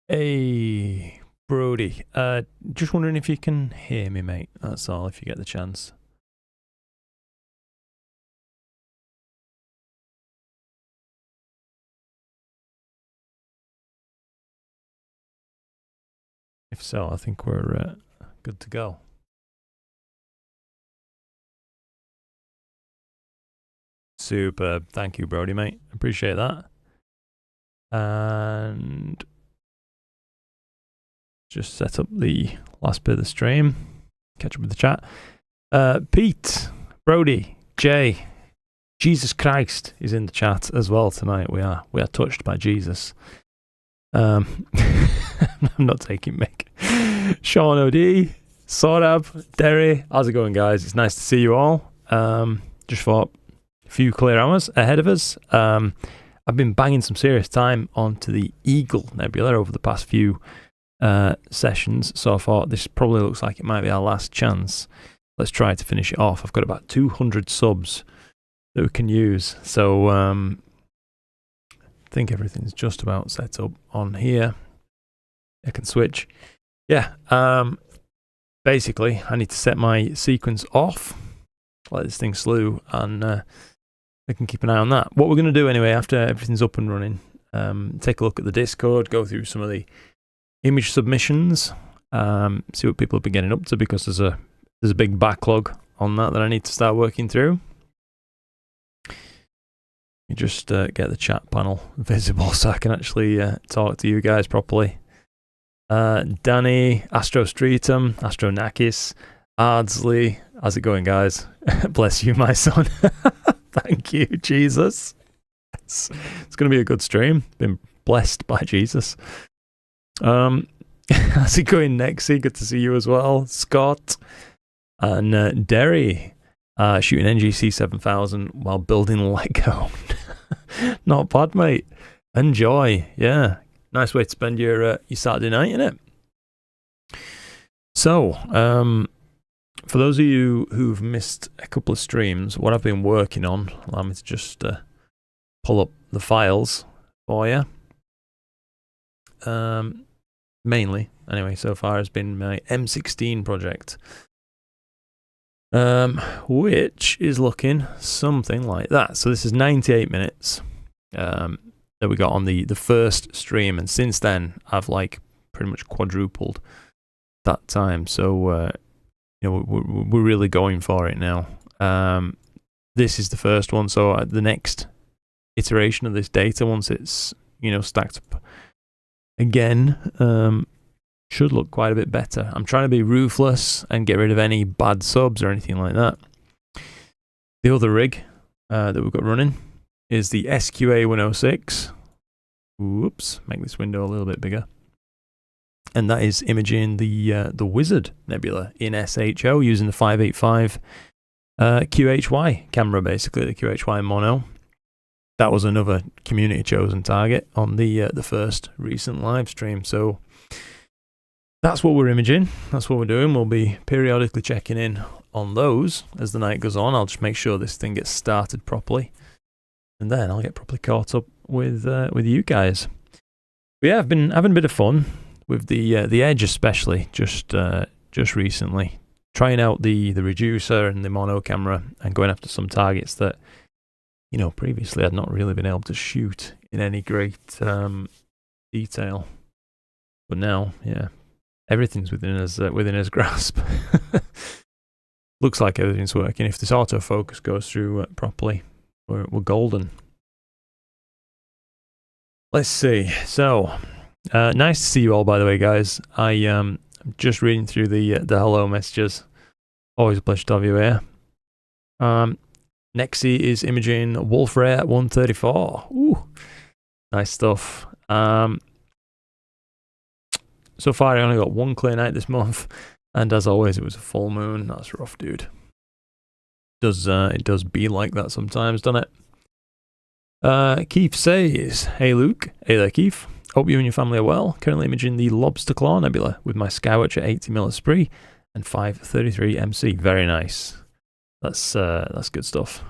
Hey, Brody. Just wondering if you can hear me, mate. That's all, if you get the chance. If so, I think we're good to go. Superb. Thank you, Brody, mate. Appreciate that. And just set up the last bit of the stream. Catch up with the chat. Pete, Brody, Jay, Jesus Christ is in the chat as well tonight. We are touched by Jesus. I'm not taking Mick. Sean OD, Sorab, Derry. How's it going, guys? It's nice to see you all. Just thought a few clear hours ahead of us. I've been banging some serious time onto the Eagle Nebula over the past few sessions, so I thought this probably looks like it might be our last chance. Let's try to finish it off. I've got about 200 subs that we can use, so I think everything's just about set up on here. I can switch. Yeah, basically I need to set my sequence off, let this thing slew, and I can keep an eye on that. What we're going to do anyway, after everything's up and running, take a look at the Discord, go through some of the image submissions, see what people have been getting up to, because there's a big backlog on that I need to start working through. You just get the chat panel visible so I can actually talk to you guys properly. Danny, Astrostreetum, Astronakis, Ardsley, how's it going, guys? Bless you, my son. Thank you, Jesus. It's going to be a good stream. Been blessed by Jesus. How's it going, Nexi? Good to see you as well. Scott and Derry, shooting NGC 7000 while building Lego. Not bad, mate. Enjoy. Yeah, nice way to spend your Saturday night, innit? So, for those of you who've missed a couple of streams, what I've been working on, allow me to just pull up the files for you. Mainly, anyway, so far has been my M16 project, which is looking something like that. So this is 98 minutes that we got on the first stream, and since then I've like pretty much quadrupled that time. So you know, we're really going for it now. This is the first one, so the next iteration of this data, once it's, you know, stacked up again, should look quite a bit better. I'm trying to be ruthless and get rid of any bad subs or anything like that. The other rig that we've got running is the SQA 106. Whoops, make this window a little bit bigger. And that is imaging the Wizard Nebula in SHO using the 585 QHY camera, basically the QHY mono. That was another community chosen target on the first recent live stream. So that's what we're imaging. That's what we're doing. We'll be periodically checking in on those as the night goes on. I'll just make sure this thing gets started properly, and then I'll get properly caught up with you guys. But yeah, I've been having a bit of fun with the Edge, especially just recently, trying out the reducer and the mono camera and going after some targets that, you know, previously I'd not really been able to shoot in any great detail. But now, yeah, everything's within his grasp. Looks like everything's working. If this autofocus goes through properly, we're golden. Let's see. So, nice to see you all, by the way, guys. I'm just reading through the hello messages. Always a pleasure to have you here. Nexi is imaging Wolf Ray at 134. Ooh, nice stuff. So far, I only got one clear night this month, and as always, it was a full moon. That's rough, dude. It does be like that sometimes, doesn't it? Keith says, "Hey Luke, hey there, Keith. Hope you and your family are well. Currently imaging the Lobster Claw Nebula with my Skywatch at 80mm Esprit and 533 MC. Very nice. That's good stuff.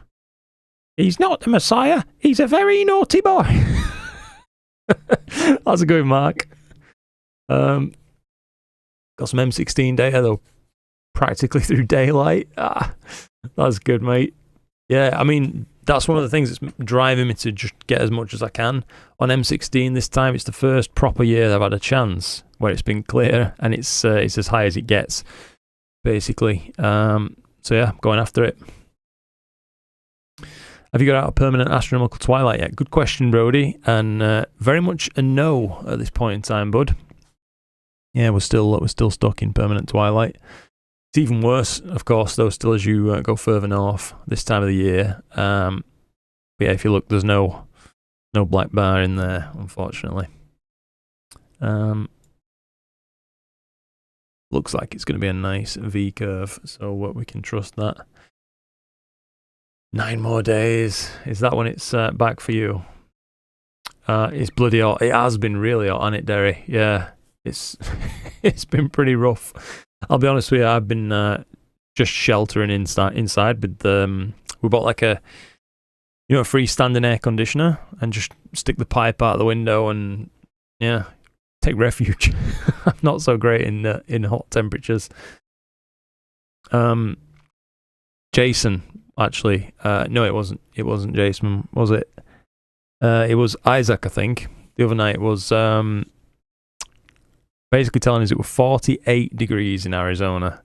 He's not the Messiah. He's a very naughty boy." How's it going, Mark? Got some M16 data though, practically through daylight. That's good, mate. Yeah, I mean, that's one of the things that's driving me to just get as much as I can on M16 this time. It's the first proper year I've had a chance where it's been clear, and it's as high as it gets, basically. So yeah, going after it. Have you got out a permanent astronomical twilight yet? Good question, Brody, and very much a no at this point in time, bud. Yeah, we're still stuck in permanent twilight. It's even worse, of course, though, still as you go further north this time of the year. But yeah, if you look, there's no black bar in there, unfortunately. Looks like it's going to be a nice V curve, so we can trust that. 9 more days. Is that when it's back for you? It's bloody hot. It has been really hot, hasn't it, Derry? Yeah, it's it's been pretty rough. I'll be honest with you, I've been just sheltering inside with we bought like a freestanding air conditioner and just stick the pipe out the window and yeah, take refuge. I'm not so great in hot temperatures. Jason, actually, no, it wasn't Jason, was it? It was Isaac, I think. The other night was basically telling us it was 48 degrees in Arizona.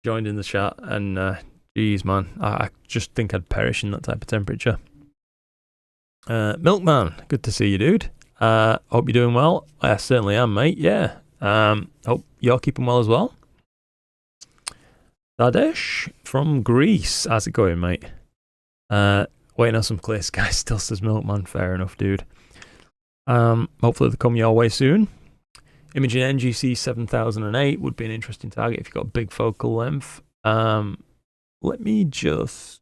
Joined in the chat, and geez, man, I just think I'd perish in that type of temperature. Milkman, good to see you, dude. Hope you're doing well. I certainly am, mate. Yeah. Hope you're keeping well as well. Dadesh from Greece. How's it going, mate? Waiting on some clear skies still, says Milkman. Fair enough, dude. Hopefully they'll come your way soon. Imaging NGC 7008 would be an interesting target if you've got a big focal length. Let me just...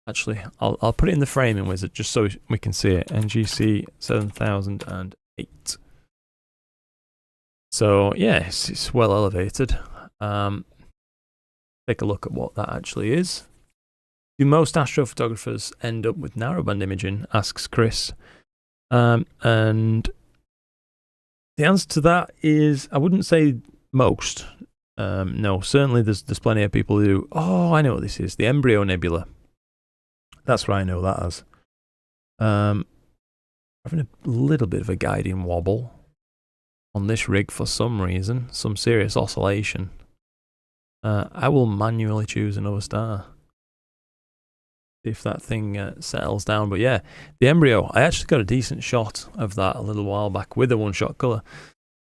Actually, I'll put it in the framing wizard just so we can see it. NGC 7008. So, yeah, it's well elevated. Take a look at what that actually is. Do most astrophotographers end up with narrowband imaging? Asks Chris. And the answer to that is, I wouldn't say most. No, certainly there's plenty of people who do. Oh, I know what this is. The embryo nebula. That's what I know that as. Having a little bit of a guiding wobble on this rig for some reason. Some serious oscillation. I will manually choose another star. If that thing settles down. But yeah, the embryo, I actually got a decent shot of that a little while back with a one-shot colour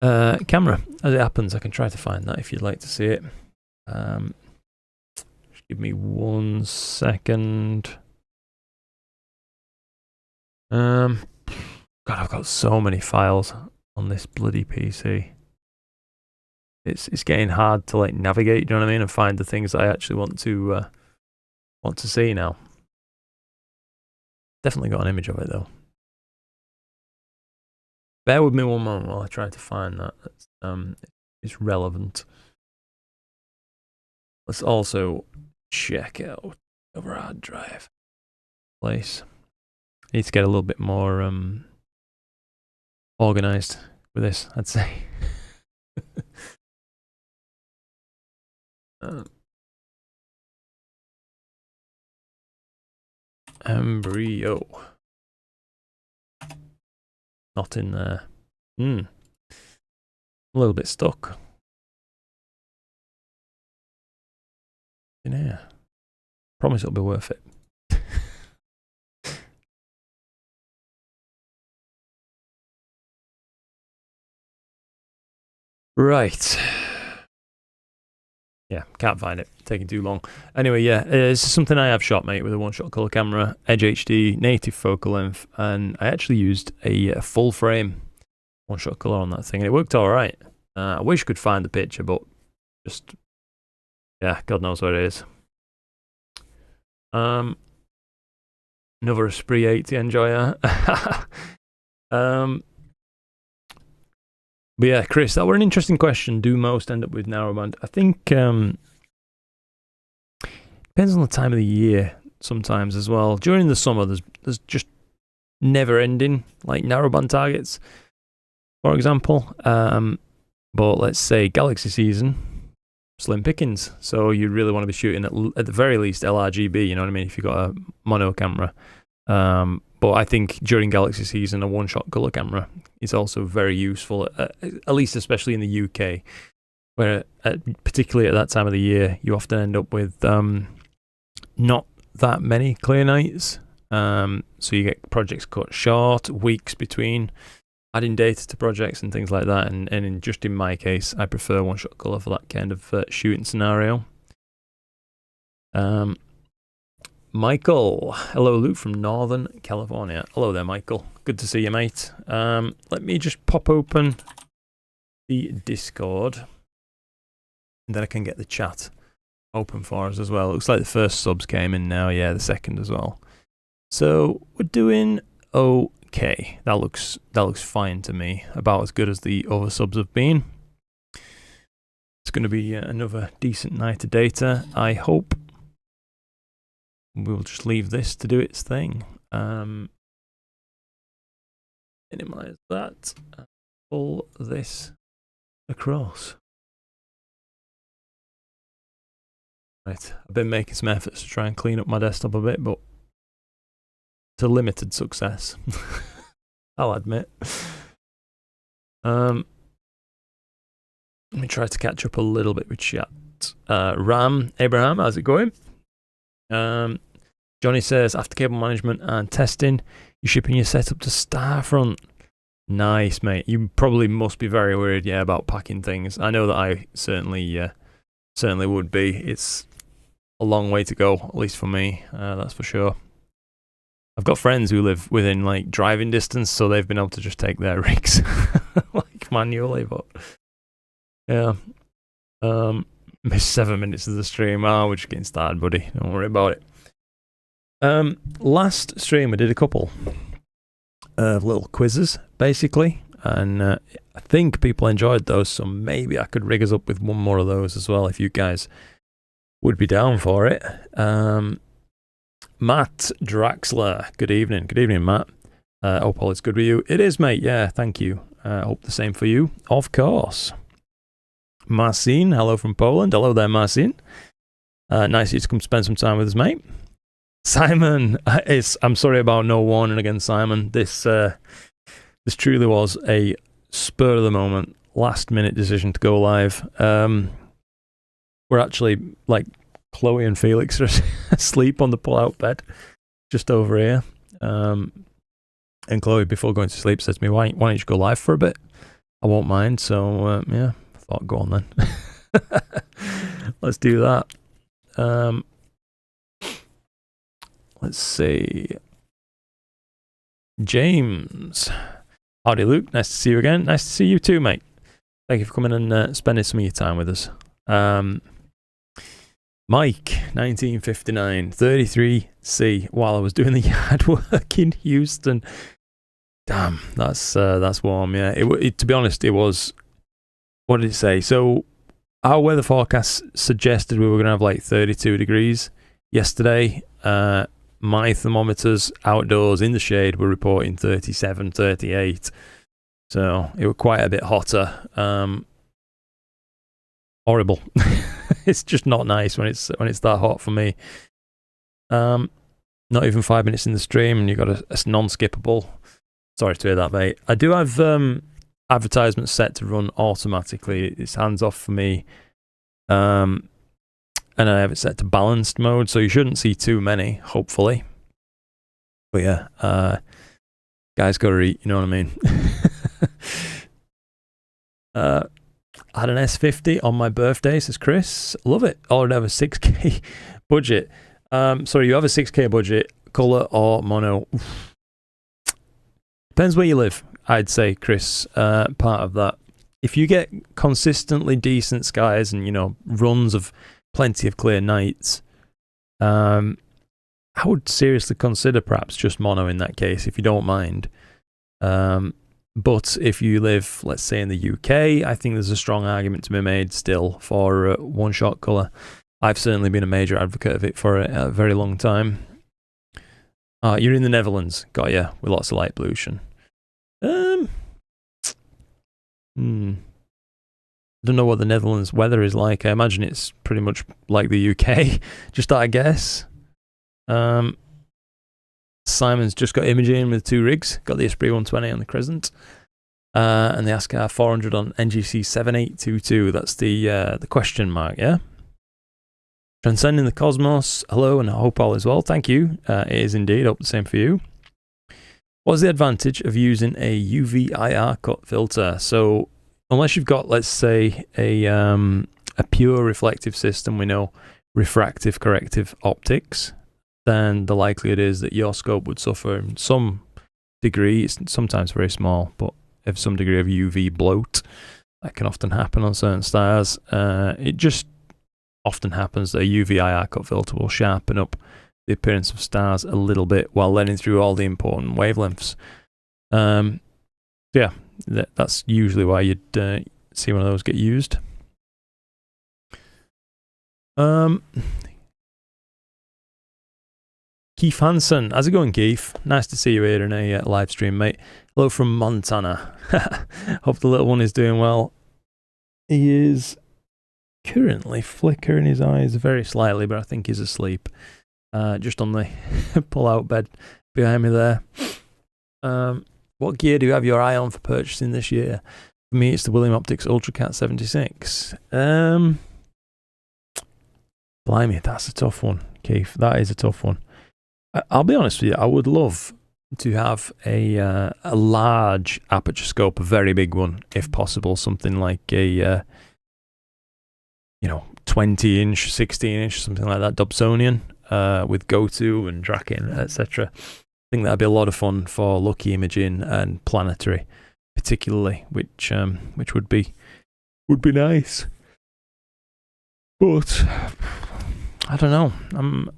camera. As it happens, I can try to find that if you'd like to see it. Just give me 1 second. God, I've got so many files on this bloody PC. It's getting hard to like navigate, you know what I mean, and find the things I actually want to see now. Definitely got an image of it though. Bear with me one moment while I try to find that. It's relevant. Let's also check out over hard drive place. I need to get a little bit more organized with this, I'd say. Embryo. Not in there. A little bit stuck. In here. Promise it'll be worth it. Right. Yeah, can't find it. Taking too long. Anyway, yeah, it's something I have shot, mate, with a one-shot colour camera, Edge HD, native focal length, and I actually used a full frame one-shot colour on that thing, and it worked all right. I wish I could find the picture, but just, yeah, God knows where it is. Another Esprit 80 enjoyer. But yeah, Chris, that were an interesting question. Do most end up with narrowband? I think depends on the time of the year sometimes as well. During the summer, there's just never ending, like narrowband targets, for example. But let's say galaxy season, slim pickings. So you really want to be shooting at the very least LRGB, you know what I mean, if you've got a mono camera. But I think during galaxy season, a one-shot color camera is also very useful, at least especially in the UK, where particularly at that time of the year, you often end up with not that many clear nights. So you get projects cut short, weeks between adding data to projects and things like that. And just in my case, I prefer one-shot color for that kind of shooting scenario. Michael, hello, Luke from Northern California. Hello there, Michael. Good to see you, mate. Let me just pop open the Discord, and then I can get the chat open for us as well. It looks like the first subs came in now. Yeah, the second as well. So we're doing okay. That looks fine to me. About as good as the other subs have been. It's going to be another decent night of data, I hope. We'll just leave this to do its thing. Minimize that. Pull this across. Right, I've been making some efforts to try and clean up my desktop a bit, but to limited success. I'll admit. Let me try to catch up a little bit with chat. Ram, Abraham, how's it going? Johnny says, after cable management and testing, you're shipping your setup to Starfront. Nice, mate. You probably must be very worried, yeah, about packing things. I know that I certainly would be. It's a long way to go, at least for me, that's for sure. I've got friends who live within like driving distance, so they've been able to just take their rigs like manually, but yeah. Missed 7 minutes of the stream. Oh, we're just getting started, buddy. Don't worry about it. Last stream I did a couple of little quizzes, basically, and I think people enjoyed those, so maybe I could rig us up with one more of those as well if you guys would be down for it. Matt Draxler, good evening. Good evening, Matt. Hope all is good with you. It is, mate. Yeah, thank you. Hope the same for you, of course. Marcin, hello from Poland. Hello there, Marcin. Nice of you to come spend some time with us, mate. Simon, I'm sorry about no warning against Simon. This truly was a spur of the moment, last minute decision to go live. We're actually, like, Chloe and Felix are asleep on the pull-out bed just over here. And Chloe, before going to sleep, said to me, why don't you go live for a bit? I won't mind. So, yeah. Thought, go on then. Let's do that. Let's see. James. Howdy, Luke. Nice to see you again. Nice to see you too, mate. Thank you for coming and spending some of your time with us. Mike, 1959, 33C, while I was doing the yard work in Houston. Damn, that's warm, yeah. To be honest, it was... What did it say? So our weather forecast suggested we were going to have like 32 degrees yesterday. My thermometers outdoors in the shade were reporting 37, 38. So it was quite a bit hotter. Horrible. It's just not nice when it's that hot for me. Not even 5 minutes in the stream and you've got a non-skippable. Sorry to hear that, mate. I do have... advertisements set to run automatically. It's hands off for me, and I have it set to balanced mode, so you shouldn't see too many, hopefully. But yeah, guys gotta eat, you know what I mean. I had an S50 on my birthday, says Chris. Love it. Already have a 6K budget. Sorry, you have a 6K budget, color or mono? Depends where you live, I'd say, Chris. Part of that. If you get consistently decent skies and, you know, runs of plenty of clear nights, I would seriously consider perhaps just mono in that case, if you don't mind. But if you live, let's say, in the UK, I think there's a strong argument to be made still for one-shot colour. I've certainly been a major advocate of it for a very long time. You're in the Netherlands. Got you. With lots of light pollution. I don't know what the Netherlands weather is like. I imagine it's pretty much like the UK. Just I guess. Simon's just got imaging with 2 rigs. Got the Esprit 120 on the Crescent. And the ASCAR 400 on NGC 7822. That's the question mark, yeah? Transcending the Cosmos. Hello, and I hope all is well. Thank you. It is indeed. Hope the same for you. What's the advantage of using a UV IR cut filter? So, unless you've got, let's say, a pure reflective system, we know refractive corrective optics, then the likelihood is that your scope would suffer in some degree, it's sometimes very small, but of some degree of UV bloat. That can often happen on certain stars. It just often happens that a UV IR cut filter will sharpen up the appearance of stars a little bit while letting through all the important wavelengths. Yeah, that's usually why you'd see one of those get used. Keith Hansen, how's it going, Keith? Nice to see you here in a live stream, mate. Hello from Montana. Hope the little one is doing well. He is currently flickering his eyes very slightly, but I think he's asleep. Just on the pull-out bed behind me there. What gear do you have your eye on for purchasing this year? For me, it's the William Optics UltraCat 76. Blimey, that's a tough one, Keith. That is a tough one. I'll be honest with you, I would love to have a large aperture scope, a very big one, if possible, something like a 20-inch, 16-inch, something like that, Dobsonian, with GoTo and tracking, etc. I think that'd be a lot of fun for lucky imaging and planetary, particularly, which would be nice. But I don't know. I'm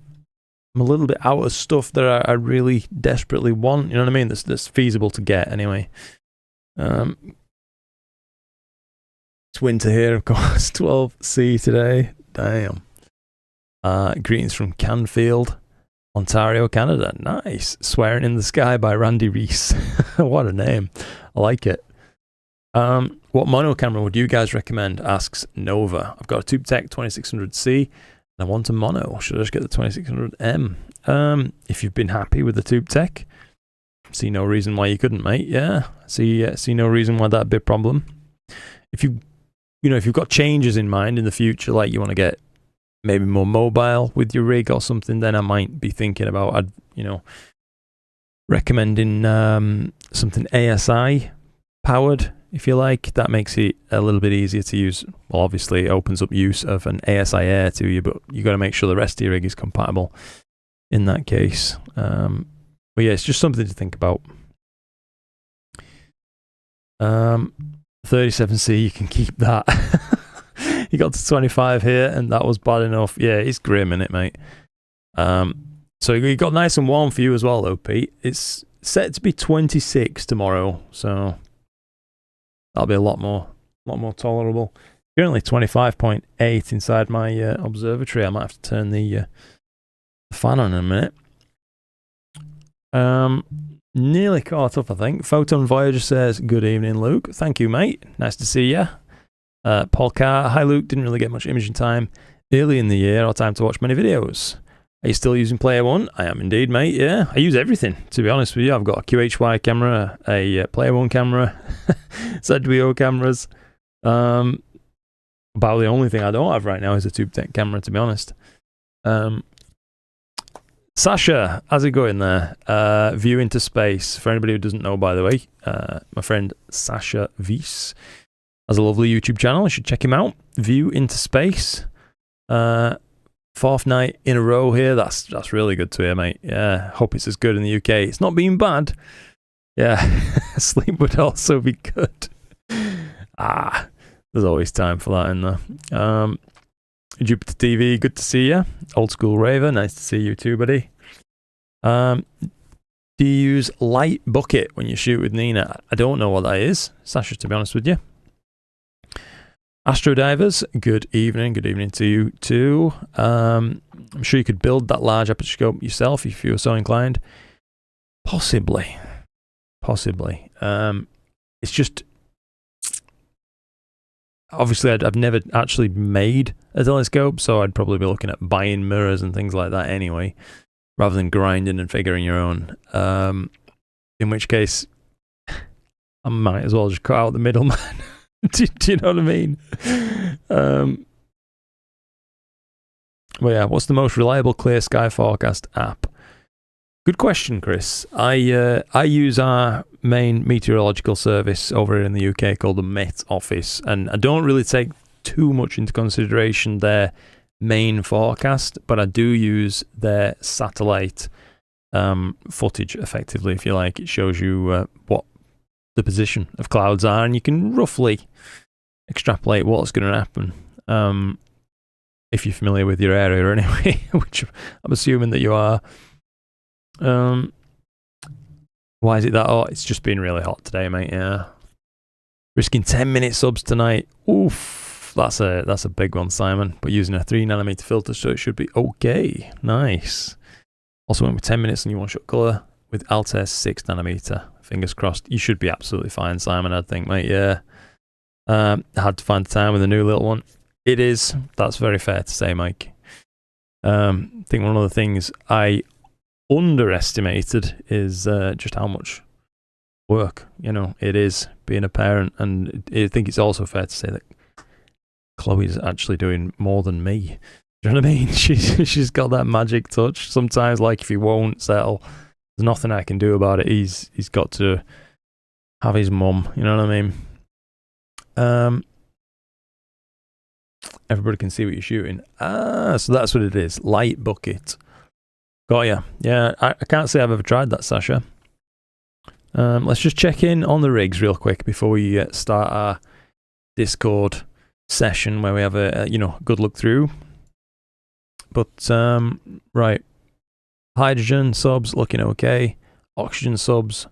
a little bit out of stuff that I really desperately want. You know what I mean? That's feasible to get anyway. It's winter here, of course. 12C today. Damn. Greetings from Canfield, Ontario, Canada. Nice. Swearing in the Sky by Randy Reese. What a name. I like it. What mono camera would you guys recommend? Asks Nova. I've got a TubeTech 2600C. I want a mono. Should I just get the 2600M? If you've been happy with the TubeTech, see no reason why you couldn't, mate. Yeah, see no reason why that'd be a problem. If you've got changes in mind in the future, like you want to get maybe more mobile with your rig or something, then I might be thinking about, recommending something ASI powered. If you like, that makes it a little bit easier to use. Well, obviously, it opens up use of an ASI Air to you, but you got to make sure the rest of your rig is compatible in that case. But yeah, it's just something to think about. 37C, you can keep that. You got to 25 here, and that was bad enough. Yeah, it's grim, isn't it, mate? So you got nice and warm for you as well, though, Pete. It's set to be 26 tomorrow, so that'll be a lot more tolerable. Currently 25.8 inside my observatory. I might have to turn the fan on in a minute. Nearly caught up, I think. Photon Voyager says, good evening, Luke. Thank you, mate. Nice to see you. Paul Carr, hi, Luke. Didn't really get much imaging time early in the year or time to watch many videos. Are you still using Player One? I am indeed, mate. Yeah, I use everything, to be honest with you. I've got a QHY camera, a Player One camera, ZWO cameras. About the only thing I don't have right now is a TubeTech camera, to be honest. Sasha, how's it going there? View into Space. For anybody who doesn't know, by the way, my friend Sasha Wies has a lovely YouTube channel. You should check him out. View into Space. Fourth night in a row here. That's really good to hear, mate. Yeah, hope it's as good in the UK. It's not been bad. Yeah, sleep would also be good. There's always time for that in there. Jupiter TV, good to see you. Old school raver, nice to see you too, buddy. Do you use light bucket when you shoot with Nina? I don't know what that is, Sasha, to be honest with you. Astro Divers, good evening. Good evening to you too. I'm sure you could build that large aperture scope yourself if you were so inclined. Possibly. It's just, obviously I've never actually made a telescope, so I'd probably be looking at buying mirrors and things like that anyway, rather than grinding and figuring your own. In which case, I might as well just cut out the middleman. do you know what I mean? Well, yeah, what's the most reliable clear sky forecast app? Good question, Chris. I use our main meteorological service over in the UK called the Met Office, and I don't really take too much into consideration their main forecast, but I do use their satellite footage effectively, if you like. It shows you what the position of clouds are, and you can roughly extrapolate what's going to happen if you're familiar with your area anyway, which I'm assuming that you are. Why is it that hot? It's just been really hot today, mate. Yeah, risking 10-minute subs tonight. Oof, that's a big one, Simon. But using a 3nm filter, so it should be okay. Nice. Also went with 10 minutes on your one-shot color with Altair 6nm. Fingers crossed. You should be absolutely fine, Simon. I think, mate. Yeah. I had to find the time with a new little one. It is. That's very fair to say, Mike. I think one of the things I underestimated is just how much work, it is being a parent, and I think it's also fair to say that Chloe's actually doing more than me. Do you know what I mean? She's got that magic touch. Sometimes, like, if he won't settle, there's nothing I can do about it. He's got to have his mum. You know what I mean? Everybody can see what you're shooting. So that's what it is. Light bucket. Got ya. Yeah, I can't say I've ever tried that, Sasha. Let's just check in on the rigs real quick before we start our Discord session where we have a good look through. But right, hydrogen subs looking okay, oxygen subs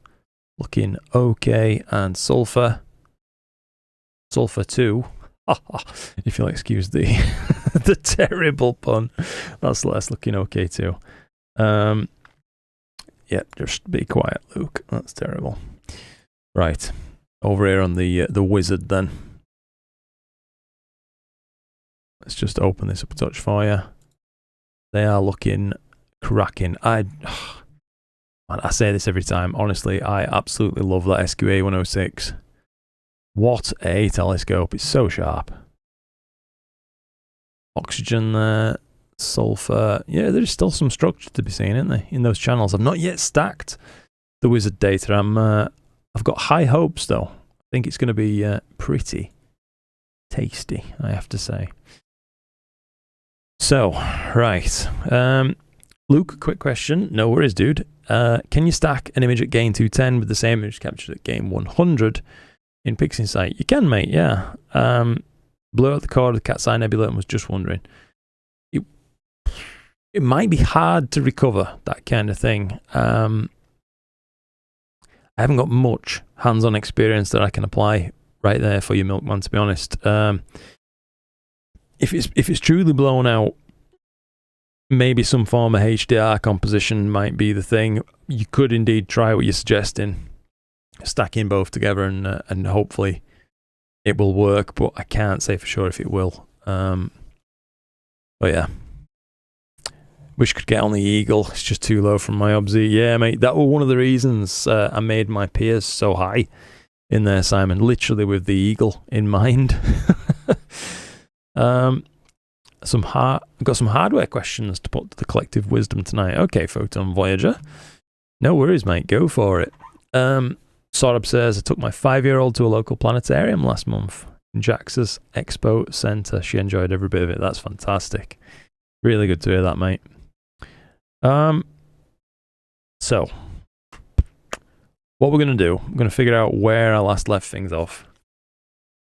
looking okay, and sulfur 2. If you'll excuse the the terrible pun, that's looking okay too. Yeah, just be quiet, Luke. That's terrible. Right, over here on the wizard then. Let's just open this up a touch for you. They are looking cracking. Man, I say this every time. Honestly, I absolutely love that SQA 106. What a telescope. It's so sharp. Oxygen there. Sulfur. Yeah, there's still some structure to be seen, isn't there, in those channels. I've not yet stacked the wizard data. I've got high hopes, though. I think it's going to be pretty tasty, I have to say. So, right. Luke, quick question. No worries, dude. Can you stack an image at gain 210 with the same image captured at gain 100 in PixInsight? You can, mate, yeah. Blew out the core of the Cat's Eye Nebula and was just wondering. It might be hard to recover that kind of thing. I haven't got much hands-on experience that I can apply right there for you, Milkman, to be honest. If it's truly blown out, maybe some form of HDR composition might be the thing. You could indeed try what you're suggesting, stacking both together, and hopefully it will work, but I can't say for sure if it will. But yeah. Wish could get on the Eagle. It's just too low from my obsi. Yeah, mate, that was one of the reasons I made my peers so high in there, Simon. Literally with the Eagle in mind. I've got some hardware questions to put to the collective wisdom tonight. Okay, Photon Voyager. No worries, mate. Go for it. Sorab says, I took my 5-year-old to a local planetarium last month in JAXA's Expo Centre. She enjoyed every bit of it. That's fantastic. Really good to hear that, mate. So, what we're going to do, I'm going to figure out where I last left things off.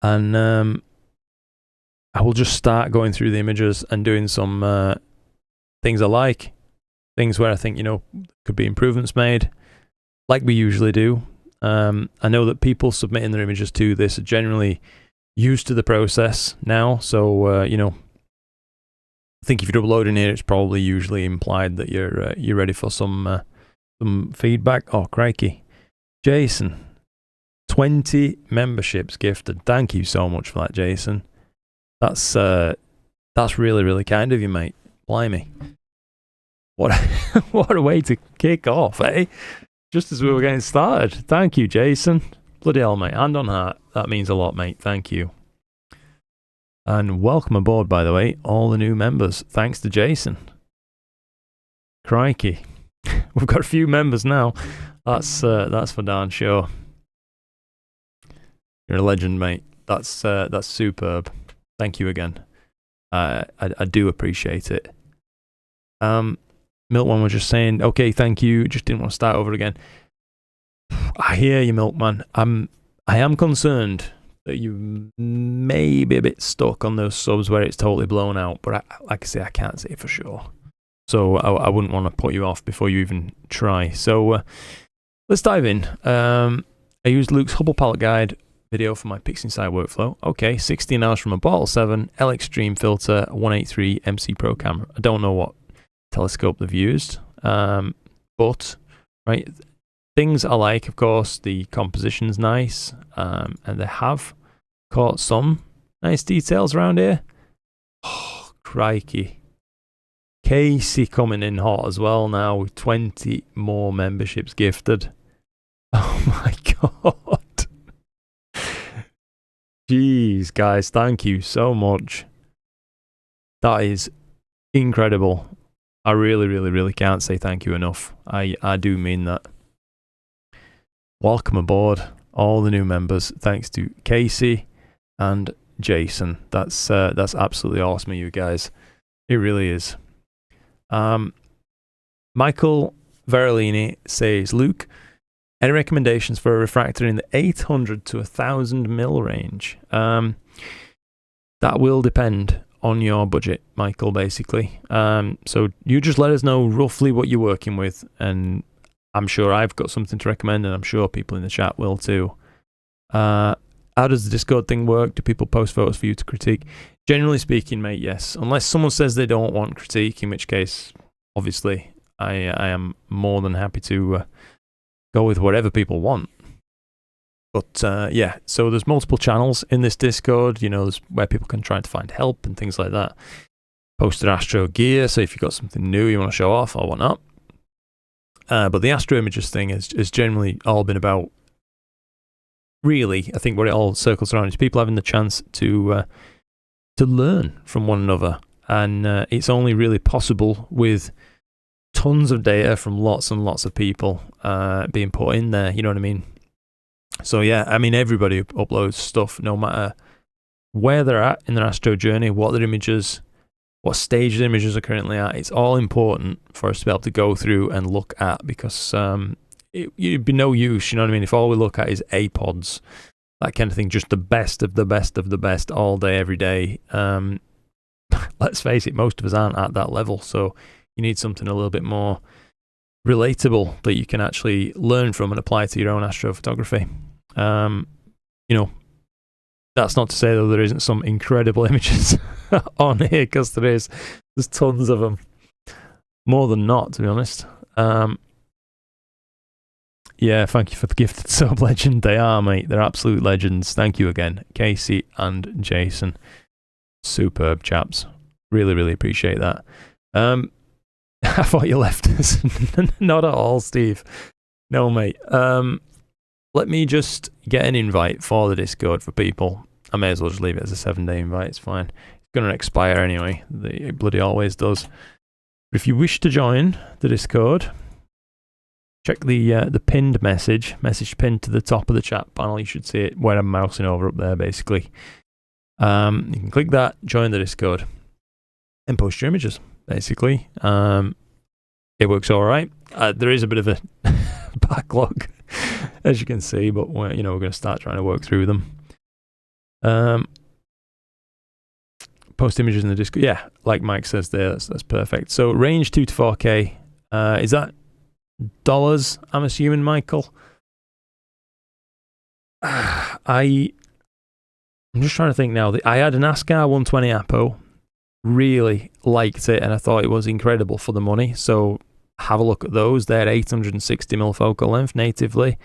And I will just start going through the images and doing some things I like, things where I think, could be improvements made, like we usually do. I know that people submitting their images to this are generally used to the process now, so, I think if you're uploading here, it's probably usually implied that you're ready for some some feedback. Oh, crikey. Jason, 20 memberships gifted. Thank you so much for that, Jason. That's really, really kind of you, mate. Blimey. What a way to kick off, eh? Just as we were getting started. Thank you, Jason. Bloody hell, mate. Hand on heart. That means a lot, mate. Thank you. And welcome aboard, by the way, all the new members. Thanks to Jason. Crikey. We've got a few members now. That's for darn sure. You're a legend, mate. That's superb. Thank you again. I do appreciate it. Milkman was just saying, okay, thank you. Just didn't want to start over again. I hear you, Milkman. I am concerned that you may be a bit stuck on those subs where it's totally blown out, but like I say, I can't say for sure. So I wouldn't want to put you off before you even try. So let's dive in. I used Luke's Hubble palette guide video for my PixInsight workflow. Okay, 16 hours from a Bottle 7, L-Extreme filter, 183 MC Pro camera. I don't know what telescope they've used, but right, things I like, of course, the composition's nice, and they have caught some nice details around here. Oh, crikey. Casey coming in hot as well now with 20 more memberships gifted. Oh my god. Jeez, guys, thank you so much. That is incredible. I really, really, really can't say thank you enough. I do mean that. Welcome aboard, all the new members. Thanks to Casey and Jason. That's absolutely awesome of you guys. It really is. Michael Verolini says, Luke, any recommendations for a refractor in the 800 to 1000 mil range? That will depend on your budget, Michael, basically. So you just let us know roughly what you're working with, and I'm sure I've got something to recommend, and I'm sure people in the chat will too. How does the Discord thing work? Do people post photos for you to critique? Generally speaking, mate, yes. Unless someone says they don't want critique, in which case, obviously, I am more than happy to go with whatever people want. But yeah, so there's multiple channels in this Discord, you know, there's where people can try to find help and things like that. Posted Astro gear, so if you've got something new you want to show off or whatnot. But the Astro Images thing has generally all been about, really, I think what it all circles around is people having the chance to learn from one another. And it's only really possible with tons of data from lots and lots of people being put in there, you know what I mean? So yeah, I mean, everybody uploads stuff, no matter where they're at in their Astro journey, what their images, what stage the images are currently at. It's all important for us to be able to go through and look at, because it'd be no use, you know what I mean, if all we look at is APODs, that kind of thing, just the best of the best of the best all day, every day. Let's face it, most of us aren't at that level, so you need something a little bit more relatable that you can actually learn from and apply to your own astrophotography. You know, that's not to say though there isn't some incredible images on here, because there's tons of them, more than not, to be honest. Yeah, thank you for the gifted sub, legend. They are, mate, they're absolute legends. Thank you again, Casey and Jason. Superb chaps, really, really appreciate that. I thought you left us. Not at all, Steve. No, mate. Let me just get an invite for the Discord for people. I may as well just leave it as a 7-day invite. It's fine. It's going to expire anyway. It bloody always does. But if you wish to join the Discord, check the pinned message pinned to the top of the chat panel. You should see it where I'm mousing over up there, basically. You can click that, join the Discord, and post your images, basically. It works all right. There is a bit of a backlog, as you can see, but we're going to start trying to work through them. Post images in the Discord. Yeah, like Mike says there, that's perfect. So range 2 to 4K. Is that dollars, I'm assuming, Michael? I'm just trying to think now. I had an ASCAR 120 Apo. Really liked it, and I thought it was incredible for the money. So have a look at those. They're 860mm focal length natively.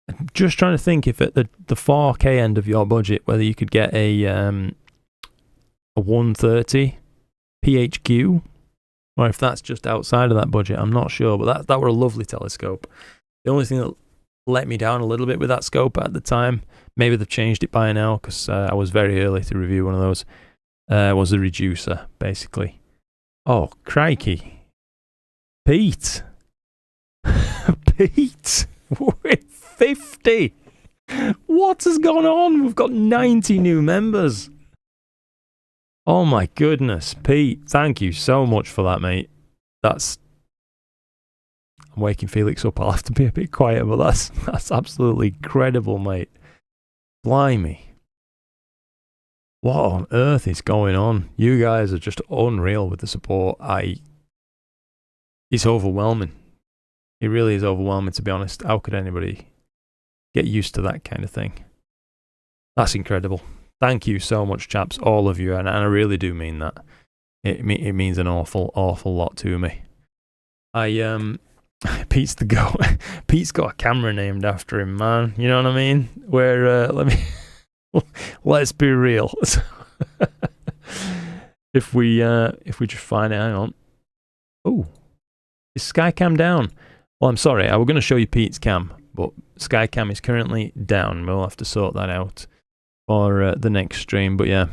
I'm just trying to think if at the 4K end of your budget, whether you could get a 130 PHQ, or if that's just outside of that budget. I'm not sure, but that were a lovely telescope. The only thing that let me down a little bit with that scope at the time, maybe they've changed it by now because I was very early to review one of those, was the reducer, basically. Oh, crikey. Pete. Pete. We're 50. What has gone on? We've got 90 new members. Oh my goodness. Pete, thank you so much for that, mate. I'm waking Felix up. I'll have to be a bit quiet, but that's absolutely incredible, mate. Blimey. What on earth is going on? You guys are just unreal with the support. It's overwhelming. It really is overwhelming, to be honest. How could anybody get used to that kind of thing? That's incredible. Thank you so much, chaps, all of you, and I really do mean that. It means an awful lot to me. Pete's the goat. Pete's got a camera named after him, man. You know what I mean? Let's be real. if we just find it, hang on. Oh, is Skycam down? Well, I'm sorry. I was going to show you Pete's cam, but Skycam is currently down. We'll have to sort that out for the next stream. But yeah,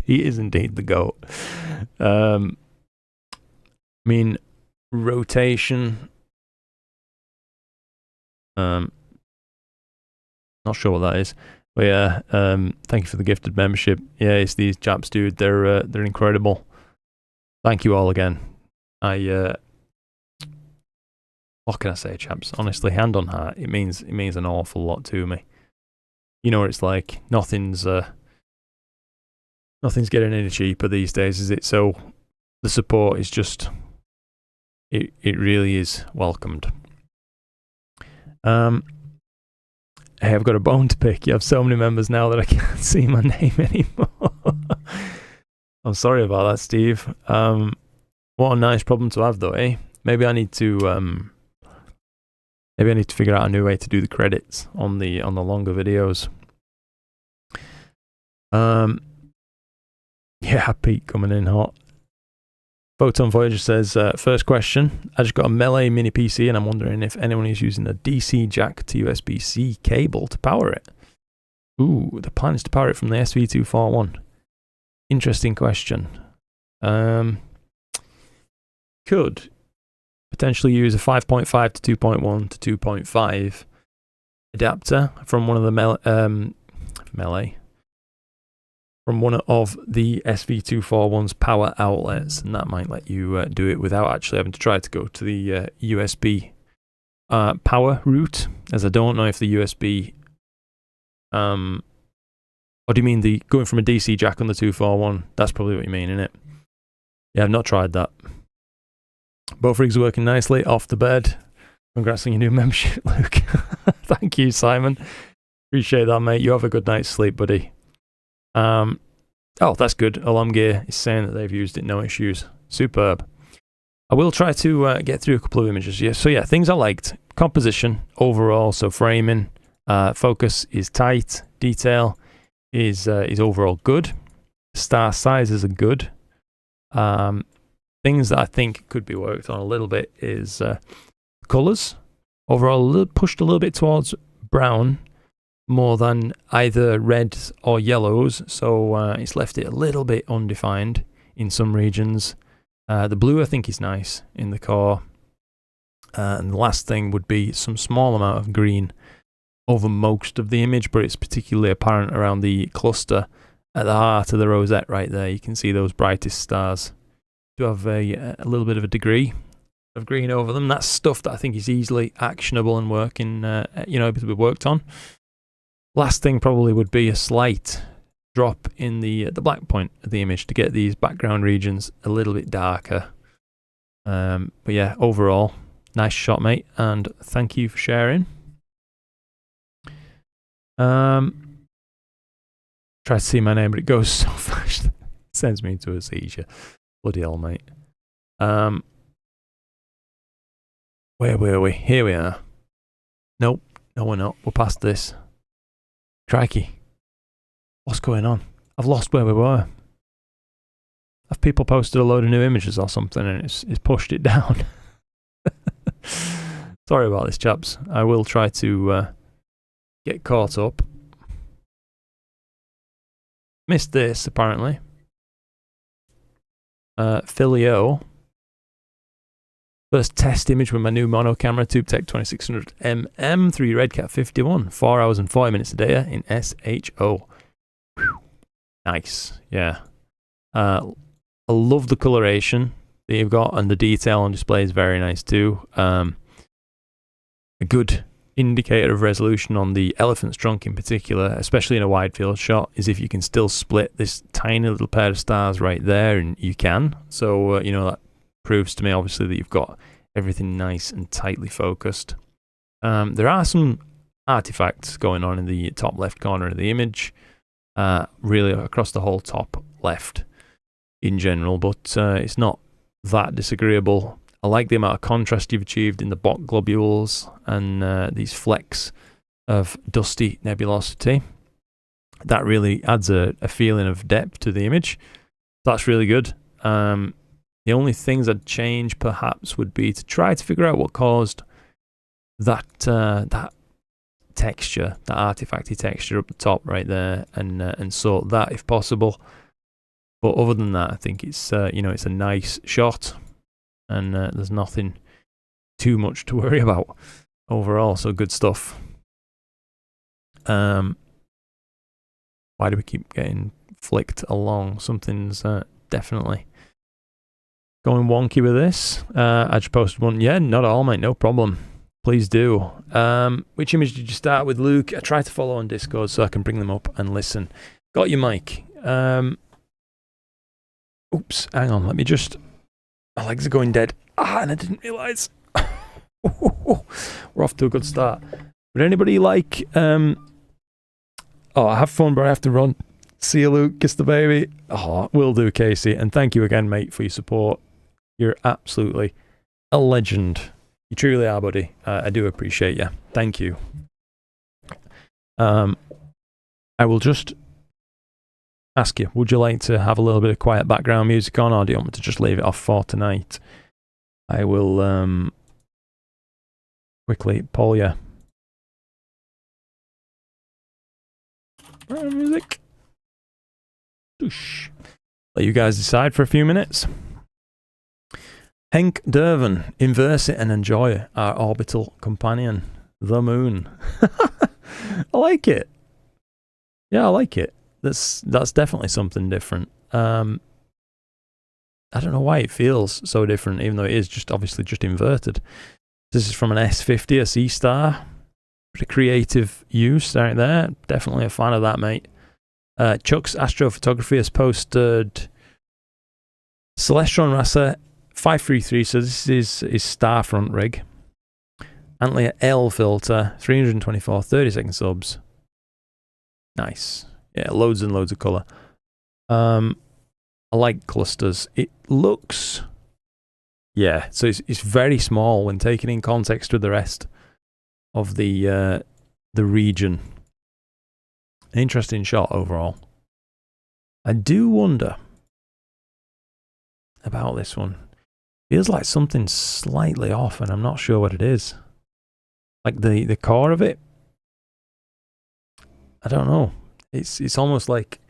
Pete is indeed the goat. I mean, rotation. Not sure what that is, but yeah. Thank you for the gifted membership. Yeah, it's these chaps, dude. They're incredible. Thank you all again. What can I say, chaps? Honestly, hand on heart, it means an awful lot to me. You know what it's like. Nothing's getting any cheaper these days, is it? So the support is just, it really is welcomed. Hey, I've got a bone to pick. You have so many members now that I can't see my name anymore. I'm sorry about that, Steve. What a nice problem to have, though, eh? Maybe I need to figure out a new way to do the credits on the longer videos. Yeah, Pete coming in hot. Photon Voyager says, first question, I just got a Melee mini PC and I'm wondering if anyone is using a DC jack to USB-C cable to power it. Ooh, the plan is to power it from the SV241. Interesting question. Could potentially use a 5.5 to 2.1 to 2.5 adapter from one of the Melee. From one of the SV241's power outlets, and that might let you do it without actually having to try to go to the USB power route, as I don't know if the USB or do you mean the going from a DC jack on the 241? That's probably what you mean, isn't it? Yeah, I've not tried that. Both rigs are working nicely off the bed. Congrats on your new membership, Luke. Thank you, Simon. Appreciate that, mate. You have a good night's sleep, buddy. Oh, that's good. Alarm Gear is saying that they've used it, no issues. Superb. I will try to get through a couple of images. Yeah, so yeah, things I liked. Composition overall, so framing, focus is tight, detail is overall good. Star sizes are good. Things that I think could be worked on a little bit is colors. Overall, pushed a little bit towards brown, more than either reds or yellows, so it's left it a little bit undefined in some regions. The blue I think is nice in the core, and the last thing would be some small amount of green over most of the image, but it's particularly apparent around the cluster at the heart of the rosette right there. You can see those brightest stars do have a little bit of a degree of green over them. That's stuff that I think is easily actionable and working, able to be worked on. Last thing probably would be a slight drop in the black point of the image to get these background regions a little bit darker. But yeah, overall, nice shot, mate, and thank you for sharing. Try to see my name, but it goes so fast. It sends me into a seizure. Bloody hell, mate. Where were we? Here we are. Nope. No, we're not. We're past this. Crikey. What's going on? I've lost where we were. Have people posted a load of new images or something and it's pushed it down? Sorry about this, chaps. I will try to get caught up. Missed this, apparently. Filio. First test image with my new mono camera, TubeTech 2600mm, 3 Redcat 51, 4 hours and 40 minutes of data in SHO. Whew. Nice, yeah. I love the coloration that you've got, and the detail on display is very nice too. A good indicator of resolution on the elephant's trunk in particular, especially in a wide field shot, is if you can still split this tiny little pair of stars right there, and you can. So, you know, that proves to me obviously that you've got everything nice and tightly focused. There are some artifacts going on in the top left corner of the image, really across the whole top left in general, but it's not that disagreeable. I like the amount of contrast you've achieved in the Bok globules and these flecks of dusty nebulosity. That really adds a feeling of depth to the image. That's really good. The only things I'd change perhaps would be to try to figure out what caused that that texture, that artifacty texture up the top right there, and sort that if possible. But other than that, I think it's you know, it's a nice shot, and there's nothing too much to worry about overall. So good stuff. Why do we keep getting flicked along? Something's definitely going wonky with this. I just posted one. Yeah, not at all, mate. No problem. Please do. Which image did you start with, Luke? I try to follow on Discord so I can bring them up and listen. Got your mic. Oops, hang on. Let me just... My legs are going dead. And I didn't realise. We're off to a good start. Would anybody like... Oh, I have fun, but I have to run. See you, Luke. Kiss the baby. Oh, will do, Casey. And thank you again, mate, for your support. You're absolutely a legend. You truly are, buddy. I do appreciate you. Thank you. I will just ask you, would you like to have a little bit of quiet background music on, or do you want me to just leave it off for tonight? I will quickly poll you. Music. Doosh. Let you guys decide for a few minutes. Henk Derven, inverse it and enjoy our orbital companion, the moon. I like it. Yeah, I like it. That's definitely something different. I don't know why it feels so different, even though it is just obviously just inverted. This is from an S50, a C star. Pretty creative use right there. Definitely a fan of that, mate. Chuck's Astrophotography has posted Celestron Rasa 533, so this is his star front rig. Antler L filter, 324, 30-second subs. Nice. Yeah, loads and loads of colour. I like clusters. It looks... Yeah, so it's very small when taken in context with the rest of the region. An interesting shot overall. I do wonder about this one. Feels like something's slightly off, and I'm not sure what it is. Like the core of it. I don't know. It's almost like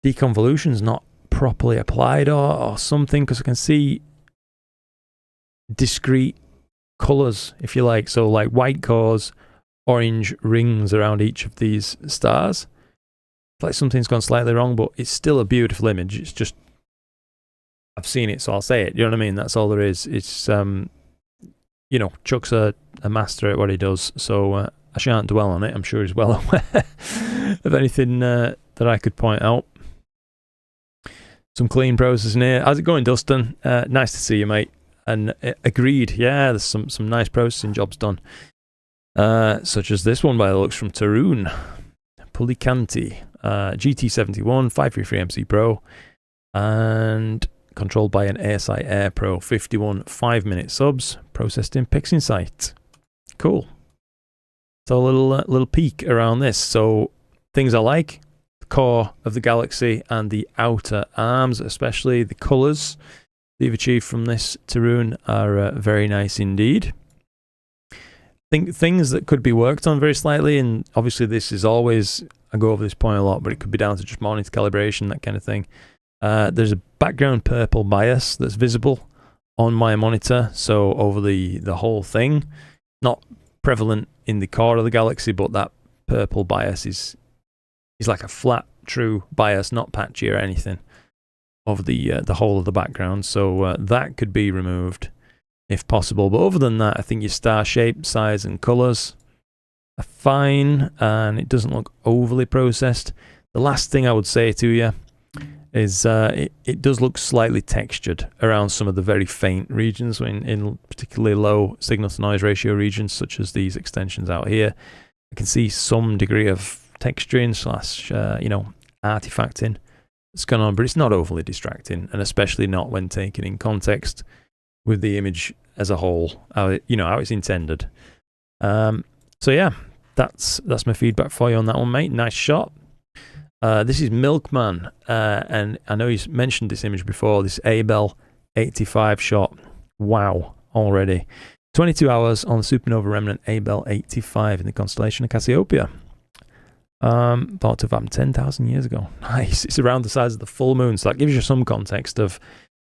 deconvolution's not properly applied or something, because I can see discrete colours, if you like. So like white cores, orange rings around each of these stars. It's like something's gone slightly wrong, but it's still a beautiful image. It's just, I've seen it, so I'll say it. You know what I mean? That's all there is. It's, you know, Chuck's a master at what he does, so I shan't dwell on it. I'm sure he's well aware of anything that I could point out. Some clean processing here. How's it going, Dustin? Nice to see you, mate. And agreed, yeah, there's some nice processing jobs done. Such as this one by the looks from Tarun. Pulicanti. GT71, 533 MC Pro. And controlled by an ASI Air Pro 51 5-minute subs, processed in PixInsight. Cool. So a little peek around this. So things I like: the core of the Galaxy and the outer arms, especially the colours they've achieved from this Tarun are very nice indeed. I think things that could be worked on very slightly, and obviously this is always, I go over this point a lot, but it could be down to just monitor calibration, that kind of thing. There's a background purple bias that's visible on my monitor, so over the whole thing. Not prevalent in the core of the Galaxy, but that purple bias is like a flat, true bias, not patchy or anything, over the whole of the background. So that could be removed if possible. But other than that, I think your star shape, size, and colours are fine, and it doesn't look overly processed. The last thing I would say to you is it does look slightly textured around some of the very faint regions, in particularly low signal to noise ratio regions, such as these extensions out here. I can see some degree of texturing / artifacting that's going on, but it's not overly distracting, and especially not when taken in context with the image as a whole, how it's intended. So yeah, that's my feedback for you on that one, mate. Nice shot. This is Milkman, and I know he's mentioned this image before, this Abel 85 shot. Wow, already. 22 hours on the supernova remnant Abel 85 in the constellation of Cassiopeia. Thought to have happened 10,000 years ago. Nice. It's around the size of the full moon, so that gives you some context of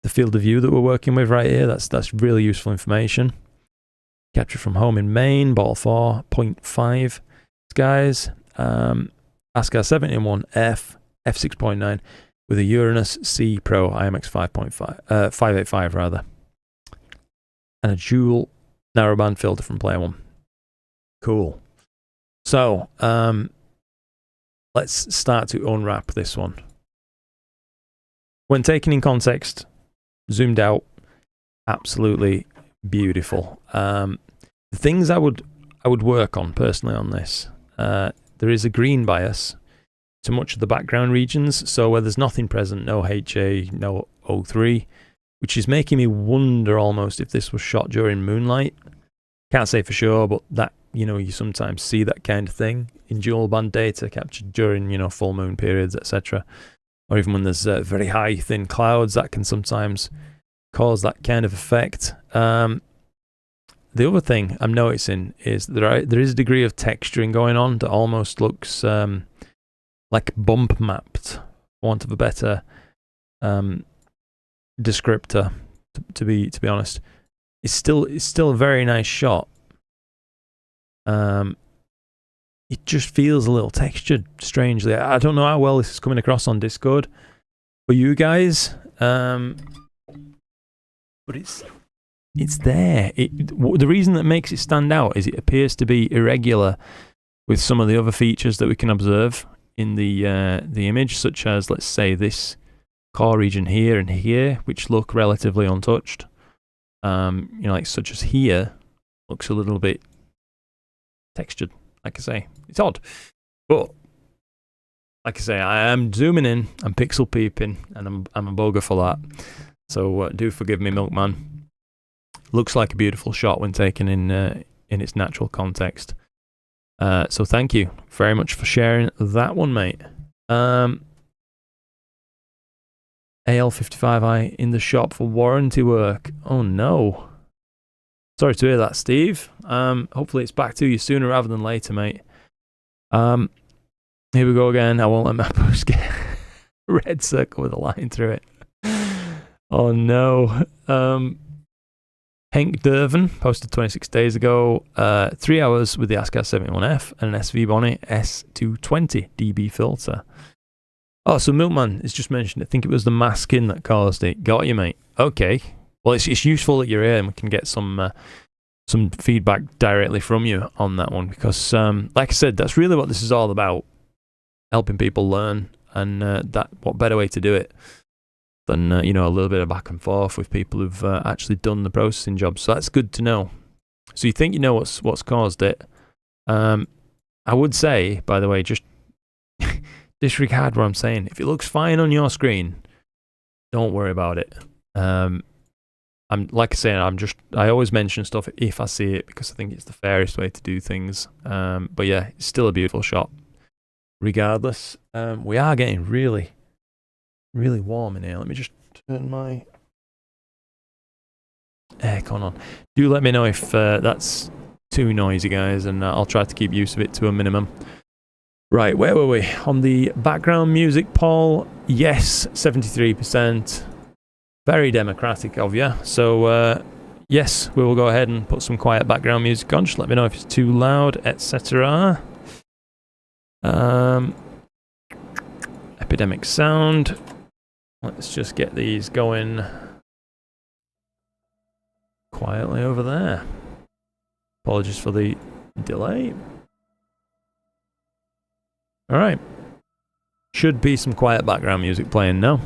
the field of view that we're working with right here. That's really useful information. Captured from home in Maine, bottle 4.5 skies. ASCAR 7-in-1 f6.9 with a Uranus C Pro IMX 585 rather, and a dual narrowband filter from Player One. Cool. So let's start to unwrap this one. When taken in context, zoomed out, absolutely beautiful. The things I would work on personally on this. There is a green bias to much of the background regions, so where there's nothing present, no HA, no O3, which is making me wonder almost if this was shot during moonlight. Can't say for sure, but that, you sometimes see that kind of thing in dual band data captured during, full moon periods, etc. Or even when there's very high, thin clouds, that can sometimes cause that kind of effect. The other thing I'm noticing is there is a degree of texturing going on that almost looks like bump mapped, for want of a better descriptor. To be honest, it's still a very nice shot. It just feels a little textured, strangely. I don't know how well this is coming across on Discord for you guys, but it's there. The reason that makes it stand out is it appears to be irregular with some of the other features that we can observe in the image, such as, let's say, this core region here and here, which look relatively untouched. Like such as here, looks a little bit textured. Like I say, it's odd, but like I say, I am zooming in, I'm pixel peeping, and I'm a bugger for that. So do forgive me, Milkman. Looks like a beautiful shot when taken in its natural context. So thank you very much for sharing that one, mate. AL55i in the shop for warranty work. Oh no. Sorry to hear that, Steve. Hopefully it's back to you sooner rather than later, mate. Here we go again. I won't let my post get a red circle with a line through it. Oh no. Henk Derven posted 26 days ago, 3 hours with the ASCAR 71F and an SV Bonnet S220 dB filter. Oh, so Milkman has just mentioned, I think it was the masking that caused it. Got you, mate. Okay. Well, it's useful that you're here and we can get some feedback directly from you on that one, because, like I said, that's really what this is all about. Helping people learn, and what better way to do it than a little bit of back and forth with people who've actually done the processing job. So that's good to know. So you think you know what's caused it? I would say, by the way, just disregard what I'm saying. If it looks fine on your screen, don't worry about it. I'm like I say, I always mention stuff if I see it because I think it's the fairest way to do things. But yeah, it's still a beautiful shot. Regardless, we are getting really, really warm in here. Let me just turn my aircon on. Do let me know if that's too noisy, guys, and I'll try to keep use of it to a minimum. Right, where were we? On the background music poll, yes, 73%. Very democratic of you. So, yes, we will go ahead and put some quiet background music on. Just let me know if it's too loud, etc. Epidemic sound. Let's just get these going quietly over there. Apologies for the delay. Alright. Should be some quiet background music playing now.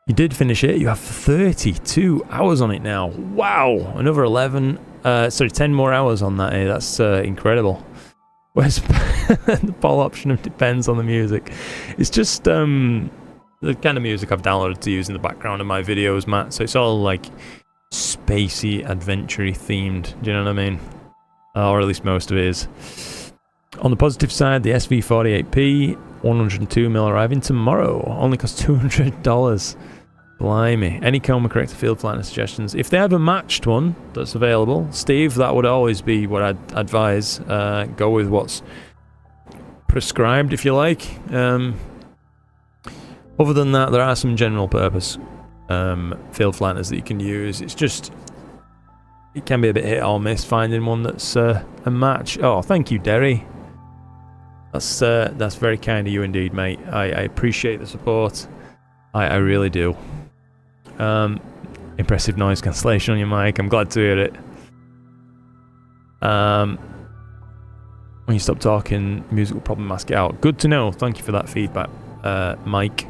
You did finish it. You have 32 hours on it now. Wow! Another 10 more hours on that. That's incredible. Where's the poll option? Depends on the music. It's just the kind of music I've downloaded to use in the background of my videos, Matt. So it's all like spacey, adventure-y themed. Do you know what I mean? Or at least most of it is. On the positive side, the SV48P 102mm arriving tomorrow. Only costs $200. Blimey. Any coma corrector field flatness suggestions? If they have a matched one that's available, Steve, that would always be what I'd advise. Go with what's prescribed, if you like. Other than that, there are some general purpose field flatteners that you can use. It's just, it can be a bit hit or miss finding one that's a match. Oh, thank you, Derry. That's very kind of you indeed, mate. I appreciate the support. I really do. Impressive noise cancellation on your mic. I'm glad to hear it. When you stop talking, music will probably mask it out. Good to know. Thank you for that feedback, Mike.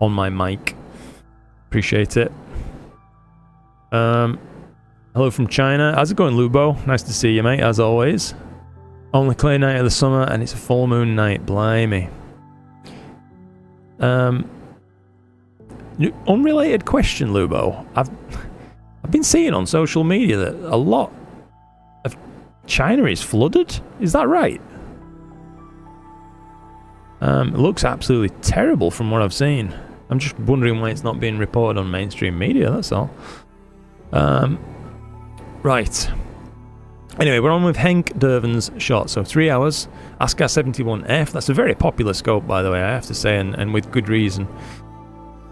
On my mic. Appreciate it. Hello from China. How's it going, Lubo? Nice to see you, mate, as always. Only clear night of the summer, and it's a full moon night. Blimey. Unrelated question, Lubo. I've been seeing on social media that a lot of China is flooded. Is that right? It looks absolutely terrible from what I've seen. I'm just wondering why it's not being reported on mainstream media, that's all. Right. Anyway, we're on with Henk Derven's shot. So 3 hours. Ascar 71F. That's a very popular scope, by the way, I have to say, and with good reason.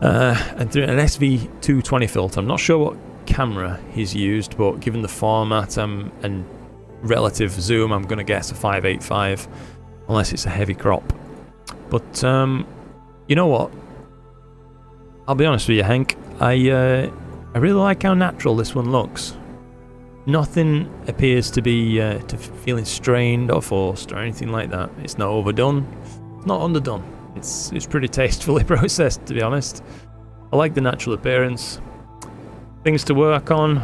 And through an SV220 filter. I'm not sure what camera he's used, but given the format and relative zoom, I'm going to guess a 585, unless it's a heavy crop. But you know what? I'll be honest with you, Henk. I really like how natural this one looks. Nothing appears to be feeling strained or forced or anything like that. It's not overdone. It's not underdone. It's pretty tastefully processed, to be honest. I like the natural appearance. Things to work on.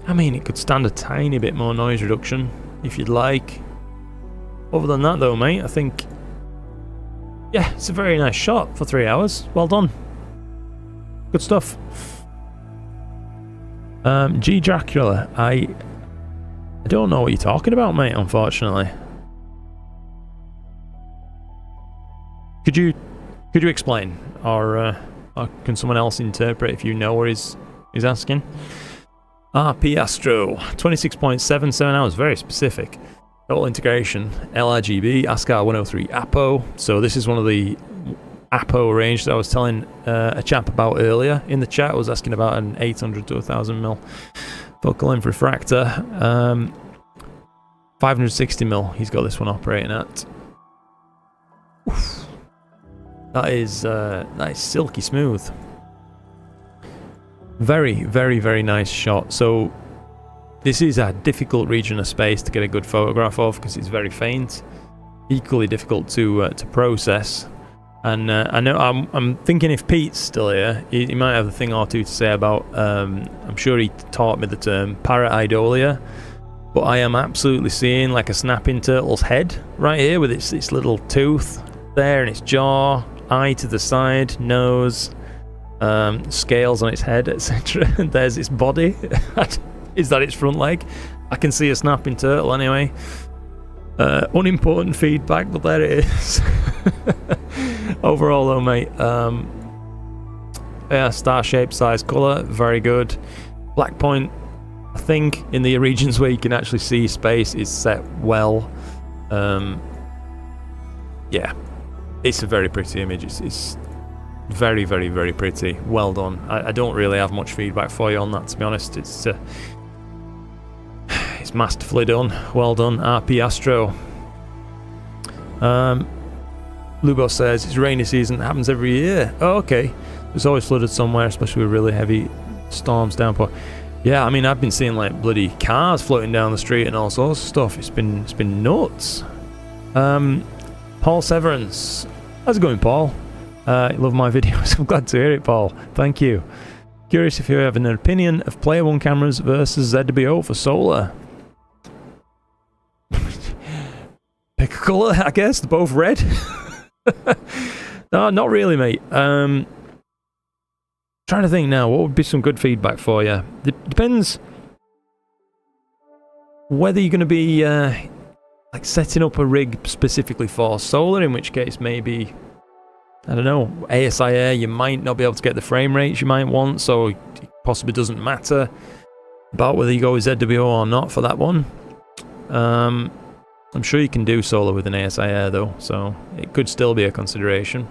I mean, it could stand a tiny bit more noise reduction if you'd like. Other than that, though, mate, I think, yeah, it's a very nice shot for 3 hours. Well done. Good stuff. G Dracula, I don't know what you're talking about, mate, unfortunately. Could you explain, or can someone else interpret if you know what he's asking? RP Astro, 26.77 hours, very specific. Total integration, LRGB, ASCAR 103 APO. So this is one of the APO range that I was telling a chap about earlier in the chat. I was asking about an 800 to 1000mm focal length refractor. 560mm he's got this one operating at. Oof. That is silky smooth. Very, very, very nice shot. So this is a difficult region of space to get a good photograph of because it's very faint. Equally difficult to process. And I know I'm thinking if Pete's still here, he might have a thing or two to say about. I'm sure he taught me the term paraidolia, but I am absolutely seeing like a snapping turtle's head right here with its little tooth there and its jaw. eye to the side, nose, scales on its head, etc. And there's its body. Is that its front leg? I can see a snapping turtle anyway. Unimportant feedback, but there it is. Overall though, mate, yeah, star shape, size, colour, very good. Black point, I think in the regions where you can actually see space, is set well. Yeah, it's a very pretty image. It's very, very, very pretty. Well done. I don't really have much feedback for you on that, to be honest. It's masterfully done. Well done, RP Astro. Lubo says it's rainy season. It happens every year. Oh, okay. It's always flooded somewhere, especially with really heavy storms, downpour. Yeah, I mean, I've been seeing like bloody cars floating down the street and all sorts of stuff. It's been nuts. Paul Severance, how's it going, Paul? You love my videos. I'm glad to hear it, Paul. Thank you. Curious if you have an opinion of Player One cameras versus ZWO for solar. Pick a colour, I guess. They're both red. No, not really, mate. Trying to think now, what would be some good feedback for you? Depends whether you're going to be like setting up a rig specifically for solar, in which case maybe, I don't know, ASIR, you might not be able to get the frame rates you might want, so it possibly doesn't matter about whether you go with ZWO or not for that one. I'm sure you can do solar with an ASIR though, so it could still be a consideration.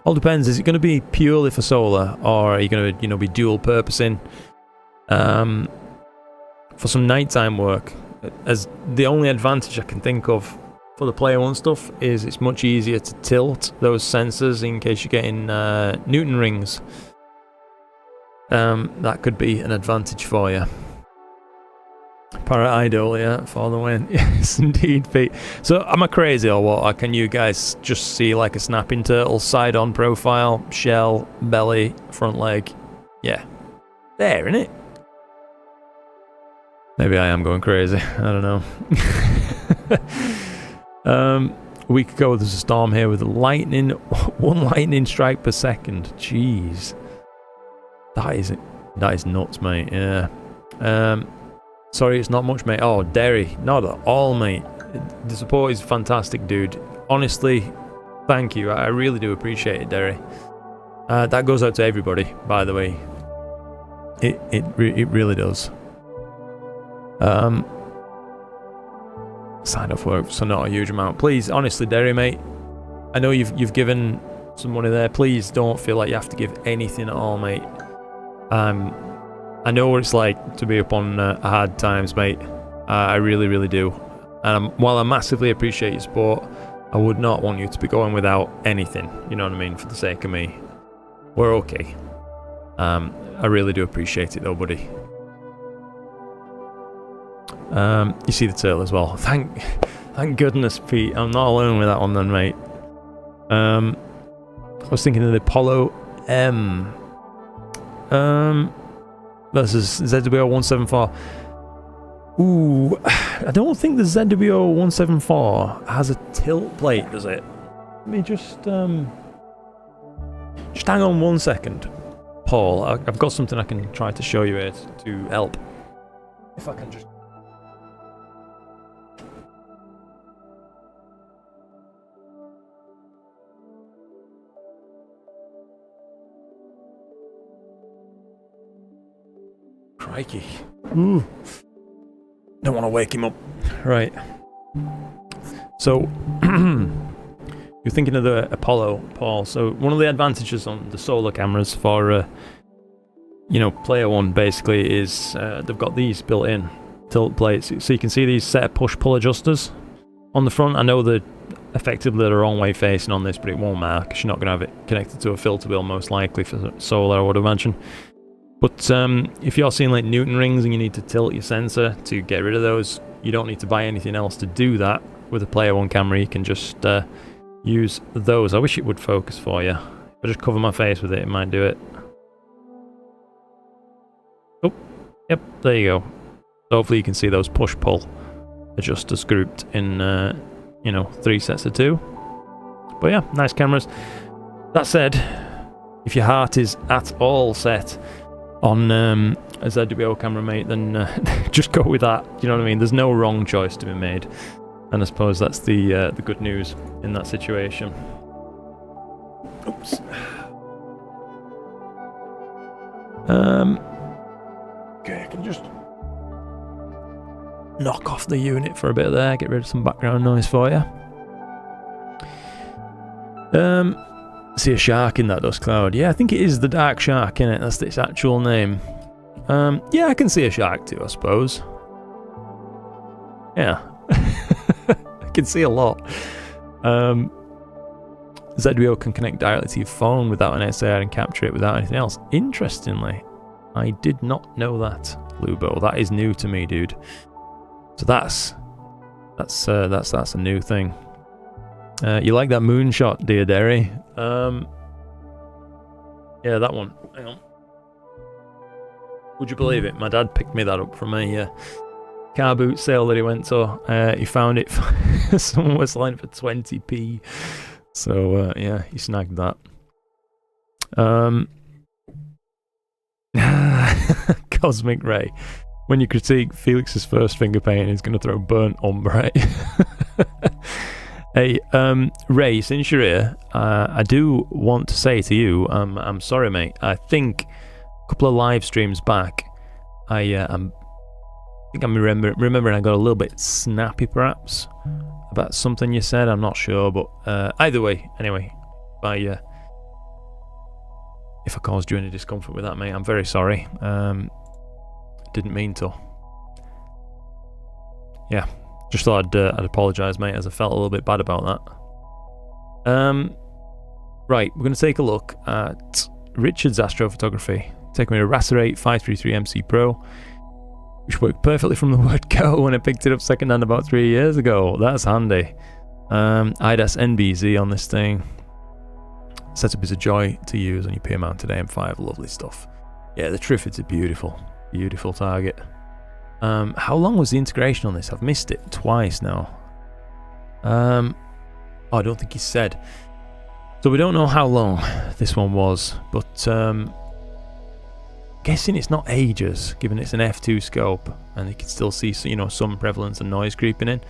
All depends, is it going to be purely for solar, or are you going to, you know, be dual purposing for some nighttime work? As the only advantage I can think of for the Player One stuff is it's much easier to tilt those sensors in case you're getting Newton rings. That could be an advantage for you. Parrot Idol, yeah, for the win. Yes, indeed, Pete. So, am I crazy or what? Or can you guys just see like a snapping turtle, side-on profile, shell, belly, front leg? Yeah. There, innit? Maybe I am going crazy. I don't know. A week ago, there's a storm here with lightning, 1 lightning strike per second. Jeez. That is nuts, mate. Yeah. Sorry, it's not much, mate. Oh, Derry. Not at all, mate. The support is fantastic, dude. Honestly, thank you. I really do appreciate it, Derry. That goes out to everybody, by the way. It really does. Sign off work, so not a huge amount. Please, honestly, Derry, mate. I know you've given some money there. Please don't feel like you have to give anything at all, mate. I know what it's like to be up on hard times, mate. I really, really do. And while I massively appreciate your support, I would not want you to be going without anything. You know what I mean? For the sake of me. We're okay. I really do appreciate it though, buddy. You see the turtle as well. Thank goodness, Pete. I'm not alone with that one then, mate. I was thinking of the Apollo M. Versus ZWO 174. Ooh, I don't think the ZWO 174 has a tilt plate, does it? Let me just hang on 1 second, Paul. I've got something I can try to show you here to help. If I can just. Crikey. Ooh. Don't want to wake him up. Right. So, you're thinking of the Apollo, Paul. So, one of the advantages on the solar cameras for, you know, Player One basically is they've got these built in tilt plates. So, you can see these set of push-pull adjusters on the front. I know that effectively they're wrong way facing on this, but it won't matter because you're not going to have it connected to a filter wheel most likely for solar, I would imagine. But if you're seeing like Newton rings and you need to tilt your sensor to get rid of those, you don't need to buy anything else to do that. With a Player One camera, you can just use those. I wish it would focus for you. If I just cover my face with it, it might do it. Oh, yep, there you go. So hopefully you can see those push-pull adjusters grouped in, you know, 3 sets of 2. But yeah, nice cameras. That said, if your heart is at all set on a ZWO camera, mate, then just go with that. You know what I mean? There's no wrong choice to be made, and I suppose that's the good news in that situation. Oops. Okay, I can just knock off the unit for a bit there, get rid of some background noise for you. See a shark in that dust cloud. Yeah, I think it is the dark shark, innit? That's its actual name. Yeah, I can see a shark too, I suppose. Yeah. I can see a lot. ZWO can connect directly to your phone without an SAR and capture it without anything else. Interestingly, I did not know that, Lubo. That is new to me, dude. So that's a new thing. You like that moonshot, dear Derry? Yeah, that one. Hang on. Would you believe it? My dad picked me that up from a car boot sale that he went to. He found it. Someone was selling it for 20p. So yeah, he snagged that. Cosmic Ray. When you critique Felix's first finger painting, he's going to throw burnt ombre. Hey, Ray, since you're here, I do want to say to you, I'm sorry, mate. I think a couple of live streams back, I think I'm remembering I got a little bit snappy, perhaps, about something you said. I'm not sure, but either way, anyway, if I caused you any discomfort with that, mate, I'm very sorry. Didn't mean to. Yeah. Just thought I'd apologise, mate, as I felt a little bit bad about that. Right, we're going to take a look at Richard's astrophotography. Taking me a Racer 8 533 MC Pro, which worked perfectly from the word go when I picked it up secondhand about 3 years ago. That's handy. IDAS NBZ on this thing. Setup is a joy to use on your peer-mounted AM5. Lovely stuff. Yeah, the Triffids are beautiful. Beautiful target. How long was the integration on this? I've missed it twice now. Oh, I don't think he said. So we don't know how long this one was, but guessing it's not ages, given it's an f2 scope, and you can still see, you know, some prevalence and noise creeping in.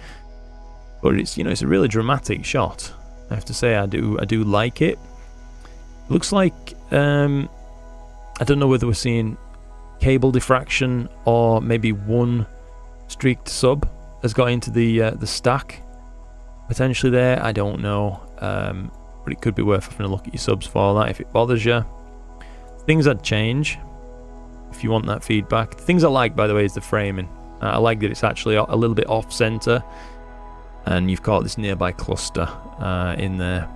But it's, you know, it's a really dramatic shot. I have to say, I do like it. Looks like I don't know whether we're seeing cable diffraction or maybe one streaked sub has got into the stack potentially there. I don't know, but it could be worth having a look at your subs for that if it bothers you. Things I'd change if you want that feedback. The things I like, by the way, is the framing. I like that it's actually a little bit off center and you've got this nearby cluster in there.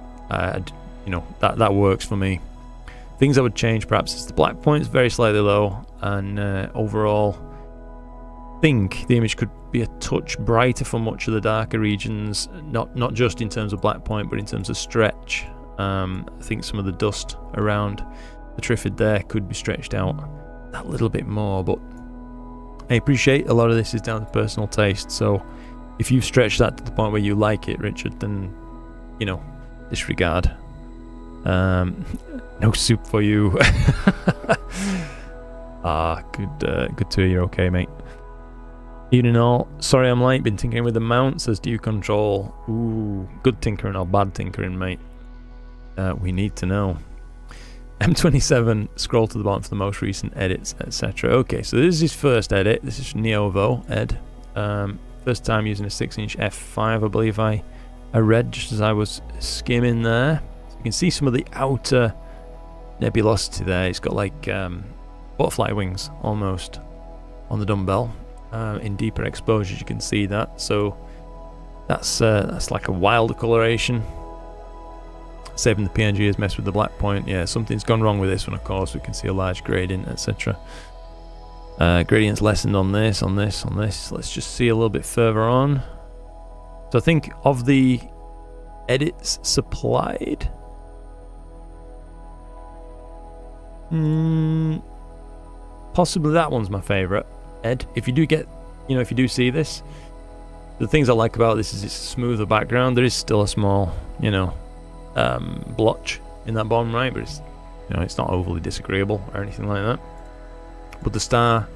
You know, that works for me. Things I would change perhaps is the black point is very slightly low, and overall think the image could be a touch brighter for much of the darker regions, not just in terms of black point but in terms of stretch. I think some of the dust around the Triffid there could be stretched out that little bit more, but I appreciate a lot of this is down to personal taste, so if you've stretched that to the point where you like it, Richard, then, you know, disregard. No soup for you. Good to hear you're okay, mate. Evening all. Sorry I'm late, been tinkering with the mount, says do you control. Ooh, good tinkering or bad tinkering, mate? We need to know. M27, scroll to the bottom for the most recent edits, etc. Okay, so this is his first edit. This is Neovo, Ed. First time using a 6-inch f5, I believe I read just as I was skimming there. You can see some of the outer nebulosity there. It's got like butterfly wings almost on the dumbbell. In deeper exposures you can see that. So that's like a wilder coloration. Saving the PNG has messed with the black point. Yeah, something's gone wrong with this one, of course. We can see a large gradient, etc. Gradient's lessened on this. Let's just see a little bit further on. So I think of the edits supplied, possibly that one's my favourite, Ed. If you do get, you know, if you do see this, the things I like about this is it's a smoother background. There is still a small, you know, blotch in that bottom right, but it's, you know, it's not overly disagreeable or anything like that. But the star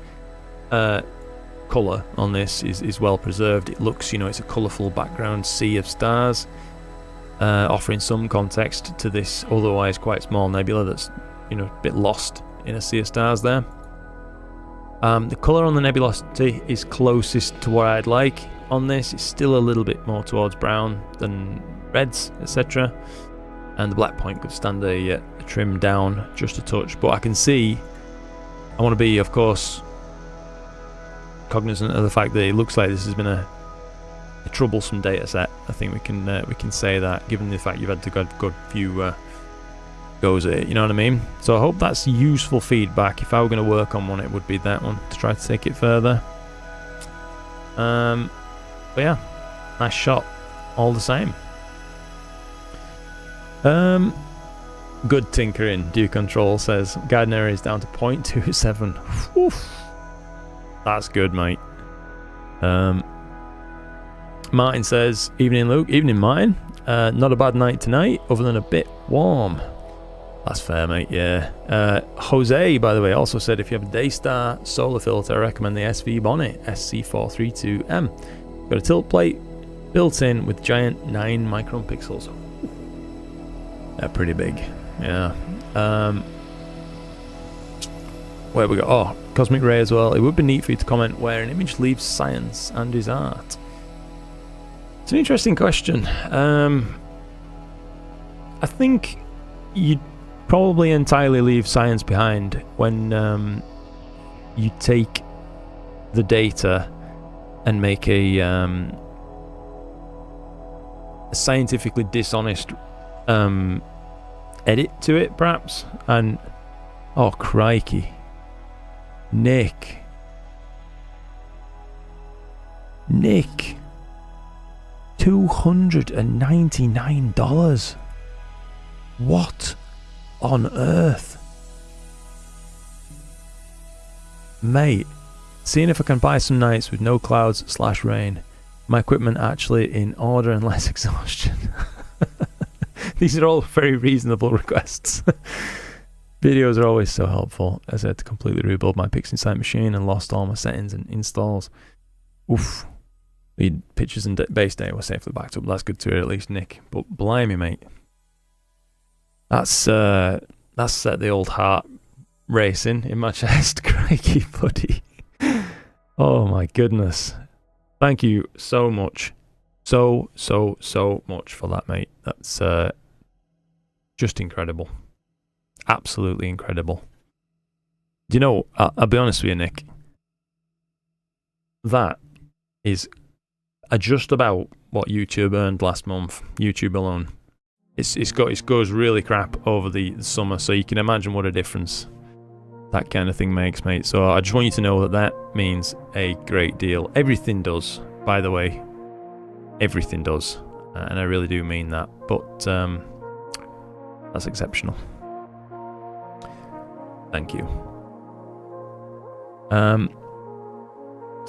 colour on this is well preserved. It looks, you know, it's a colourful background sea of stars, offering some context to this otherwise quite small nebula that's, you know, a bit lost in a sea of stars there. The colour on the nebulosity is closest to what I'd like on this. It's still a little bit more towards brown than reds, etc. And the black point could stand a trim down just a touch. But I can see, I want to be, of course, cognizant of the fact that it looks like this has been a troublesome data set. I think we can say that, given the fact you've had to go a good few goes at it, you know what I mean? So I hope that's useful feedback. If I were going to work on one, it would be that one, to try to take it further. But yeah, nice shot all the same. Good tinkering, Dew Control says. Guiding area is down to 0.27. Oof. That's good, mate. Martin says, evening Luke, evening Martin. Not a bad night tonight, other than a bit warm. That's fair, mate, yeah. Jose, by the way, also said if you have a Daystar solar filter, I recommend the SV Bonnet SC432M. Got a tilt plate built in with giant 9 micron pixels. They're pretty big, yeah. Where we go? Oh, Cosmic Ray as well. It would be neat for you to comment where an image leaves science and is art. It's an interesting question. I think you'd probably entirely leave science behind when you take the data and make a scientifically dishonest edit to it, perhaps. And oh crikey, Nick, $299. What on earth? Mate, seeing if I can buy some nights with no clouds / rain. My equipment actually in order and less exhaustion. These are all very reasonable requests. Videos are always so helpful, as I had to completely rebuild my PixInsight machine and lost all my settings and installs. Oof. The pictures and base data were safely backed up. That's good to hear, at least, Nick. But blimey, mate. That's set the old heart racing in my chest. Crikey, buddy. Oh my goodness. Thank you so much. So much for that, mate. That's just incredible. Absolutely incredible. Do you know, I'll be honest with you, Nick. That is just about what YouTube earned last month. YouTube alone. It goes really crap over the summer, so you can imagine what a difference that kind of thing makes, mate. So I just want you to know that means a great deal. Everything does, by the way. Everything does, and I really do mean that. But that's exceptional. Thank you.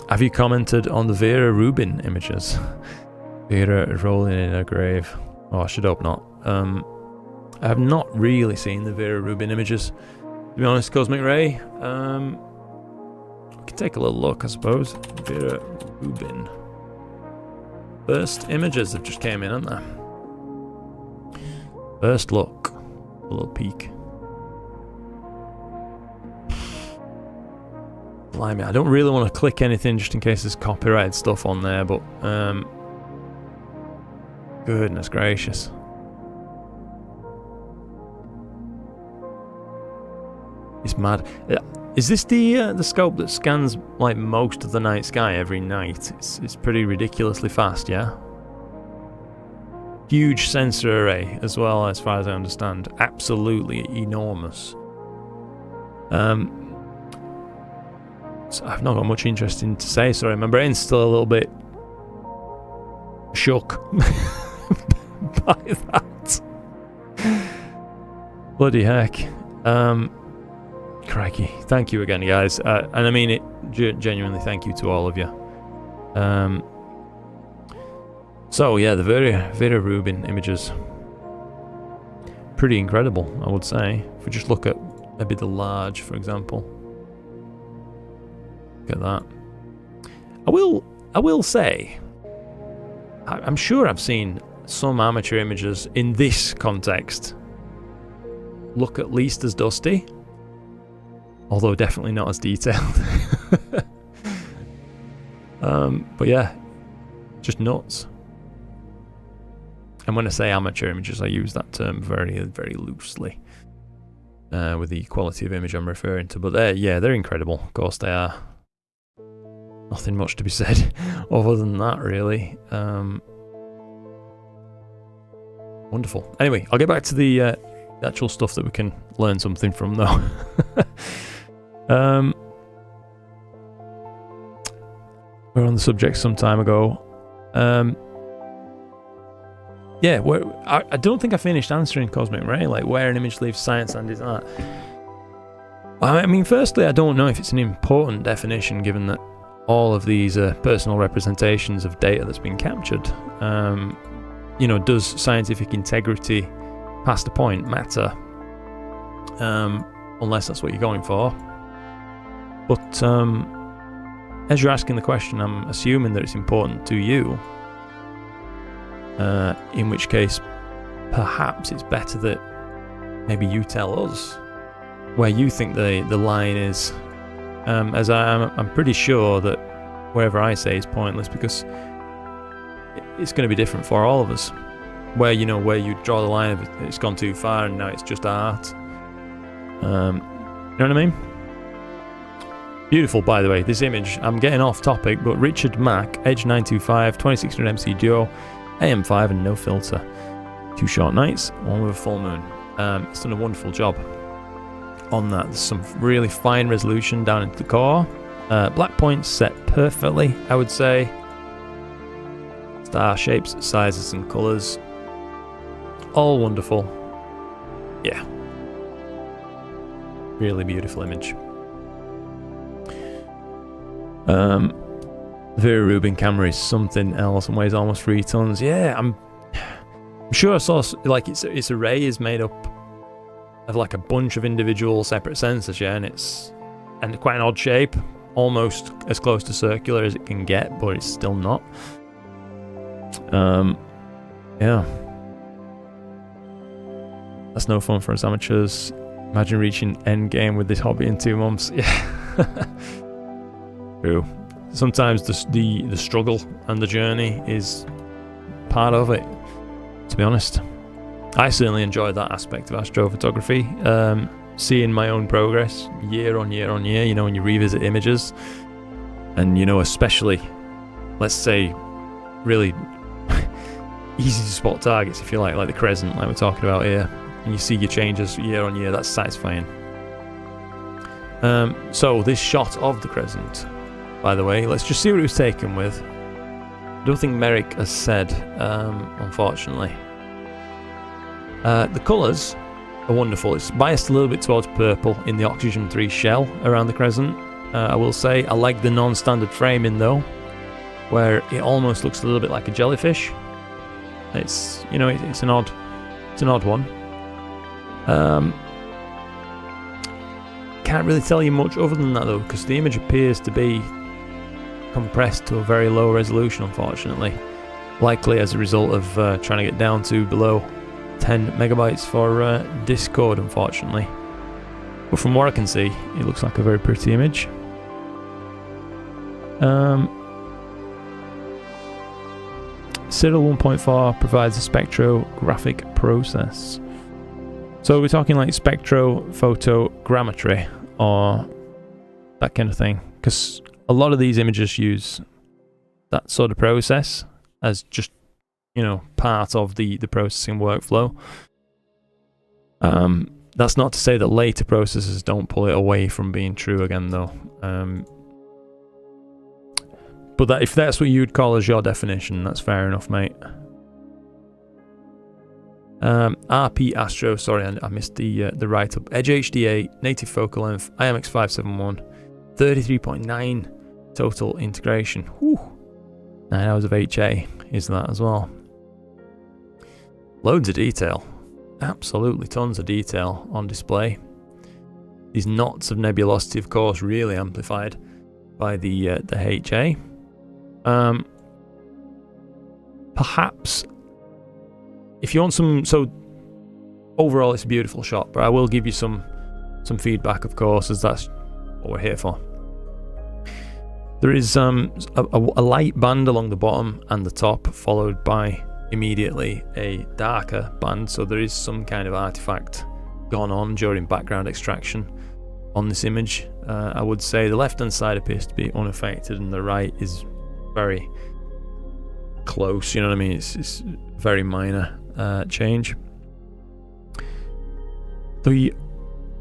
Have you commented on the Vera Rubin images? Vera rolling in her grave. Oh, I should hope not. I have not really seen the Vera Rubin images, to be honest, Cosmic Ray. We can take a little look, I suppose. Vera Rubin. First images that just came in, haven't they? First look. A little peek. Blimey, I don't really want to click anything just in case there's copyrighted stuff on there, but goodness gracious. It's mad. Is this the scope that scans like most of the night sky every night? It's pretty ridiculously fast, yeah? Huge sensor array as well, as far as I understand. Absolutely enormous. So I've not got much interesting to say, sorry. My brain's still a little bit shook by that. Bloody heck. Crikey. Thank you again, guys. And I mean it genuinely, thank you to all of you. So yeah, the Vera Rubin images. pretty incredible, I would say. If we just look at maybe the large, for example. Look at that. I will say, I'm sure I've seen some amateur images in this context look at least as dusty, although definitely not as detailed. But yeah, just nuts. And when I say amateur images, I use that term very, very loosely with the quality of image I'm referring to. But they're incredible. Of course they are. Nothing much to be said other than that, really. Wonderful. Anyway, I'll get back to the actual stuff that we can learn something from, though. We were on the subject some time ago. Yeah, I don't think I finished answering Cosmic Ray, like where an image leaves science and is art. I mean, firstly, I don't know if it's an important definition, given that all of these are personal representations of data that's been captured. You know, does scientific integrity past a point matter? Unless that's what you're going for. But as you're asking the question, I'm assuming that it's important to you. In which case, perhaps it's better that maybe you tell us where you think the line is. As I'm pretty sure that wherever I say is pointless, because it's going to be different for all of us. Where you draw the line of it's gone too far and now it's just art. You know what I mean? Beautiful, by the way, this image. I'm getting off topic, but Richard Mack, Edge 925, 2600 MC Duo, AM5 and no filter. 2 short nights, one with a full moon. It's done a wonderful job on that. There's some really fine resolution down into the core. Black points set perfectly, I would say. Star shapes, sizes and colours. All wonderful. Yeah. Really beautiful image. The Vera Rubin camera is something else and weighs almost 3 tons. Yeah, I'm sure I saw like its array is made up of like a bunch of individual separate sensors, yeah, and quite an odd shape, almost as close to circular as it can get, but it's still not. Yeah. That's no fun for us amateurs. Imagine reaching end game with this hobby in 2 months. Yeah. True. Sometimes the struggle and the journey is part of it, to be honest. I certainly enjoyed that aspect of astrophotography. Seeing my own progress year on year on year, when you revisit images. And, especially, let's say, really easy to spot targets, if you like the crescent, like we're talking about here. And you see your changes year on year, that's satisfying. So this shot of the crescent, by the way, let's just see what it was taken with. I don't think Merrick has said, unfortunately. The colours are wonderful. It's biased a little bit towards purple in the oxygen 3 shell around the crescent. I will say I like the non-standard framing though, where it almost looks a little bit like a jellyfish. It's it's an odd one. Can't really tell you much other than that though, because the image appears to be compressed to a very low resolution, unfortunately. Likely as a result of trying to get down to below 10 megabytes for Discord, unfortunately. But from what I can see, it looks like a very pretty image. Cyril 1.4 provides a spectrographic process. So we're talking like spectrophotogrammetry or that kind of thing, because a lot of these images use that sort of process as just part of the processing workflow. That's not to say that later processes don't pull it away from being true again though. But if that's what you'd call as your definition, that's fair enough, mate. RP Astro, sorry, I missed the write-up. Edge HD8, native focal length, IMX571, 33.9 total integration. Whew. 9 hours of HA is that as well. Loads of detail. absolutely tons of detail on display. These knots of nebulosity, of course, really amplified by the HA. Perhaps if you want some, so overall it's a beautiful shot, but I will give you some feedback, of course, as that's what we're here for. There is a light band along the bottom and the top, followed by immediately a darker band, so there is some kind of artifact gone on during background extraction on this image. I would say the left hand side appears to be unaffected and the right is very close, you know what I mean? It's very minor change. The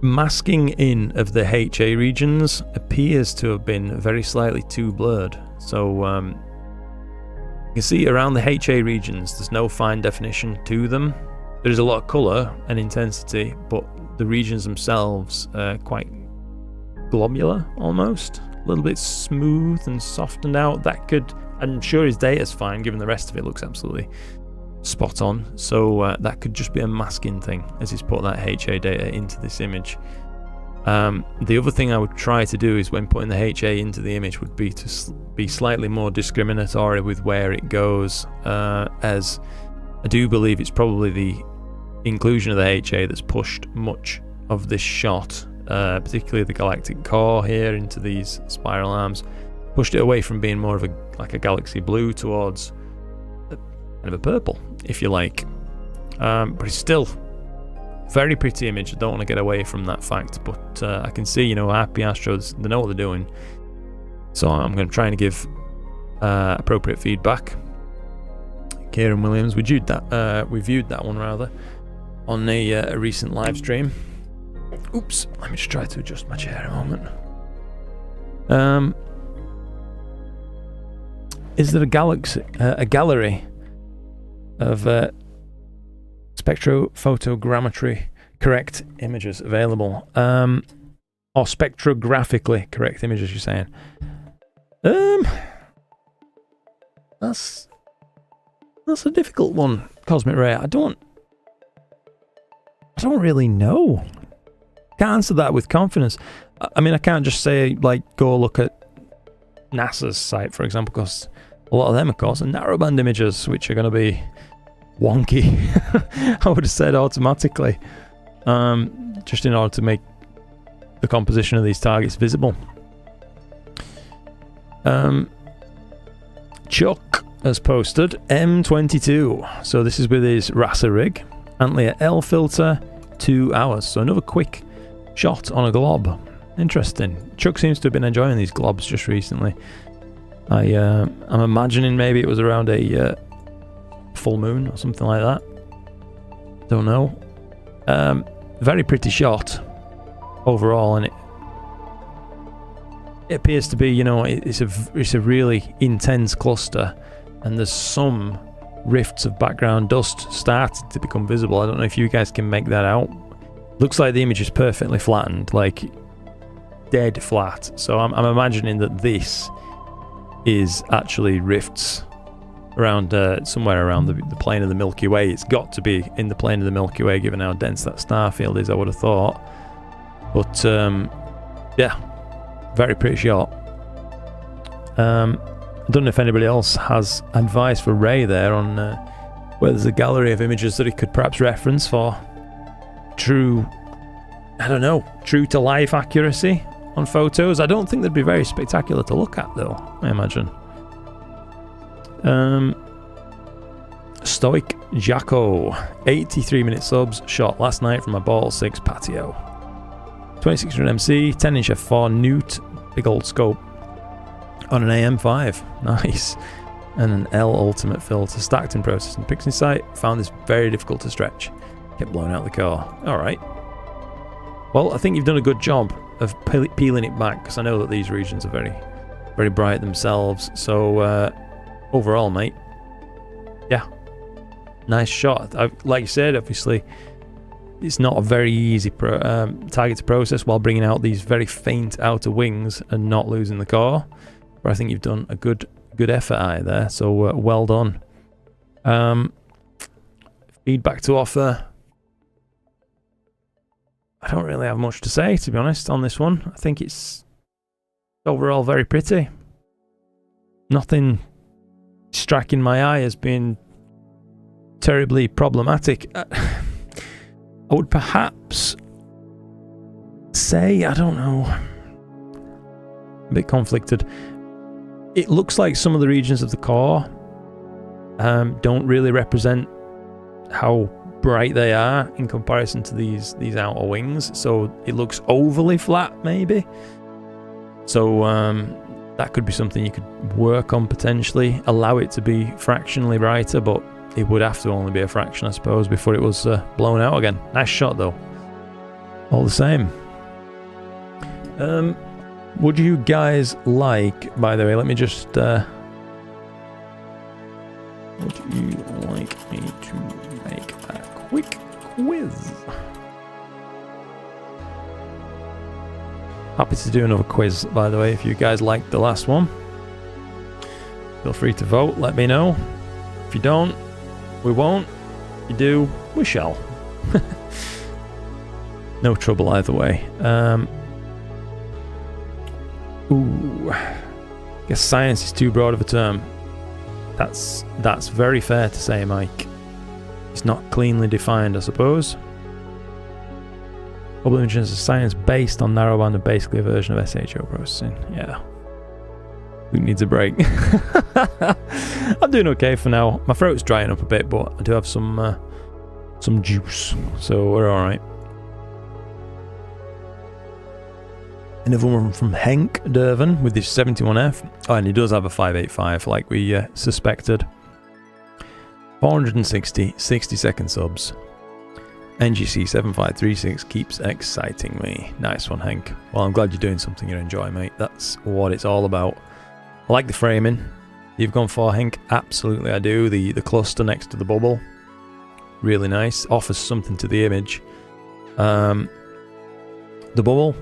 masking in of the HA regions appears to have been very slightly too blurred, so you can see around the HA regions there's no fine definition to them. There's a lot of colour and intensity, but the regions themselves are quite globular almost, a little bit smooth and softened out. That could, I'm sure his data's fine given the rest of it looks absolutely spot on, so that could just be a masking thing as he's put that HA data into this image. The other thing I would try to do is when putting the HA into the image would be to be slightly more discriminatory with where it goes, as I do believe it's probably the inclusion of the HA that's pushed much of this shot, particularly the galactic core here into these spiral arms, pushed it away from being more of like a galaxy blue towards kind of a purple, if you like. But it's still very pretty image. I don't want to get away from that fact, but I can see, you know, happy Astros, they know what they're doing. So I'm going to try and give appropriate feedback. Kieran Williams, we viewed that one rather on a recent live stream. Oops, let me just try to adjust my chair a moment. Is there a gallery of spectrophotogrammetry correct images available, or spectrographically correct images, you're saying? That's a difficult one, Cosmic Ray. I don't really know. Can't answer that with confidence. I mean, I can't just say, like, go look at NASA's site, for example, because a lot of them, of course, are narrowband images, which are going to be wonky. I would have said automatically, just in order to make the composition of these targets visible. Chuck has posted M22. So this is with his RASA rig, Antlia L filter, 2 hours. So another quick shot on a glob. Interesting. Chuck seems to have been enjoying these globs just recently. I'm imagining maybe it was around a full moon or something like that. Don't know. Very pretty shot overall, and it appears to be, you know, it's a really intense cluster, and there's some rifts of background dust started to become visible. I don't know if you guys can make that out. Looks like the image is perfectly flattened, like dead flat. So I'm imagining that this is actually rifts around somewhere around the plane of the Milky Way. It's got to be in the plane of the Milky Way given how dense that star field is, I would have thought. But yeah, very pretty shot. I don't know if anybody else has advice for Ray there on where there's a gallery of images that he could perhaps reference for true to life accuracy on photos. I don't think they'd be very spectacular to look at though, I imagine. Stoic Jacko, 83-minute subs, shot last night from a Ball 6 patio. 2600 MC, 10-inch f4 Newt, big old scope, on an AM5, nice, and an L Ultimate filter, stacked in processing. Pixie site, found this very difficult to stretch, kept blowing out the core. Alright, well, I think you've done a good job of peeling it back, because I know that these regions are very, very bright themselves. So overall, mate, yeah, nice shot. Like you said, obviously it's not a very easy target to process while bringing out these very faint outer wings and not losing the core, but I think you've done a good effort out there, so well done. Feedback to offer. I don't really have much to say, to be honest, on this one. I think it's overall very pretty. Nothing striking my eye as being terribly problematic. I would perhaps say, I don't know, a bit conflicted. It looks like some of the regions of the core don't really represent how bright they are in comparison to these outer wings, so it looks overly flat maybe. So that could be something you could work on potentially, allow it to be fractionally brighter, but it would have to only be a fraction, I suppose, before it was blown out again. Nice shot though, all the same. Would you guys like, by the way, let me just would you like me to make a quick quiz? Happy to do another quiz, by the way, if you guys liked the last one. Feel free to vote, let me know. If you don't, we won't. If you do, we shall. No trouble either way. Guess science is too broad of a term. That's very fair to say, Mike. It's not cleanly defined, I suppose. Hubble imaging is a science based on narrowband and basically a version of SHO processing. Yeah. Luke needs a break. I'm doing okay for now. My throat's drying up a bit, but I do have some juice, so we're alright. Another one from Henk Derven with his 71F. Oh, and he does have a 585 like we suspected. 460 60-second subs. NGC 7536 keeps exciting me. Nice one, Henk. Well, I'm glad you're doing something you enjoy, mate. That's what it's all about. I like the framing you've gone for, Henk. Absolutely I do. The cluster next to the bubble. Really nice. Offers something to the image. The bubble,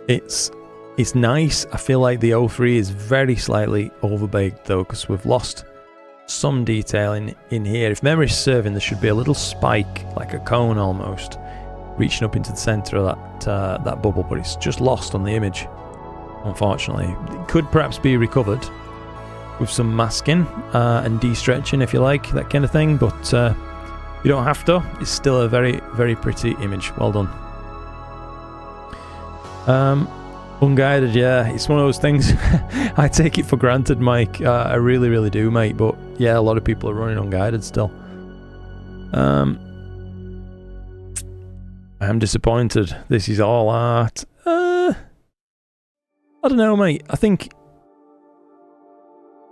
it's nice. I feel like the 03 is very slightly overbaked though, because we've lost some detail in here. If memory's serving, there should be a little spike, like a cone almost, reaching up into the centre of that bubble, but it's just lost on the image, unfortunately. It could perhaps be recovered with some masking and de-stretching, if you like, that kind of thing, but you don't have to. It's still a very, very pretty image. Well done. Unguided, yeah, it's one of those things. I take it for granted, Mike. I really, really do, mate. But yeah, a lot of people are running unguided still. I'm disappointed. This is all art. I don't know, mate. I think,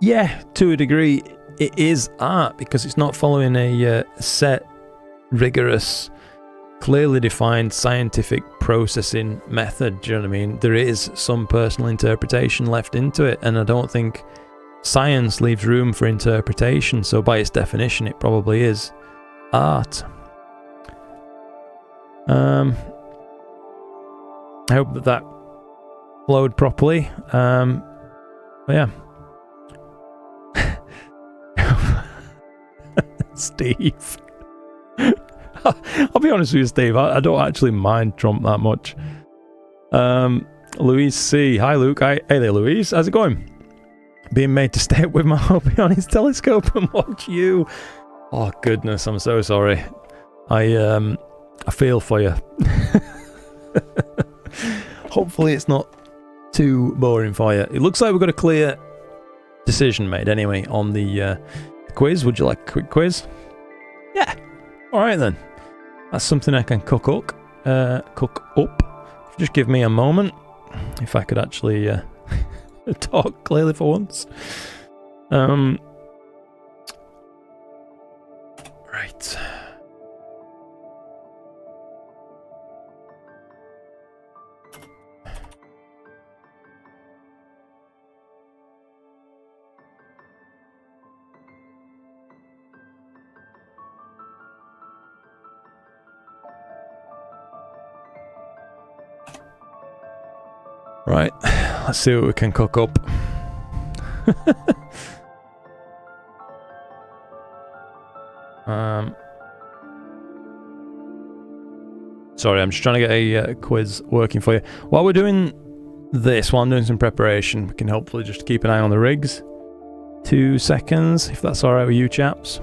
yeah, to a degree, it is art because it's not following a set, rigorous, clearly defined scientific processing method. Do you know what I mean? There is some personal interpretation left into it, and I don't think science leaves room for interpretation, so by its definition it probably is art. I hope that flowed properly. But yeah. Steve. I'll be honest with you, Steve. I don't actually mind Trump that much. Louise C. Hi, Luke. Hey there, Louise. How's it going? Being made to stay up with my hobby on his telescope and watch you. Oh goodness, I'm so sorry. I feel for you. Hopefully, it's not too boring for you. It looks like we've got a clear decision made anyway on the quiz. Would you like a quick quiz? Yeah. All right then. That's something I can cook up. Just give me a moment. If I could actually talk clearly for once. Right. Right, let's see what we can cook up. Sorry, I'm just trying to get a quiz working for you. While we're doing this, while I'm doing some preparation, we can hopefully just keep an eye on the rigs. 2 seconds, if that's alright with you chaps.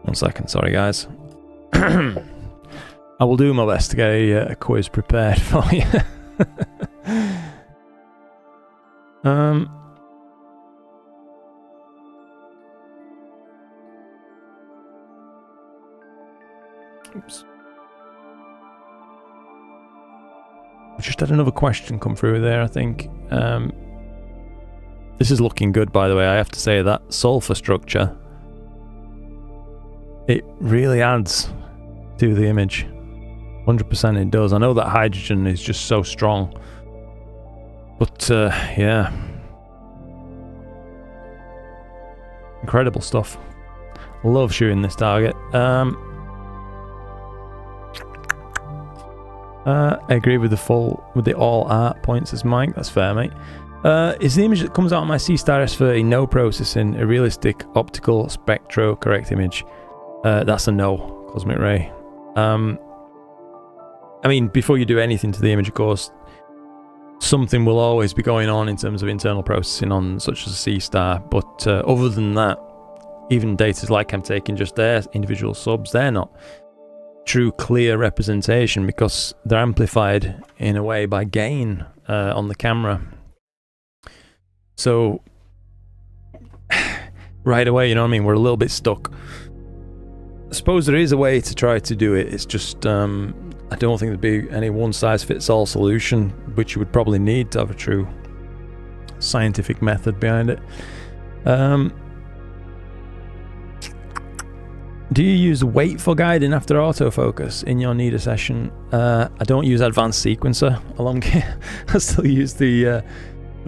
One second, sorry guys. I will do my best to get a quiz prepared for you. Oops. I just had another question come through there, I think. This is looking good, by the way. I have to say that sulfur structure, it really adds to the image. 100% it does. I know that hydrogen is just so strong. But, yeah. Incredible stuff. Love shooting this target. I agree with the all art points as Mike. That's fair, mate. Is the image that comes out on my C-StarS30 no processing, a realistic optical spectro correct image? That's a no, Cosmic Ray. I mean, before you do anything to the image, of course, something will always be going on in terms of internal processing on such as a C-Star, but other than that, even data like I'm taking just there, individual subs, they're not true clear representation because they're amplified in a way by gain on the camera. So, right away, you know what I mean, we're a little bit stuck. I suppose there is a way to try to do it. It's just, I don't think there'd be any one-size-fits-all solution, which you would probably need to have a true scientific method behind it. Do you use wait for guiding after autofocus in your NIDA session? I don't use advanced sequencer along here. I still use the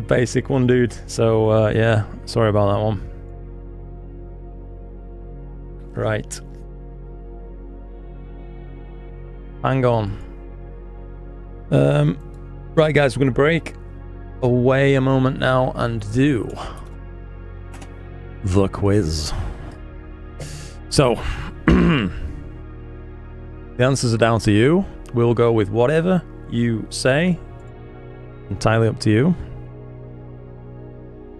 basic one, dude. So, yeah, sorry about that one. Right. Hang on. Right, guys, we're going to break away a moment now and do the quiz. So, the answers are down to you. We'll go with whatever you say. Entirely up to you.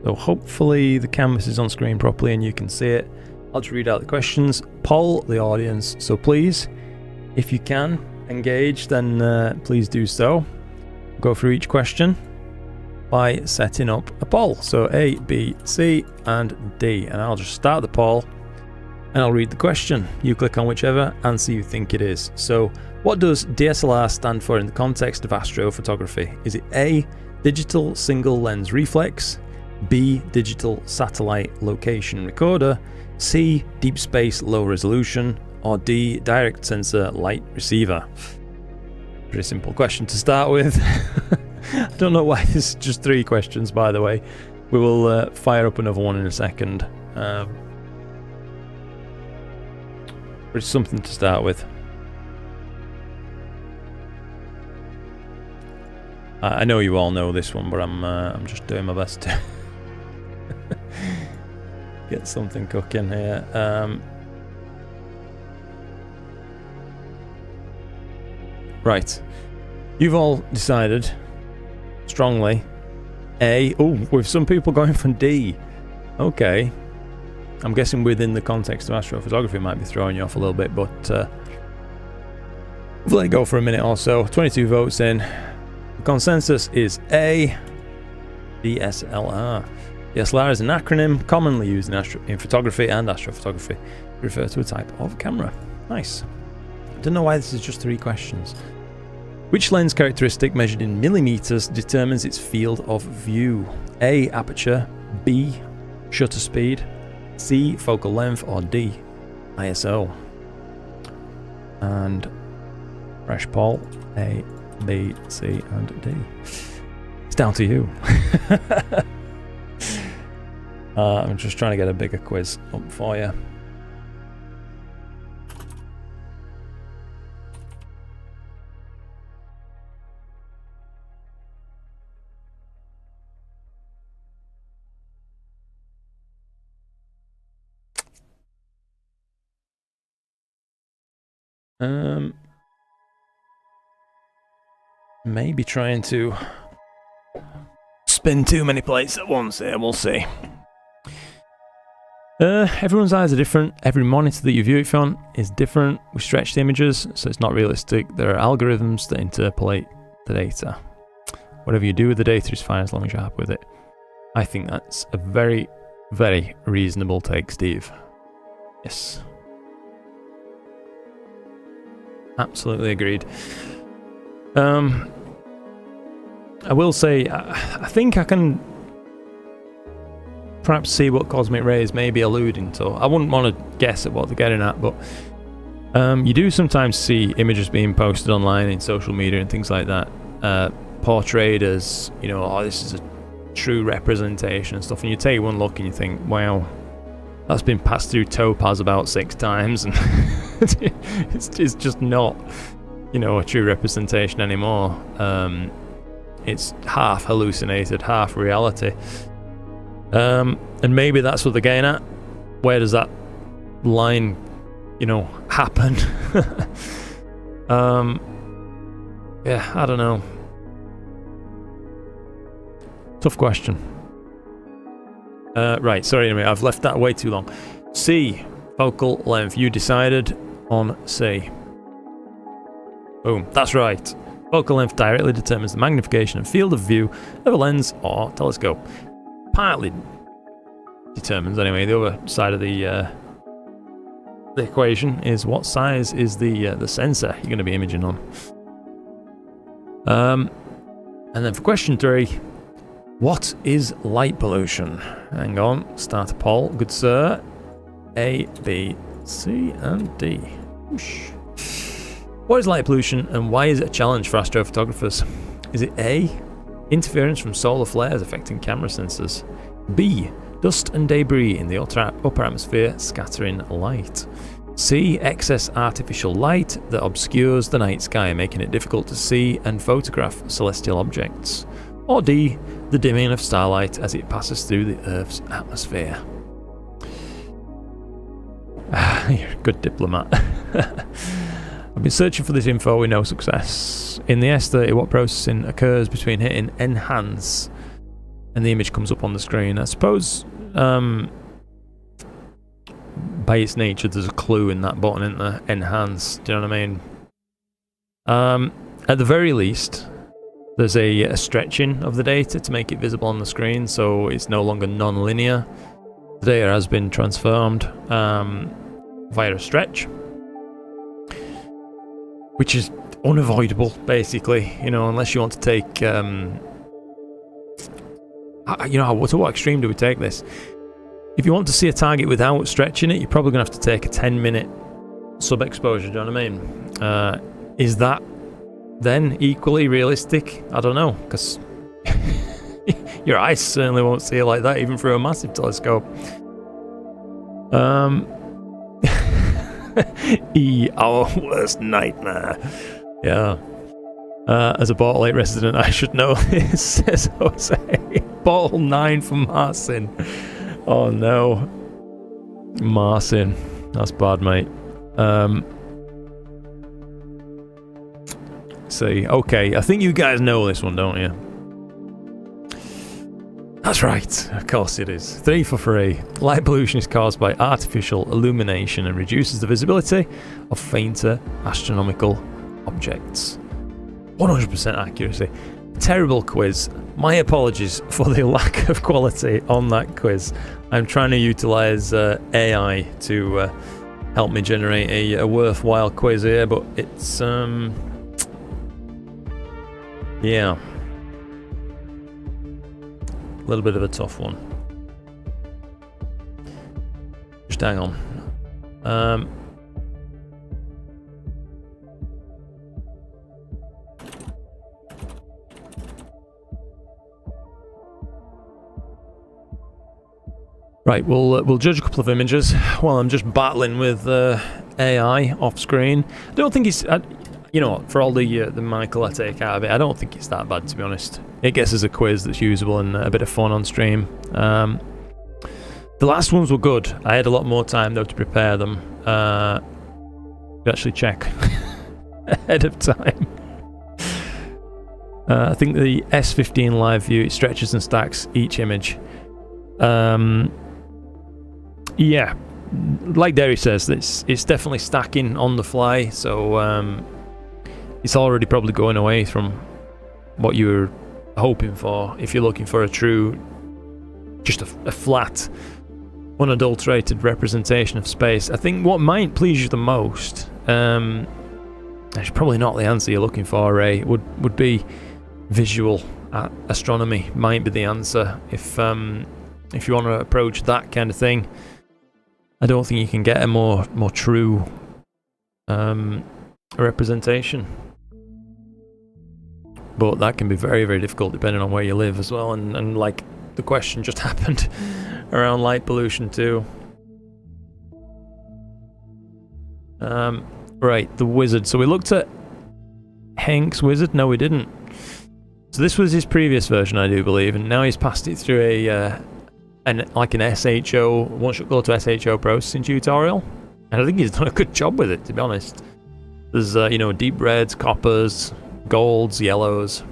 So hopefully the canvas is on screen properly and you can see it. I'll just read out the questions. Poll the audience. So please, if you can engage, then please do so. Go through each question by setting up a poll. So A, B, C, and D. And I'll just start the poll and I'll read the question. You click on whichever answer you think it is. So what does DSLR stand for in the context of astrophotography? Is it A, digital single lens reflex, B, digital satellite location recorder, C, deep space low resolution, or D, direct sensor light receiver? Pretty simple question to start with. I don't know why this is just 3 questions, by the way. We will fire up another one in a second. But it's something to start with. I know you all know this one, but I'm just doing my best to get something cooking here. Right, you've all decided strongly A. Oh, with some people going for D. Okay, I'm guessing within the context of astrophotography it might be throwing you off a little bit, but we'll let it go for a minute or so. 22 votes in. The consensus is A, DSLR. DSLR is an acronym commonly used in photography and astrophotography to refer to a type of camera. Nice. I don't know why this is just 3 questions. Which lens characteristic measured in millimeters determines its field of view? A. Aperture, B. Shutter speed, C. Focal length, or D. ISO. And fresh poll, A, B, C, and D. It's down to you. I'm just trying to get a bigger quiz up for you. Maybe trying to spin too many plates at once here, we'll see. Everyone's eyes are different. Every monitor that you view it on is different. We stretch the images, so it's not realistic. There are algorithms that interpolate the data. Whatever you do with the data is fine as long as you're happy with it. I think that's a very, very reasonable take, Steve. Yes. Absolutely agreed. I will say, I think I can perhaps see what cosmic rays may be alluding to. I wouldn't want to guess at what they're getting at, but you do sometimes see images being posted online in social media and things like that, portrayed as, you know, oh, this is a true representation and stuff, and you take one look and you think, wow, that's been passed through topaz about 6 times, and it's just not, you know, a true representation anymore. It's half hallucinated, half reality. And maybe that's what they're getting at. Where does that line, you know, happen? Yeah, I don't know. Tough question. Right, sorry, anyway, I've left that way too long. C, focal length. You decided on C. Boom, that's right. Focal length directly determines the magnification and field of view of a lens or telescope. Partly determines, anyway, the other side of the equation is what size is the sensor you're going to be imaging on. And then for question 3, what is light pollution? Hang on, start a poll. Good sir. A, B, C, and D. Whoosh. What is light pollution and why is it a challenge for astrophotographers? Is it A, interference from solar flares affecting camera sensors? B, dust and debris in the upper atmosphere scattering light? C, excess artificial light that obscures the night sky, making it difficult to see and photograph celestial objects? Or D, the dimming of starlight as it passes through the Earth's atmosphere? You're a good diplomat. I've been searching for this info with no success. In the S30, what processing occurs between hitting enhance and the image comes up on the screen? I suppose by its nature there's a clue in that button, isn't there? Enhance, do you know what I mean? At the very least, there's a stretching of the data to make it visible on the screen, so it's no longer non-linear. The data has been transformed via a stretch, which is unavoidable, basically, you know, unless you want to take, you know, to what extreme do we take this? If you want to see a target without stretching it, you're probably going to have to take a 10-minute sub-exposure, do you know what I mean? Is that then equally realistic? I don't know, because your eyes certainly won't see it like that, even through a massive telescope. E, our worst nightmare. Yeah. As a Bottle 8 resident, I should know this, says Jose. Bottle 9 from Marcin. Oh no. Marcin. That's bad, mate. See, okay, I think you guys know this one, don't you? That's right, of course it is. 3 for free. Light pollution is caused by artificial illumination and reduces the visibility of fainter astronomical objects. 100% accuracy. Terrible quiz. My apologies for the lack of quality on that quiz. I'm trying to utilize AI to help me generate a worthwhile quiz here, but it's Yeah. A little bit of a tough one. Just hang on. Right, we'll judge a couple of images while I'm just battling with AI off screen. I don't think it's, you know, for all the Michael I take out of it, I don't think it's that bad, to be honest. It gets us a quiz that's usable and a bit of fun on stream. The last ones were good. I had a lot more time though to prepare them. To actually check ahead of time. I think the S15 live view, it stretches and stacks each image. Yeah, like Derry says, it's definitely stacking on the fly, so it's already probably going away from what you were hoping for if you're looking for a true, just a flat, unadulterated representation of space. I think what might please you the most, it's probably not the answer you're looking for, Ray, would be visual astronomy. Might be the answer if you want to approach that kind of thing. I don't think you can get a more true representation, but that can be very, very difficult depending on where you live as well, and like the question just happened around light pollution too. Right, the wizard. So we looked at Henk's wizard. No, we didn't. So this was his previous version, I do believe, and now he's passed it through an SHO, one-shot color to SHO processing tutorial, and I think he's done a good job with it, to be honest. There's you know, deep reds, coppers, golds, yellows,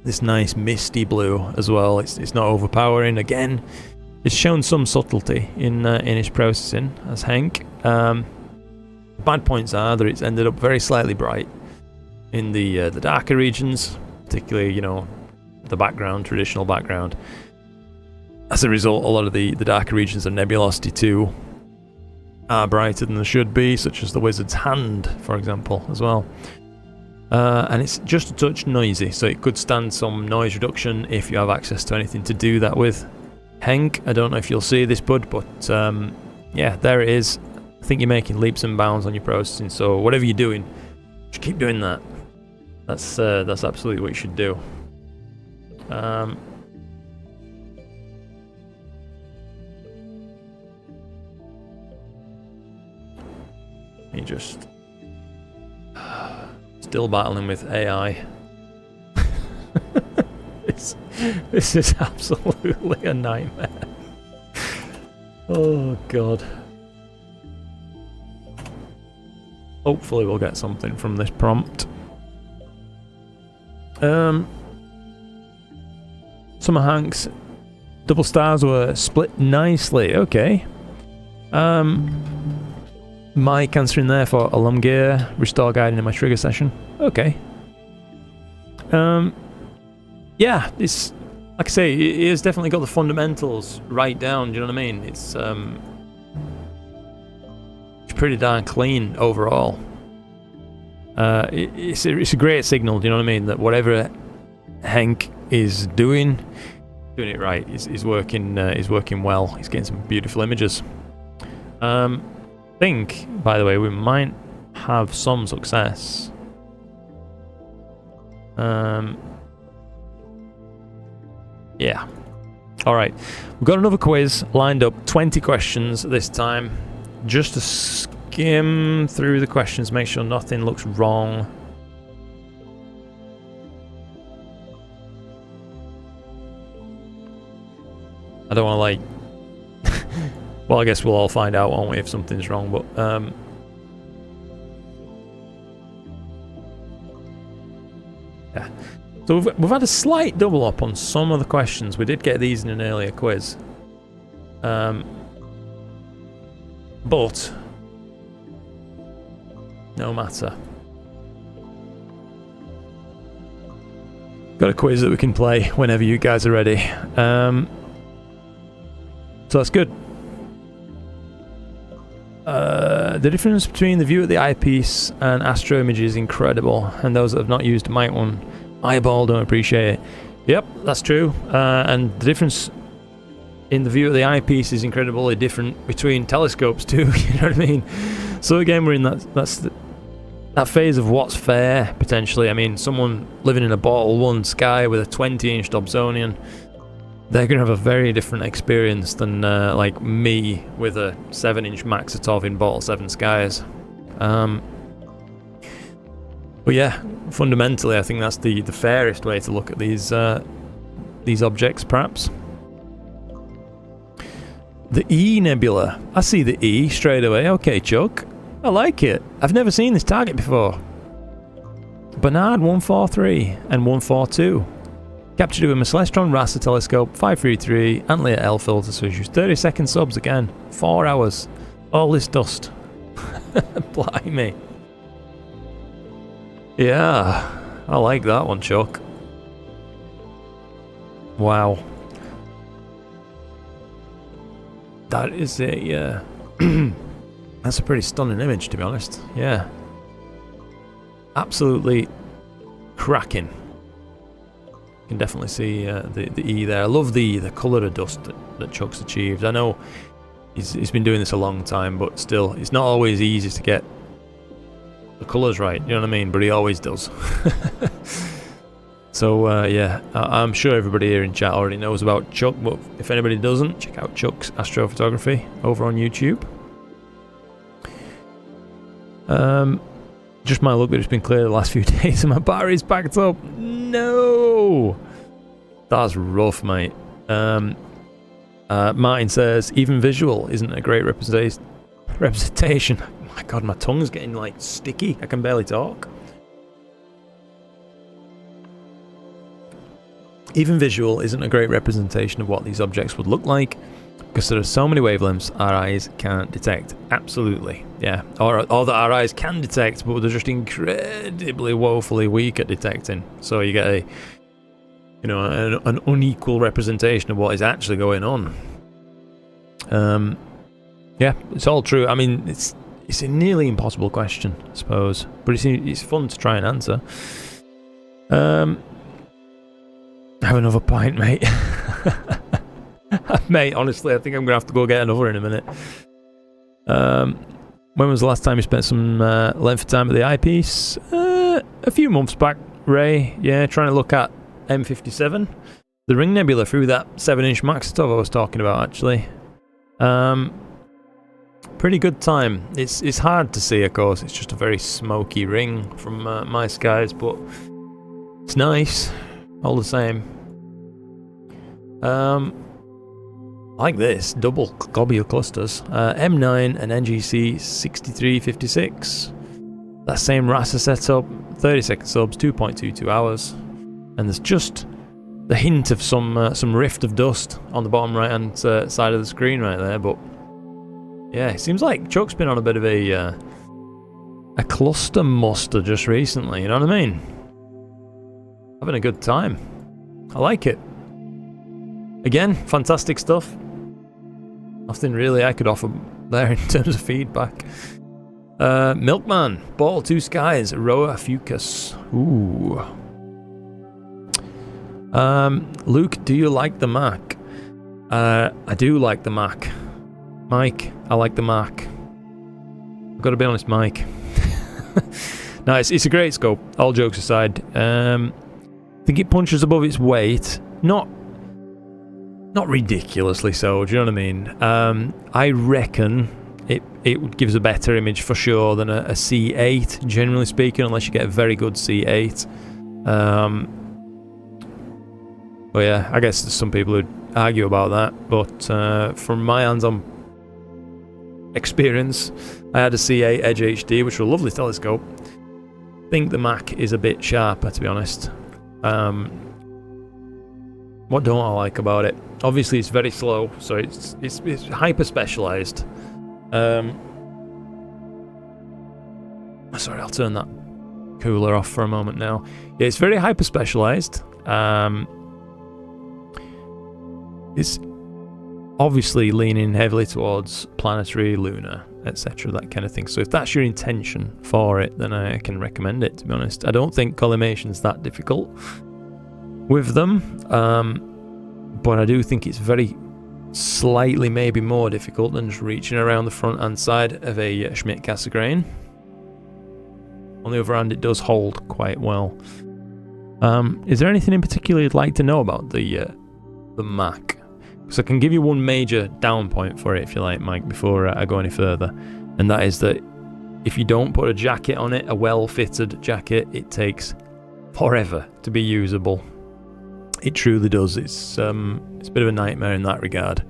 this nice misty blue as well. It's not overpowering. Again, it's shown some subtlety in his processing as Henk. Bad points are that it's ended up very slightly bright in the darker regions, particularly, you know, the background, traditional background. As a result, a lot of the darker regions of nebulosity too are brighter than they should be, such as the wizard's hand, for example, as well. And it's just a touch noisy, so it could stand some noise reduction if you have access to anything to do that with. Henk, I don't know if you'll see this, bud, but yeah, there it is. I think you're making leaps and bounds on your processing, so whatever you're doing, just keep doing that. That's absolutely what you should do. You just still battling with AI. This is absolutely a nightmare. Oh god. Hopefully we'll get something from this prompt. Summer Hanks double stars were split nicely. Okay. Mike answering there for alum gear, restore guiding in my trigger session. Okay. Yeah, it's like I say, it has definitely got the fundamentals right down. Do you know what I mean? It's pretty darn clean overall. It's a great signal. Do you know what I mean? That whatever Henk is doing it right. He's working well. He's getting some beautiful images. I think, by the way, we might have some success. Yeah. Alright. We've got another quiz lined up. 20 questions this time. Just to skim through the questions, make sure nothing looks wrong. I don't want to, like... well, I guess we'll all find out, won't we, if something's wrong, but... yeah. So we've had a slight double up on some of the questions. We did get these in an earlier quiz. But... no matter. Got a quiz that we can play whenever you guys are ready. So that's good. The difference between the view at the eyepiece and astro image is incredible, and those that have not used might want Eyeball, don't appreciate it. Yep, that's true. And the difference in the view of the eyepiece is incredibly different between telescopes too. You know what I mean? So again, we're in that phase of what's fair potentially. I mean, someone living in a bottle one sky with a 20-inch Dobsonian, they're going to have a very different experience than like me with a 7-inch Maxitov in bottle 7 skies. But yeah, fundamentally, I think that's the fairest way to look at these objects, perhaps. The E Nebula. I see the E straight away. Okay, Chuck. I like it. I've never seen this target before. Bernard 143 and 142. Captured it with my Celestron Rasa telescope, 533, Antlia L filter switches, 30-second subs again, 4 hours. All this dust. Blimey. Yeah, I like that one, Chuck. Wow. That is a, that's a pretty stunning image, to be honest. Yeah. Absolutely cracking. You can definitely see the E there. I love the colour of dust that Chuck's achieved. I know he's been doing this a long time, but still, it's not always easy to get the colours right, you know what I mean? But he always does. So, yeah, I'm sure everybody here in chat already knows about Chuck, but if anybody doesn't, check out Chuck's Astrophotography over on YouTube. Just my luck that it's been clear the last few days and my battery's backed up. No! That's rough, mate. Martin says, even visual isn't a great representation. Oh my god, my tongue's getting like sticky. I can barely talk. Even visual isn't a great representation of what these objects would look like, because there are so many wavelengths our eyes can't detect. Absolutely, yeah. Or that our eyes can detect, but they're just incredibly woefully weak at detecting. So you get a, you know, an unequal representation of what is actually going on. Yeah, it's all true. I mean, it's a nearly impossible question, I suppose, but it's fun to try and answer. Have another pint, mate. Mate, honestly, I think I'm going to have to go get another in a minute. When was the last time you spent some length of time at the eyepiece? A few months back, Ray. Yeah, trying to look at M57. The Ring Nebula through that 7-inch Maxitov I was talking about, actually. Pretty good time. It's hard to see, of course. It's just a very smoky ring from my skies, but it's nice. All the same. Like this, double globule clusters. M9 and NGC 6356. That same Rasa setup, 30-second subs, 2.22 hours. And there's just the hint of some rift of dust on the bottom right-hand side of the screen right there, but yeah, it seems like Chuck's been on a bit of a cluster muster just recently, you know what I mean? Having a good time. I like it. Again, fantastic stuff. Nothing really I could offer there in terms of feedback. Milkman, Ball 2 Skies, Roa Fucus. Ooh. Luke, do you like the Mac? I do like the Mac. Mike, I like the Mac. I've got to be honest, Mike. No, it's a great scope, all jokes aside. I think it punches above its weight. Not ridiculously so, do you know what I mean? I reckon it gives a better image for sure than a C8, generally speaking, unless you get a very good C8. But yeah, I guess there's some people who'd argue about that, but from my hands-on experience, I had a C8 Edge HD, which was a lovely telescope. I think the Mac is a bit sharper, to be honest. What don't I like about it? Obviously, it's very slow, so it's hyper specialized. Sorry, I'll turn that cooler off for a moment now. Yeah, it's very hyper specialized. It's obviously leaning heavily towards planetary, lunar, etc., that kind of thing. So if that's your intention for it, then I can recommend it, to be honest. I don't think collimation's that difficult with them, but I do think it's very slightly maybe more difficult than just reaching around the front hand side of a Schmidt Cassegrain. On the other hand, it does hold quite well. Is there anything in particular you'd like to know about the Mac? Because I can give you one major down point for it, if you like, Mike, before I go any further, and that is that if you don't put a jacket on it, a well-fitted jacket, it takes forever to be usable. It truly does. It's a bit of a nightmare in that regard.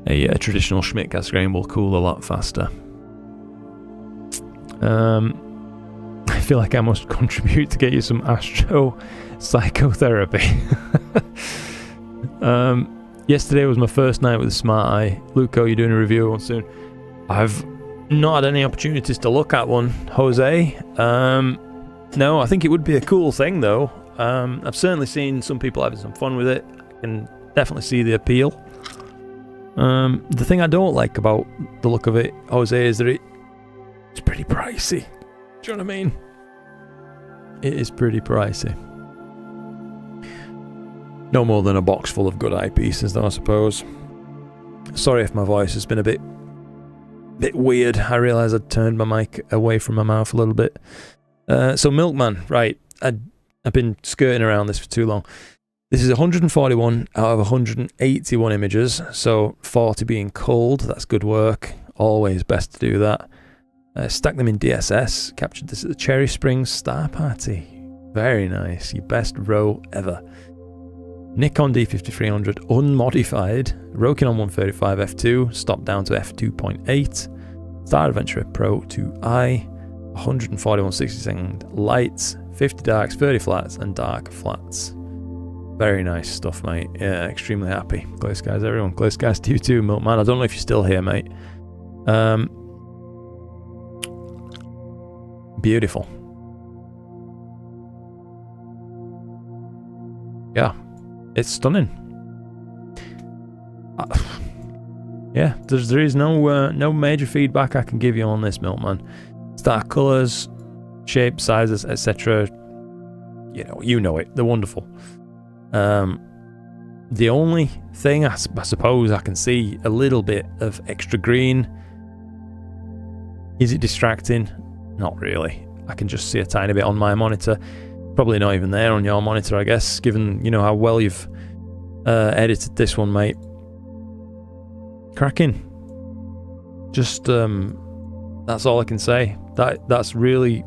A traditional Schmidt Cassegrain will cool a lot faster. I feel like I must contribute to get you some astro psychotherapy. Yesterday was my first night with the Smart Eye. Luco, you're doing a review of one soon. I've not had any opportunities to look at one, Jose. No, I think it would be a cool thing though. I've certainly seen some people having some fun with it. I can definitely see the appeal. The thing I don't like about the look of it, Jose, is that it's pretty pricey. Do you know what I mean? It is pretty pricey. No more than a box full of good eyepieces, though, I suppose. Sorry if my voice has been a bit weird. I realised I'd turned my mic away from my mouth a little bit. So Milkman, right. I've been skirting around this for too long. This is 141 out of 181 images, so 40 being culled. That's good work. Always best to do that. Stack them in DSS. Captured this at the Cherry Springs Star Party. Very nice. Your best row ever. Nikon D5300 unmodified. Rokinon 135 f2. Stopped down to f2.8. Star Adventurer Pro 2i. 141 60-second lights. 50 darks, 30 flats, and dark flats. Very nice stuff, mate. Yeah, extremely happy. Clear skies, everyone. Clear skies to you too, Milkman. I don't know if you're still here, mate. Beautiful. Yeah, it's stunning. Yeah, there is no major feedback I can give you on this, Milkman. Star colours, shape, sizes, etc. You know it. They're wonderful. The only thing I suppose I can see a little bit of extra green. Is it distracting? Not really. I can just see a tiny bit on my monitor. Probably not even there on your monitor, I guess, given how well you've edited this one, mate. Cracking. Just that's all I can say. That's really,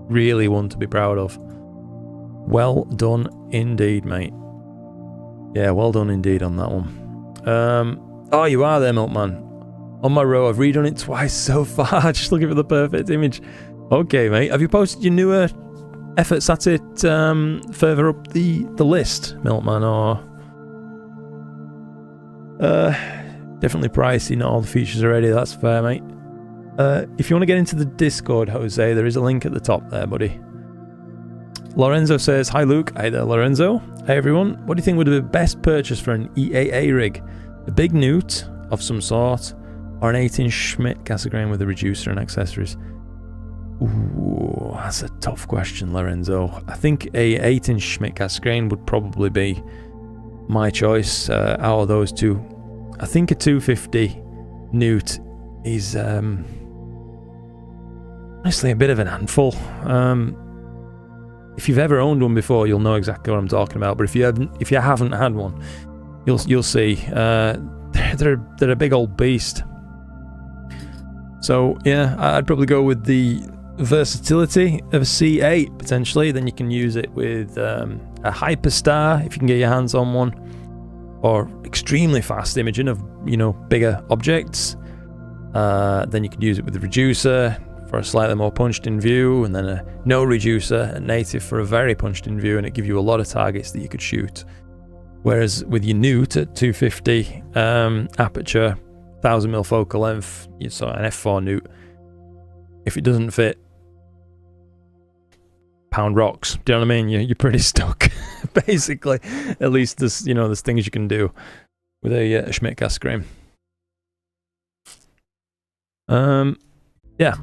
really one to be proud of. Well done indeed, mate. Yeah, well done indeed on that one. Oh, you are there, Milkman. On my row, I've redone it twice so far, just looking for the perfect image. Okay, mate. Have you posted your newer efforts at it further up the list, Milkman, or definitely pricey, not all the features are ready, that's fair, mate. If you want to get into the Discord, Jose, there is a link at the top there, buddy. Lorenzo says, hi Luke. Hi there, Lorenzo. Hey everyone. What do you think would be the best purchase for an EAA rig? A big newt of some sort, or an 8-inch Schmidt Cassegrain with a reducer and accessories? Ooh, that's a tough question, Lorenzo. I think a 8-inch Schmidt Cassegrain would probably be my choice out of those two. I think a 250 newt is honestly a bit of an handful. If you've ever owned one before, you'll know exactly what I'm talking about. But if you haven't had one, you'll see they're a big old beast. So yeah, I'd probably go with the versatility of a C8 potentially. Then you can use it with a Hyperstar if you can get your hands on one, or extremely fast imaging of bigger objects. Then you can use it with a reducer for a slightly more punched in view, and then a no reducer at native for a very punched in view, and it gives you a lot of targets that you could shoot. Whereas with your newt at 250 aperture, 1000mm focal length, so an f4 newt, if it doesn't fit, pound rocks. Do you know what I mean? You're pretty stuck, basically. At least there's things you can do with a Schmidt Cassegrain. Yeah.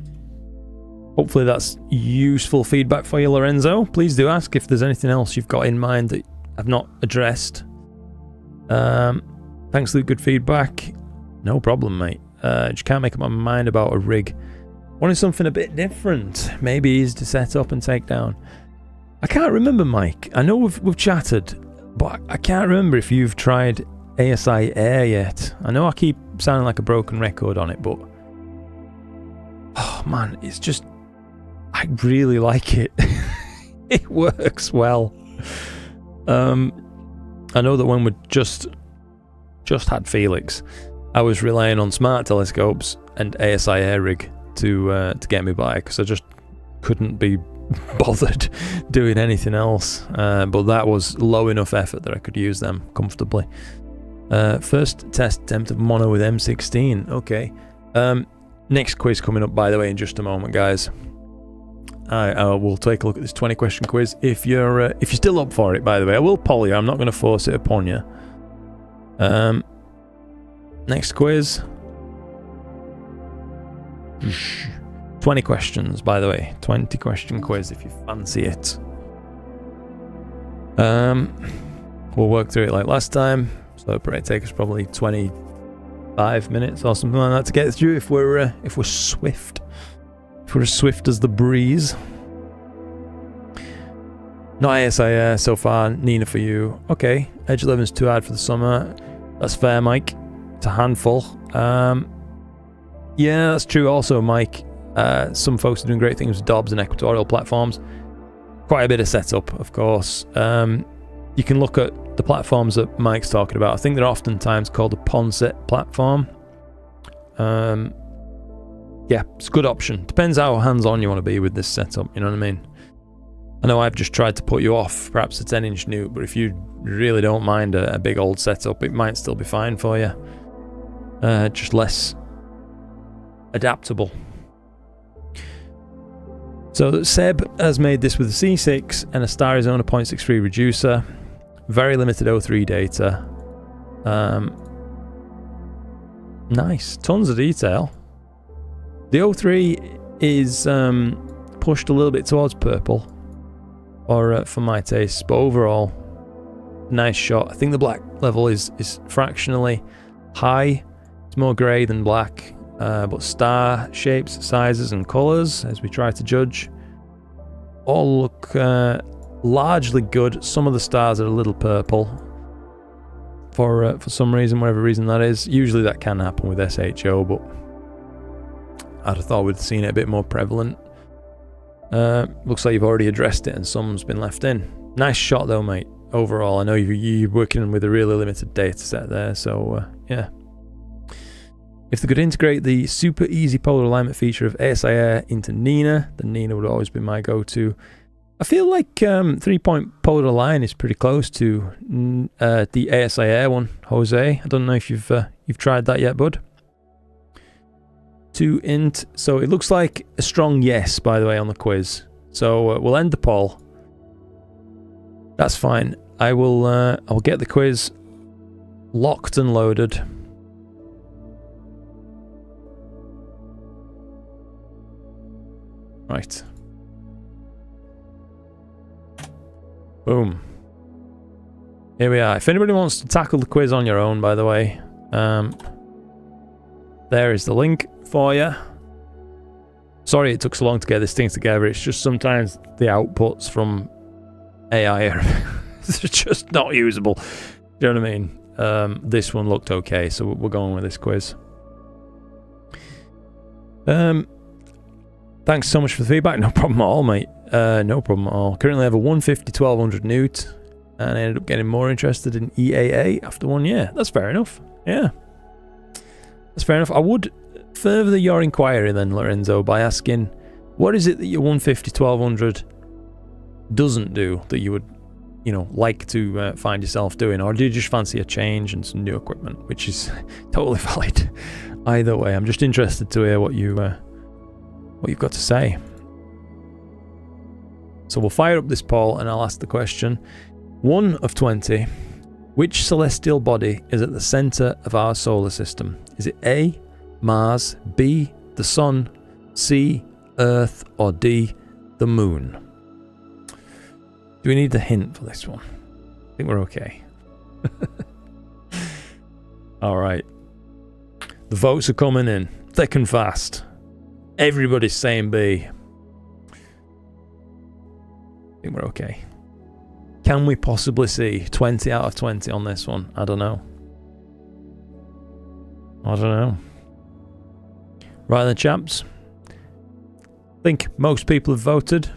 Hopefully that's useful feedback for you, Lorenzo. Please do ask if there's anything else you've got in mind that I've not addressed. Thanks for the good feedback. No problem, mate. Just can't make up my mind about a rig. Wanted something a bit different. Maybe easy to set up and take down. I can't remember, Mike. I know we've chatted, but I can't remember if you've tried ASI Air yet. I know I keep sounding like a broken record on it, but oh man, it's just, I really like it. It works well. I know that when we just had Felix, I was relying on smart telescopes and ASI Air rig to get me by, because I just couldn't be bothered doing anything else. But that was low enough effort that I could use them comfortably. First test attempt of mono with M16. Okay. Next quiz coming up, by the way, in just a moment, guys. We'll take a look at this 20-question quiz. If you're still up for it, by the way, I will poll you. I'm not going to force it upon you. Next quiz. 20 questions, by the way. 20-question quiz if you fancy it. We'll work through it like last time. So it'll probably take us probably 25 minutes or something like that to get through if we're swift. If we're as swift as the breeze. Not ASI so far. Nina for you. Okay. Edge 11's too hard for the summer. That's fair, Mike. It's a handful. Yeah, that's true also, Mike. Some folks are doing great things with DOBs and equatorial platforms. Quite a bit of setup, of course. You can look at the platforms that Mike's talking about. I think they're oftentimes called a Ponset platform. Yeah, it's a good option. Depends how hands-on you want to be with this setup, you know what I mean? I know I've just tried to put you off, perhaps a 10-inch Newt, but if you really don't mind a big old setup, it might still be fine for you. Just less adaptable. So Seb has made this with a C6 and a StarArizona 0.63 reducer. Very limited O3 data. Nice, tons of detail. The O3 is pushed a little bit towards purple, or for my taste, but overall, nice shot. I think the black level is fractionally high. It's more grey than black, but star shapes, sizes, and colours, as we try to judge, all look largely good. Some of the stars are a little purple for some reason, whatever reason that is. Usually that can happen with SHO, but I'd have thought we'd seen it a bit more prevalent. Looks like you've already addressed it and some's been left in. Nice shot though, mate. Overall, I know you're working with a really limited data set there, so yeah. If they could integrate the super easy polar alignment feature of ASI Air into Nina, then Nina would always be my go-to. I feel like 3-point polar align is pretty close to the ASI Air one, Jose. I don't know if you've tried that yet, bud. 2 int. So it looks like a strong yes, by the way, on the quiz. So we'll end the poll. That's fine. I'll get the quiz locked and loaded. Right. Boom. Here we are. If anybody wants to tackle the quiz on your own, by the way, there is the link for you. Sorry it took so long to get this thing together. It's just sometimes the outputs from AI are just not usable. Do you know what I mean? This one looked okay, so we're going with this quiz. Thanks so much for the feedback. No problem at all, mate. No problem at all. Currently I have a 150-1200 Newt, and I ended up getting more interested in EAA after 1 year. That's fair enough. Yeah. That's fair enough. I would further your inquiry then, Lorenzo, by asking, what is it that your 150-1200 doesn't do that you would, like to find yourself doing? Or do you just fancy a change and some new equipment, which is totally valid. Either way, I'm just interested to hear what you've got to say. So we'll fire up this poll and I'll ask the question. 1 of 20. Which celestial body is at the center of our solar system? Is it A, Mars, B, the sun, C, Earth, or D, the moon? Do we need the hint for this one? I think we're okay. Alright. The votes are coming in thick and fast. Everybody's saying B. I think we're okay. Can we possibly see 20 out of 20 on this one? I don't know. I don't know. Right then, chaps. I think most people have voted.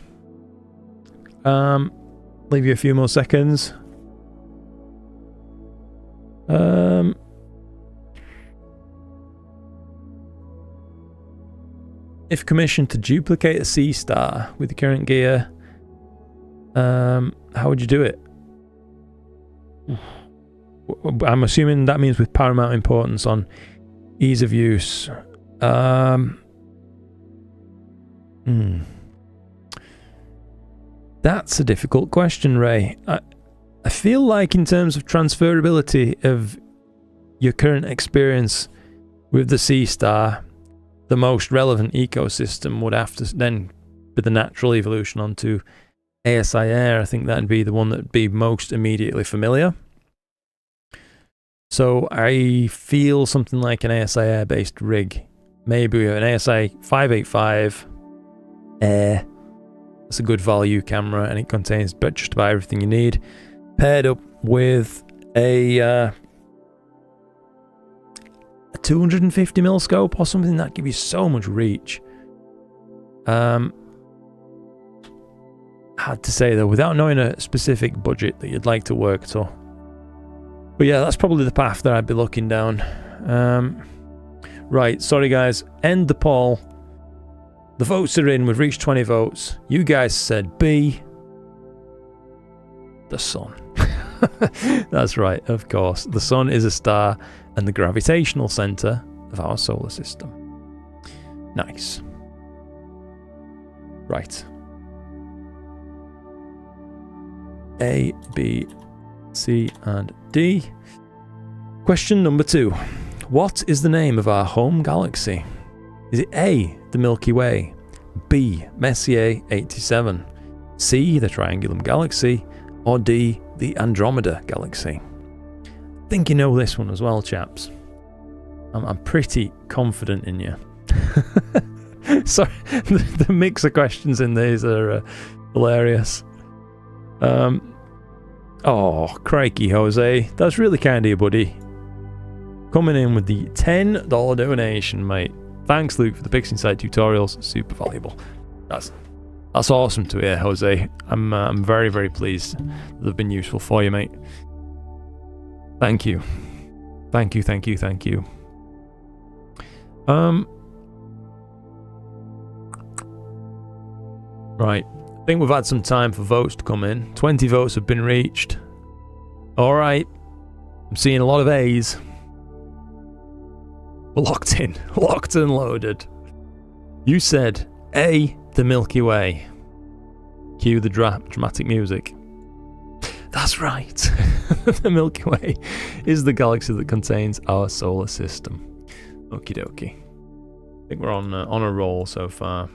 Leave you a few more seconds. If commissioned to duplicate a sea star with the current gear, how would you do it? I'm assuming that means with paramount importance on ease of use. That's a difficult question, Ray. I feel like in terms of transferability of your current experience with the sea star, the most relevant ecosystem would have to then be the natural evolution onto ASI Air. I think that'd be the one that'd be most immediately familiar. So I feel something like an ASI Air based rig. Maybe an ASI 585 Air. That's a good value camera and it contains just about everything you need. Paired up with a 250mm scope or something that gives you so much reach. Hard to say though, without knowing a specific budget that you'd like to work to. But yeah, that's probably the path that I'd be looking down. Right, sorry guys, end the poll. The votes are in, we've reached 20 votes. You guys said B. The sun. That's right, of course. The sun is a star and the gravitational centre of our solar system. Nice. Right. A, B, C and D. Question number 2. What is the name of our home galaxy? Is it A, the Milky Way, B, Messier 87, C, the Triangulum Galaxy, or D, the Andromeda Galaxy? I think you know this one as well, chaps. I'm pretty confident in you. Sorry, the mix of questions in these are hilarious. Oh, crikey, Jose. That's really kind of you, buddy. Coming in with the $10 donation, mate. Thanks, Luke, for the Pixie Insight tutorials. Super valuable. That's awesome to hear, Jose. I'm very, very pleased that they've been useful for you, mate. Thank you. Thank you, thank you, thank you. Right. I think we've had some time for votes to come in. 20 votes have been reached. Alright. I'm seeing a lot of A's. We're locked in. Locked and loaded. You said A, the Milky Way. Cue the dramatic music. That's right. The Milky Way is the galaxy that contains our solar system. Okie dokie. I think we're on a roll so far.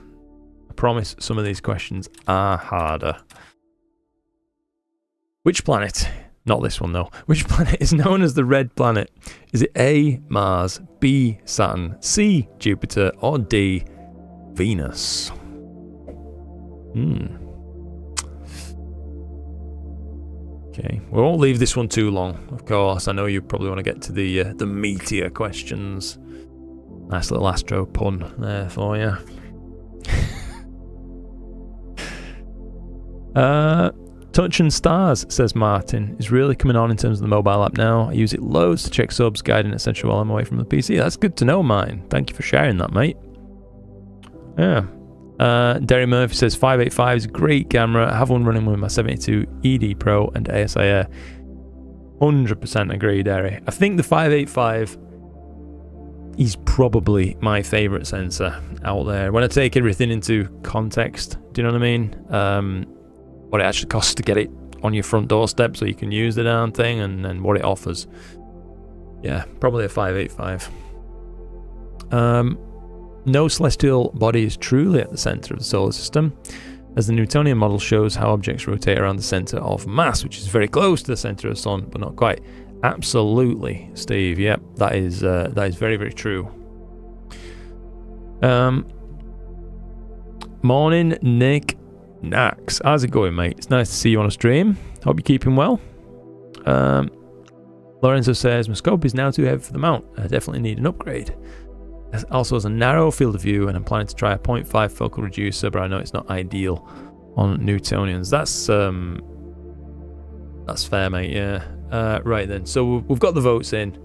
I promise some of these questions are harder. Which planet, not this one though, which planet is known as the Red Planet? Is it A, Mars, B, Saturn, C, Jupiter, or D, Venus? Okay, we won't leave this one too long, of course. I know you probably want to get to the meatier questions. Nice little astro pun there for you. Touch and Stars, says Martin, is really coming on in terms of the mobile app now. I use it loads to check subs, guiding, etc. while I'm away from the PC. That's good to know, mine. Thank you for sharing that, mate. Yeah. Derry Murphy says 585 is a great camera. I have one running with my 72 ED Pro and ASI Air. 100% agree, Derry. I think the 585 is probably my favourite sensor out there. When I take everything into context, do you know what I mean? What it actually costs to get it on your front doorstep so you can use the darn thing, and what it offers. Yeah, probably a 585. No celestial body is truly at the centre of the solar system, as the Newtonian model shows how objects rotate around the centre of mass, which is very close to the centre of the sun, but not quite. Absolutely, Steve. Yep, that is very, very true. Morning, Nick Nax. How's it going, mate? It's nice to see you on a stream. Hope you're keeping well. Lorenzo says, my scope is now too heavy for the mount. I definitely need an upgrade. It also has a narrow field of view, and I'm planning to try a 0.5 focal reducer, but I know it's not ideal on Newtonians. That's fair, mate, yeah. Right then, so we've got the votes in.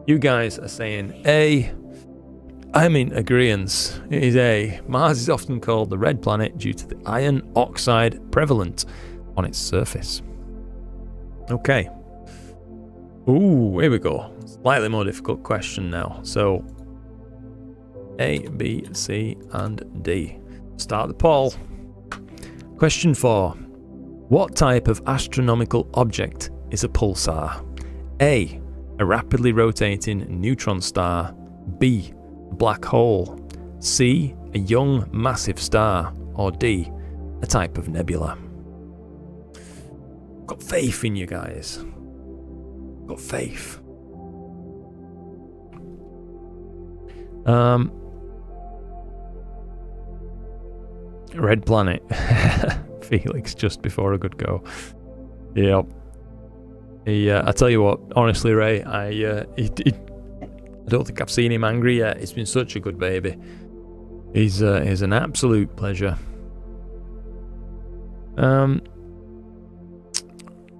You guys are saying A. I'm in agreeance. It is A. Mars is often called the red planet due to the iron oxide prevalent on its surface. Okay. Ooh, here we go. Slightly more difficult question now. So, A, B, C, and D. Start the poll. Question 4. What type of astronomical object is a pulsar? A. A rapidly rotating neutron star. B. A black hole. C. A young massive star. Or D. A type of nebula. Got faith in you guys. Got faith. Red planet. Felix just before a good go. Yep. I tell you what, honestly, Ray, I don't think I've seen him angry yet. It's been such a good baby. He's an absolute pleasure.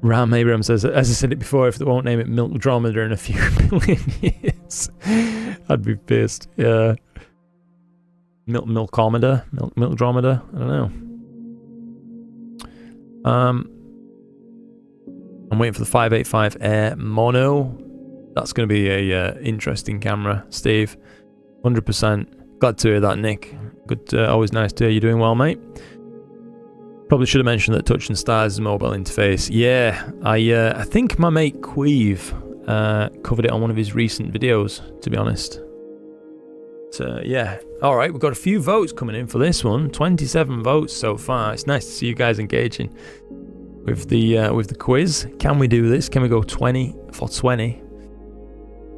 Ram Abraham says, as I said it before, if they won't name it Milkdrometer in a few billion years, I'd be pissed. Yeah. Milkdrometer? I don't know. I'm waiting for the 585 Air Mono. That's going to be a interesting camera, Steve. 100%. Glad to hear that, Nick. Good. Always nice to hear you doing well, mate. Probably should have mentioned that Touch and Stars is a mobile interface. Yeah, I think my mate Queeve covered it on one of his recent videos, to be honest. So, yeah. Alright, we've got a few votes coming in for this one. 27 votes so far. It's nice to see you guys engaging with the quiz. Can we do this? Can we go 20 for 20?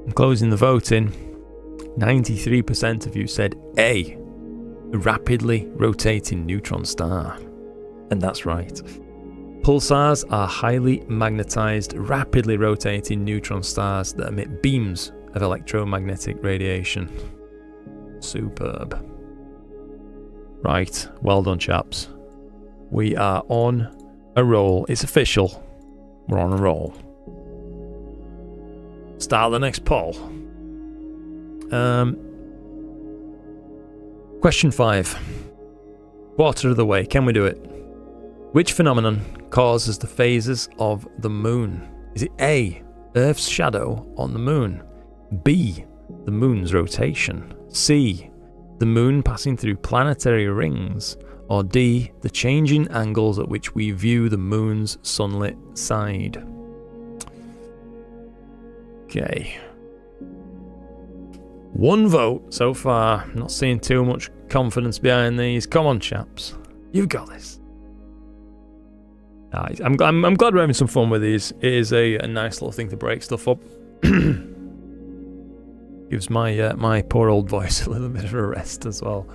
I'm closing the voting. 93% of you said A. A rapidly rotating neutron star. And that's right. Pulsars are highly magnetized, rapidly rotating neutron stars that emit beams of electromagnetic radiation. Superb. Right, well done, chaps. We are on a roll. It's official. We're on a roll. Start the next poll. Question 5. Quarter of the way. Can we do it? Which phenomenon causes the phases of the moon? Is it A, Earth's shadow on the moon? B, the moon's rotation? C, the moon passing through planetary rings? Or D, the changing angles at which we view the moon's sunlit side? Okay. One vote so far. Not seeing too much confidence behind these. Come on, chaps. You've got this. I'm glad we're having some fun with these. It is a nice little thing to break stuff up. Gives my poor old voice a little bit of a rest as well.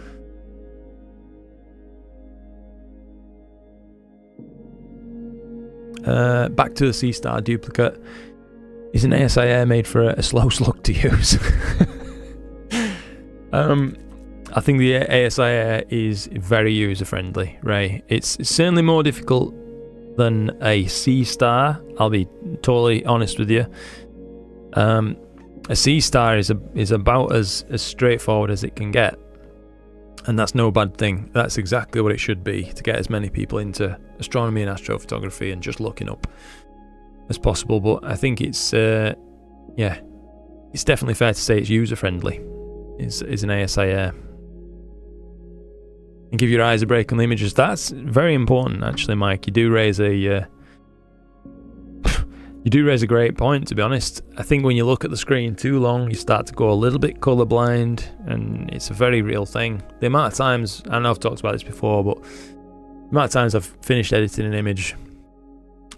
Back to the C-Star duplicate. Is an ASI Air made for a slow slug to use? I think the ASI Air is very user-friendly, Ray. It's certainly more difficult than a C-Star, I'll be totally honest with you. A C-Star is about as straightforward as it can get. And that's no bad thing. That's exactly what it should be, to get as many people into astronomy and astrophotography and just looking up as possible. But I think it's definitely fair to say it's user-friendly, is an ASI Air. And give your eyes a break on the images. That's very important, actually, Mike. You do raise a You do raise a great point, to be honest. I think when you look at the screen too long, you start to go a little bit colourblind, and it's a very real thing. The amount of times, I know I've talked about this before, but the amount of times I've finished editing an image,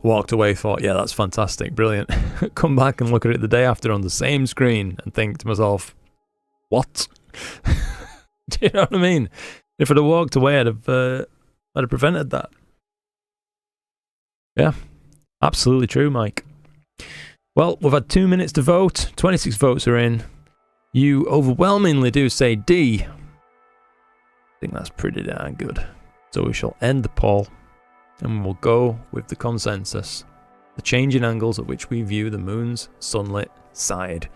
walked away, thought, yeah, that's fantastic, brilliant. Come back and look at it the day after on the same screen and think to myself, what? Do you know what I mean? If I'd have walked away, I'd have prevented that. Yeah, absolutely true, Mike. Well, we've had 2 minutes to vote. 26 votes are in. You overwhelmingly do say D. I think that's pretty darn good. So we shall end the poll, and we'll go with the consensus. The changing angles at which we view the moon's sunlit side.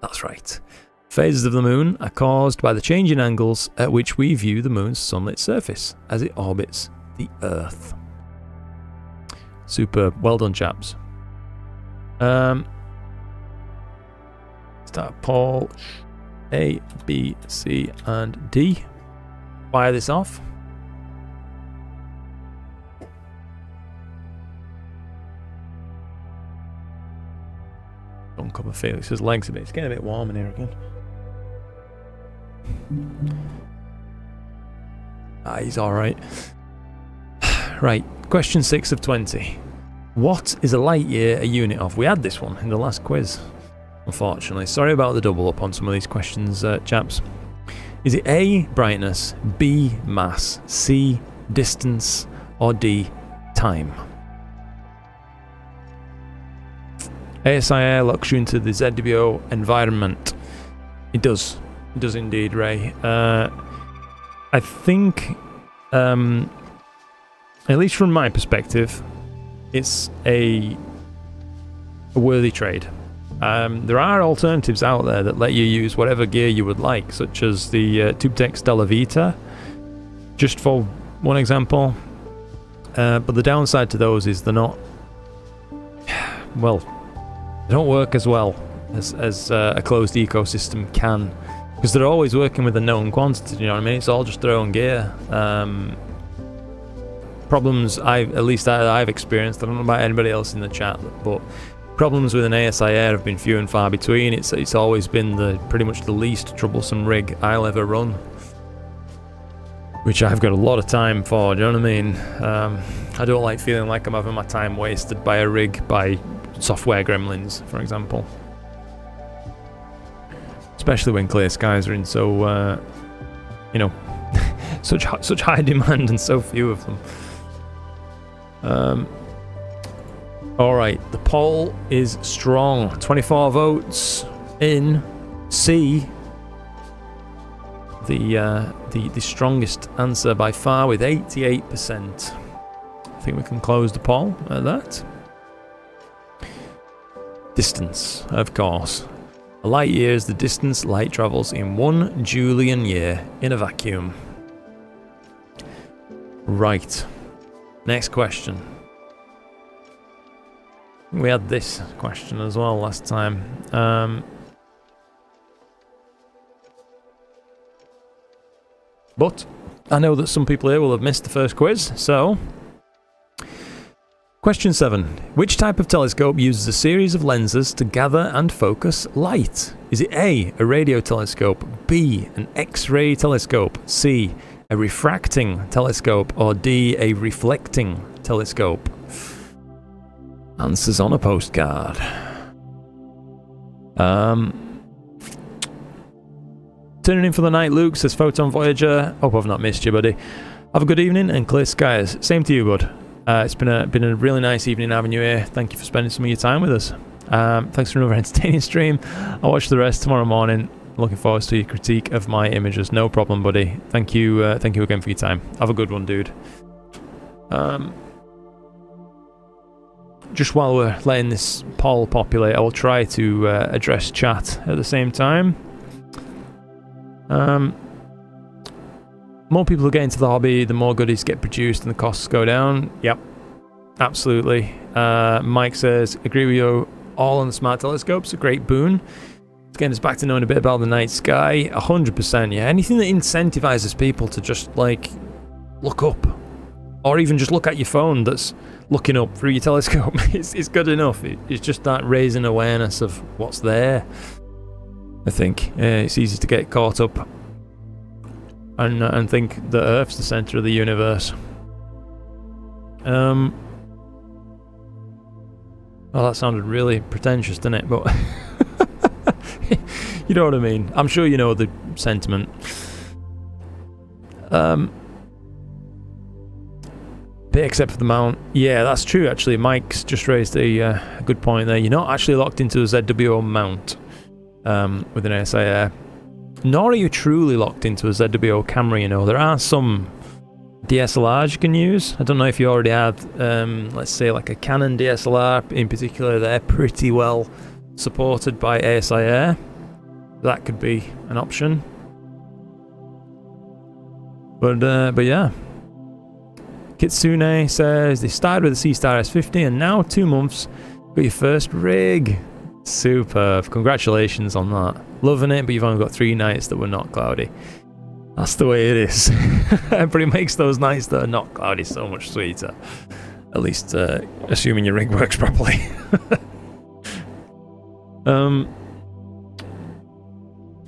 That's right. Phases of the moon are caused by the changing angles at which we view the moon's sunlit surface as it orbits the Earth. Superb. Well done, chaps. Start poll A, B, C, and D. Fire this off. Uncover Felix's legs a bit. It's getting a bit warm in here again. He's alright. Right, question 6 of 20. What is a light year a unit of? We had this one in the last quiz, unfortunately. Sorry about the double up on some of these questions, chaps. Is it A, brightness, B, mass, C, distance, or D, time? ASIR locks you into the ZWO environment. It does. It does indeed, Ray. I think, at least from my perspective, it's a worthy trade. There are alternatives out there that let you use whatever gear you would like, such as the TubeTech Stella Vita, just for one example. But the downside to those is they're not, well, they don't work as well as a closed ecosystem can, because they're always working with a known quantity, you know what I mean? It's all just their own gear. Problems I've experienced, I don't know about anybody else in the chat, but problems with an ASIR have been few and far between. It's always been pretty much the least troublesome rig I'll ever run, which I've got a lot of time for, do you know what I mean? I don't like feeling like I'm having my time wasted by a rig by software gremlins, for example. Especially when clear skies are in so, such high demand and so few of them. Alright, the poll is strong. 24 votes in C. The strongest answer by far with 88%. I think we can close the poll at that. Distance, of course. A light year is the distance light travels in 1 Julian year in a vacuum. Right. Next question. We had this question as well last time. But I know that some people here will have missed the first quiz, so... Question 7. Which type of telescope uses a series of lenses to gather and focus light? Is it A, a radio telescope, B, an X-ray telescope, C, a refracting telescope, or D, a reflecting telescope? Answers on a postcard. Turning in for the night, Luke, says Photon Voyager. Hope I've not missed you, buddy. Have a good evening and clear skies. Same to you, bud. It's been a really nice evening having you here. Thank you for spending some of your time with us. Thanks for another entertaining stream. I'll watch the rest tomorrow morning. Looking forward to your critique of my images. No problem, buddy. Thank you again for your time. Have a good one, dude. Just while we're letting this poll populate, I will try to address chat at the same time. More people get into the hobby, the more goodies get produced and the costs go down. Yep, absolutely. Mike says, agree with you all on the smart telescopes, a great boon. Again, it's back to knowing a bit about the night sky. 100%, yeah. Anything that incentivizes people to just, like, look up. or even just look at your phone that's looking up through your telescope. It's good enough. It's just that raising awareness of what's there. I think it's easy to get caught up and think that Earth's the center of the universe. Well, that sounded really pretentious, didn't it? But you know what I mean. I'm sure you know the sentiment. Bit except for the mount. Yeah, that's true, actually. Mike's just raised a good point there. You're not actually locked into a ZWO mount with an ASIR. Nor are you truly locked into a ZWO camera, you know. There are some DSLRs you can use. I don't know if you already had, let's say, like a Canon DSLR in particular. They're pretty well supported by ASIR. That could be an option. But yeah. Kitsune says they started with a C-Star S50 and now 2 months got your first rig. Superb. Congratulations on that. Loving it, but you've only got 3 nights that were not cloudy. That's the way it is. But it makes those nights that are not cloudy so much sweeter. At least assuming your rig works properly. To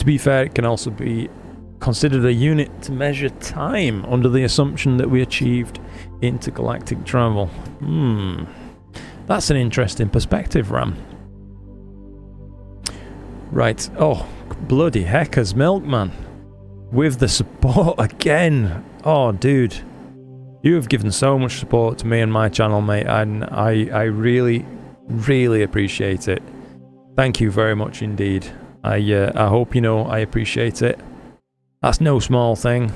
be fair, it can also be considered a unit to measure time under the assumption that we achieved intergalactic travel. That's an interesting perspective, Ram. Right. Oh, bloody heckers, Milkman. With the support again. Oh, dude. You have given so much support to me and my channel, mate, and I really, really appreciate it. Thank you very much indeed. I hope you know I appreciate it. That's no small thing.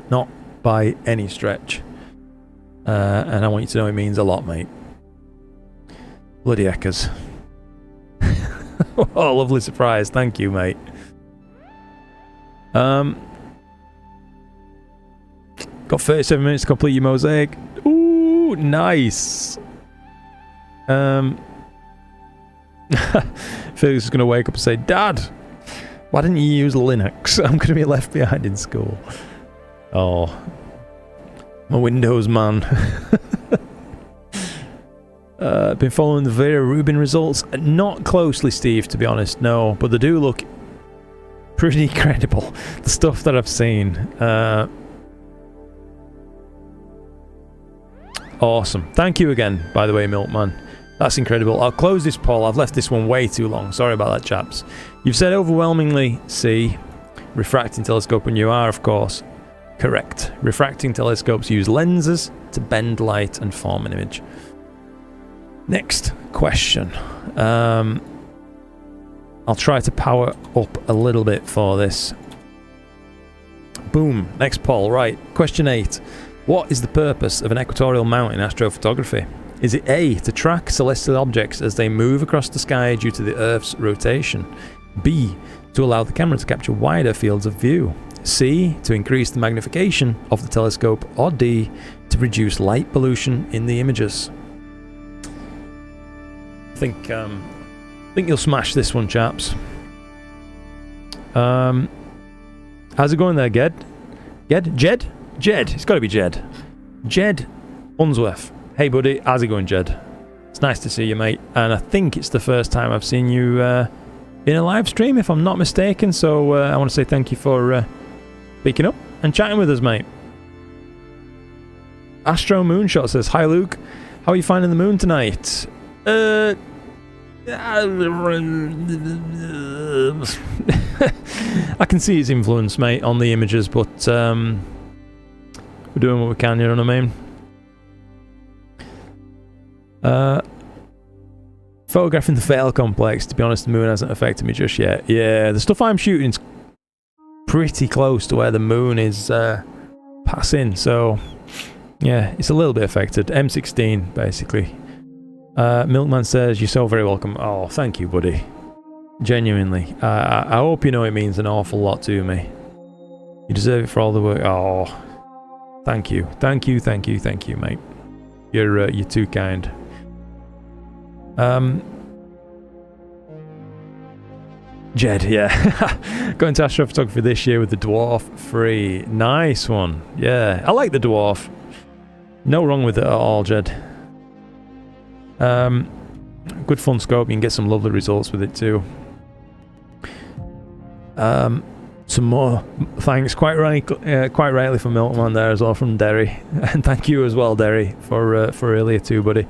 Not by any stretch. And I want you to know it means a lot, mate. Bloody heckers. Oh, lovely surprise. Thank you, mate. Got 37 minutes to complete your mosaic. Ooh, nice. Felix is going to wake up and say, Dad, why didn't you use Linux? I'm going to be left behind in school. Oh, I'm a Windows man. Been following the Vera Rubin results. Not closely, Steve, to be honest, no. But they do look pretty credible. The stuff that I've seen. Awesome. Thank you again, by the way, Milkman. That's incredible. I'll close this poll. I've left this one way too long. Sorry about that, chaps. You've said overwhelmingly C. Refracting telescope, and you are, of course, correct. Refracting telescopes use lenses to bend light and form an image. Next question. I'll try to power up a little bit for this. Boom. Next poll. Right. Question 8. What is the purpose of an equatorial mount in astrophotography? Is it A, to track celestial objects as they move across the sky due to the Earth's rotation? B, to allow the camera to capture wider fields of view? C, to increase the magnification of the telescope? Or D, to reduce light pollution in the images? I think you'll smash this one, chaps. How's it going there, Ged? Jed? It's got to be Jed. Jed Unsworth. Hey, buddy. How's it going, Jed? It's nice to see you, mate. And I think it's the first time I've seen you in a live stream, if I'm not mistaken. So I want to say thank you for picking up and chatting with us, mate. Astro Moonshot says, Hi, Luke. How are you finding the moon tonight? I can see its influence, mate, on the images, but we're doing what we can, you know what I mean? Photographing the fail complex, to be honest, the moon hasn't affected me just yet. Yeah, the stuff I'm shooting's pretty close to where the moon is passing, so yeah, it's a little bit affected. M16, basically. Milkman says, you're so very welcome. Oh, thank you, buddy. Genuinely. I hope you know it means an awful lot to me. You deserve it for all the work. Oh, thank you. Thank you, mate. You're too kind. Jed, yeah. Going to astrophotography this year with the Dwarf 3. Nice one. Yeah, I like the Dwarf. No wrong with it at all, Jed. Good fun scope. You can get some lovely results with it too. Some more thanks, quite rightly from Milkman there as well, from Derry, and thank you as well, Derry, for earlier too, buddy.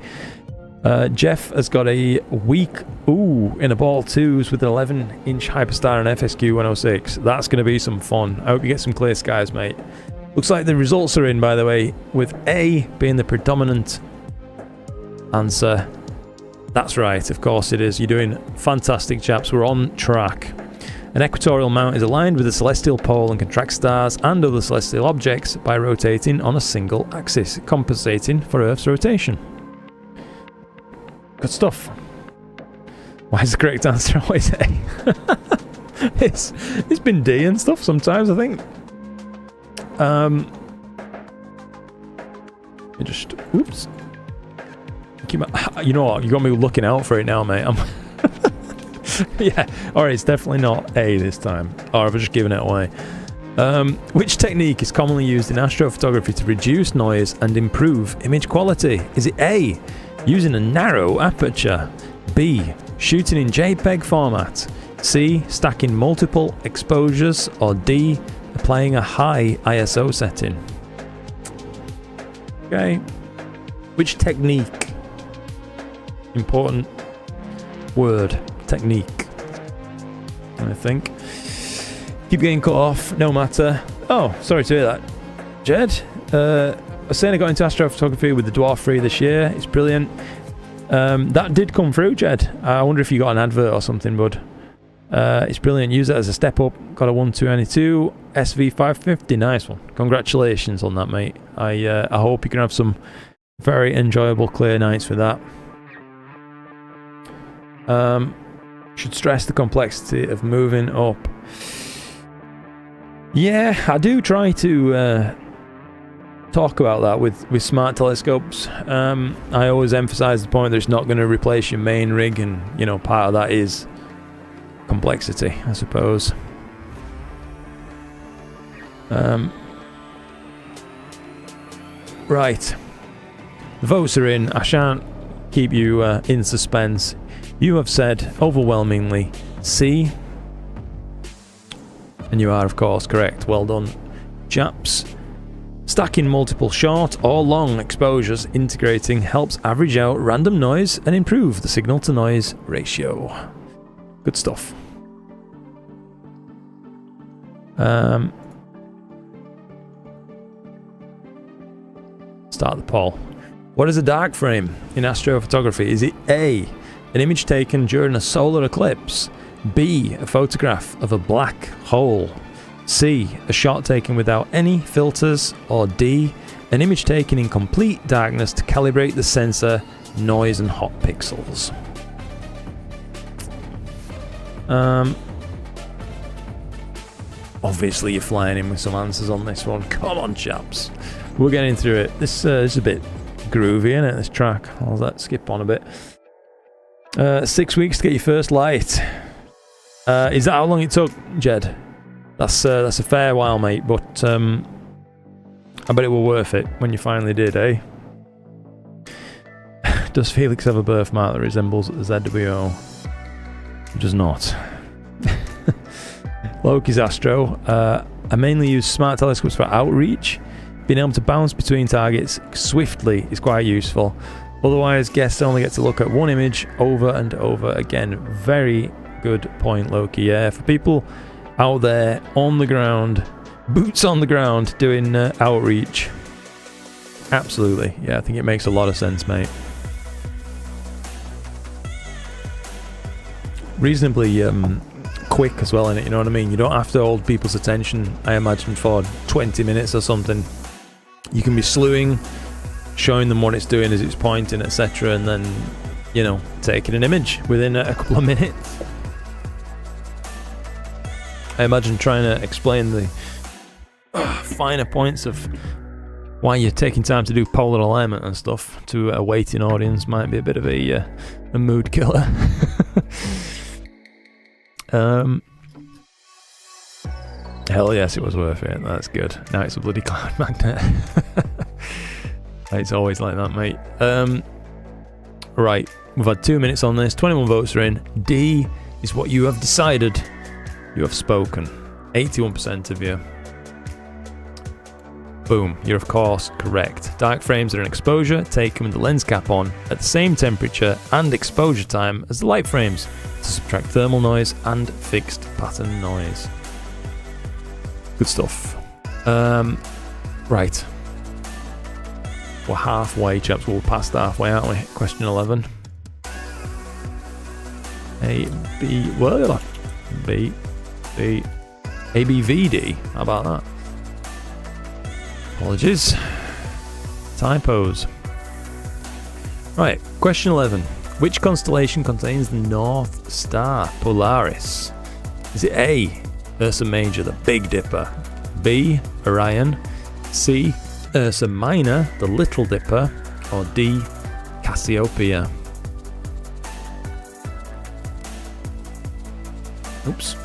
Jeff has got a week in a ball 2s with an 11-inch Hyperstar and FSQ 106. That's going to be some fun. I hope you get some clear skies, mate. Looks like the results are in, by the way, with A being the predominant answer. That's right, of course it is. You're doing fantastic, chaps. We're on track. An equatorial mount is aligned with the celestial pole and can track stars and other celestial objects by rotating on a single axis, compensating for Earth's rotation. Good stuff. Why is the correct answer always A? It's been D and stuff sometimes, I think. Oops. You know what? You got me looking out for it now, mate. Yeah, alright, it's definitely not A this time. Or I've just given it away. Which technique is commonly used in astrophotography to reduce noise and improve image quality? Is it A, using a narrow aperture? B, shooting in JPEG format? C, stacking multiple exposures? Or D, applying a high ISO setting? Okay. Which technique? Important word. Technique, I think. Keep getting cut off, no matter. Oh, sorry to hear that, Jed. I was saying I got into astrophotography with the Dwarf 3 this year. It's brilliant. That did come through, Jed. I wonder if you got an advert or something, bud. It's brilliant. Use it as a step up. Got a 1292 SV550. Nice one. Congratulations on that, mate. I hope you can have some very enjoyable clear nights with that. Should stress the complexity of moving up. Yeah, I do try to talk about that with smart telescopes. I always emphasize the point that it's not going to replace your main rig, and you know, part of that is complexity, I suppose. Right, the votes are in. I shan't keep you in suspense. You have said overwhelmingly C, and you are of course correct. Well done, chaps. Stacking multiple short or long exposures integrating helps average out random noise and improve the signal to noise ratio. Good stuff. Start the poll. What is a dark frame in astrophotography? Is it A, an image taken during a solar eclipse? B, a photograph of a black hole? C, a shot taken without any filters? Or D, an image taken in complete darkness to calibrate the sensor, noise and hot pixels? Obviously you're flying in with some answers on this one. Come on, chaps. We're getting through it. This is a bit groovy, isn't it, this track? I'll let skip on a bit. 6 weeks to get your first light. Is that how long it took, Jed? That's a fair while, mate, but I bet it were worth it when you finally did, eh? Does Felix have a birthmark that resembles the ZWO? It does not. Loki's Astro. I mainly use smart telescopes for outreach. Being able to bounce between targets swiftly is quite useful. Otherwise, guests only get to look at one image over and over again. Very good point, Loki. Yeah, for people out there on the ground, boots on the ground, doing outreach. Absolutely. Yeah, I think it makes a lot of sense, mate. Reasonably quick as well, innit? You know what I mean? You don't have to hold people's attention, I imagine, for 20 minutes or something. You can be slewing, showing them what it's doing as it's pointing, etc., and then, you know, taking an image within a couple of minutes. I imagine trying to explain the finer points of why you're taking time to do polar alignment and stuff to a waiting audience might be a bit of a mood killer. Hell yes, it was worth it. That's good. Now it's a bloody cloud magnet. It's always like that, mate. Right, we've had 2 minutes on this. 21 votes are in. D is what you have decided. You have spoken. 81% of you. Boom, you're of course correct. Dark frames are an exposure taken with the lens cap on at the same temperature and exposure time as the light frames to subtract thermal noise and fixed pattern noise. Good stuff. Right. We're halfway, chaps. We're past halfway, aren't we? Question 11. ABVD. How about that? Apologies. Typos. Right, question 11. Which constellation contains the North Star Polaris? Is it A, Ursa Major, the Big Dipper, B, Orion, C, Ursa Minor, the Little Dipper, or D, Cassiopeia? Oops.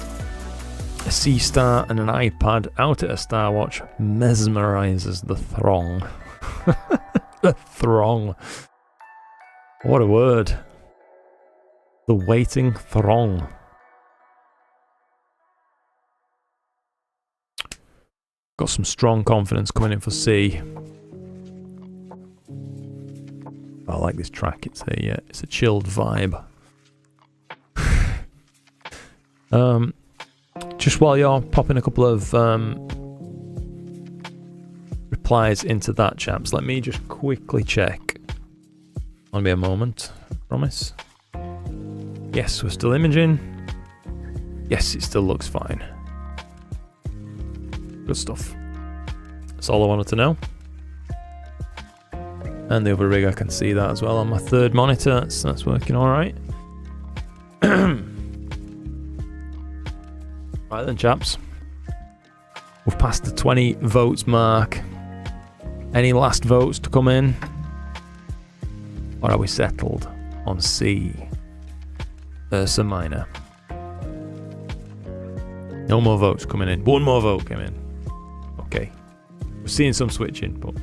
A sea star and an iPad out at a Star Watch mesmerizes the throng. The throng. What a word. The waiting throng. Got some strong confidence coming in for C. I like this track. It's a chilled vibe. Just while you're popping a couple of replies into that, chaps, let me just quickly check. Only be a moment, promise. Yes, we're still imaging. Yes, it still looks fine. Good stuff. That's all I wanted to know. And the other rig, I can see that as well on my third monitor. That's working all right. Right then, chaps. We've passed the 20 votes mark. Any last votes to come in? Or are we settled on C? Ursa Minor. No more votes coming in. One more vote came in. Okay. We're seeing some switching, but...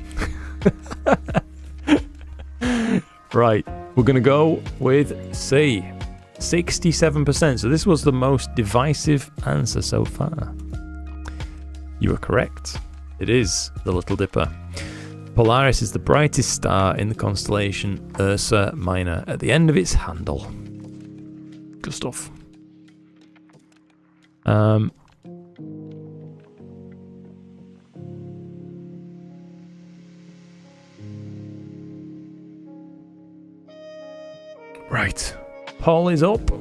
Right. We're going to go with C. 67%. So this was the most divisive answer so far. You are correct. It is the Little Dipper. Polaris is the brightest star in the constellation Ursa Minor at the end of its handle. Good stuff. Right. Poll is up.